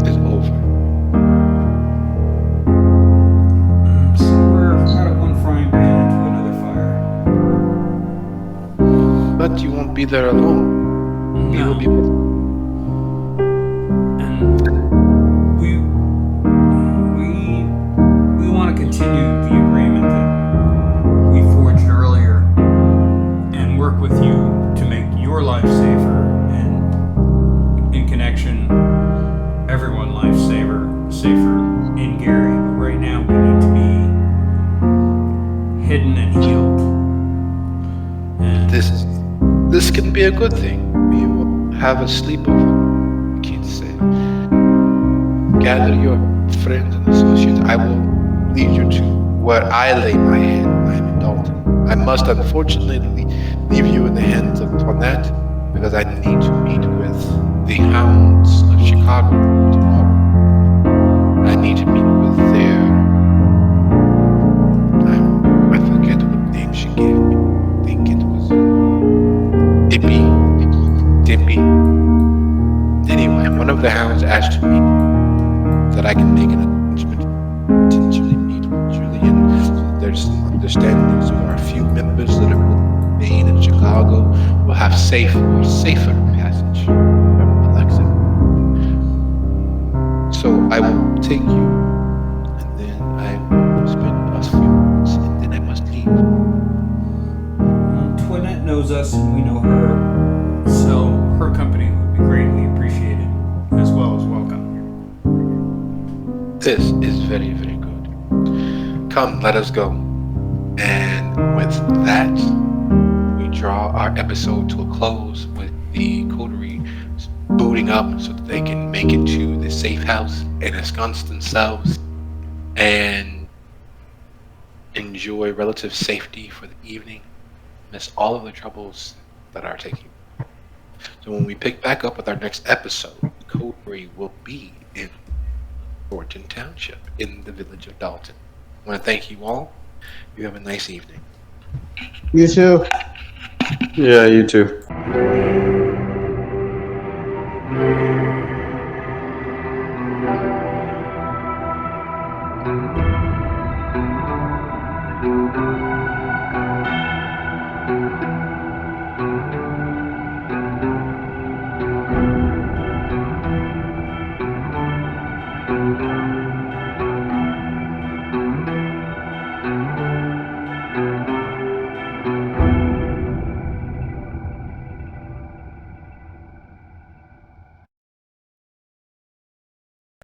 is over. So we're out of one frying pan into another fire. But you won't be there alone. We will be And we want to continue the agreement that we forged earlier and work with you to make your life safer and in connection everyone life safer in Gary. But right now we need to be hidden and healed. And this can be a good thing. We will have a sleepover, the kids say. Gather your friends and associates. I will lead you to where I lay my head. I am in Dalton. I must unfortunately leave you in the hands of Toinette because I need to meet with the Hounds of Chicago tomorrow. I need to meet with their... I forget what name she gave me. I think it was Dippy. Anyway, one of the Hounds asked me that I can make an arrangement to potentially meet with Julian so that there's some understanding. So our few members that are remain in Chicago will have safer passage from Alexa. So I will take you, and then I will spend a few months, and then I must leave. Toinette knows us and we know her, so her company would be greatly appreciated as well as welcome. This is very, very good. Come, let us go. And with that, we draw our episode to a close with the coterie booting up so that they can make it to the safe house and ensconce themselves and enjoy relative safety for the evening, miss all of the troubles that are taking. So when we pick back up with our next episode, the coterie will be in Thornton Township in the village of Dalton. I want to thank you all. You have a nice evening. You too. Yeah, you too. Thank you.